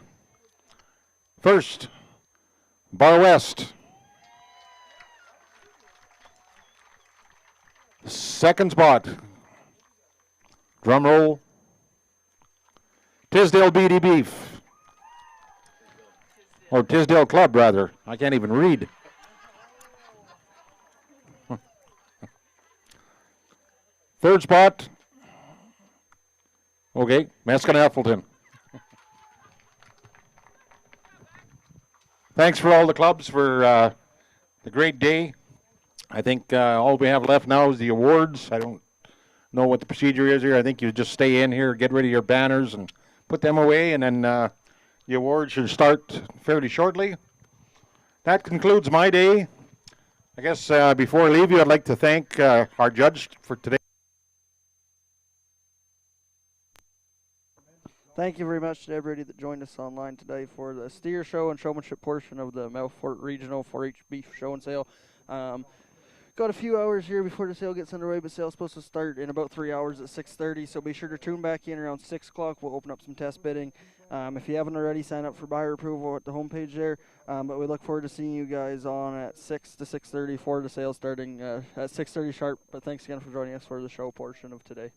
Speaker 5: First, Bar West. Second spot, drum roll, Tisdale BD Beef. Or Tisdale Club, rather. I can't even read. Third spot, okay, Meskin Effleton. Thanks for all the clubs for the great day. I think all we have left now is the awards. I don't know what the procedure is here. I think you just stay in here, get rid of your banners, and put them away, and then the awards should start fairly shortly. That concludes my day. I guess before I leave you, I'd like to thank our judge for today.
Speaker 6: Thank you very much to everybody that joined us online today for the steer show and showmanship portion of the Melfort Regional 4-H Beef Show and Sale. Got a few hours here before the sale gets underway, but sale's supposed to start in about 3 hours at 6:30, so be sure to tune back in around 6 o'clock. We'll open up some test bidding. If you haven't already, sign up for buyer approval at the homepage there, but we look forward to seeing you guys on at 6 to 6:30 for the sale starting at 6:30 sharp. But thanks again for joining us for the show portion of today.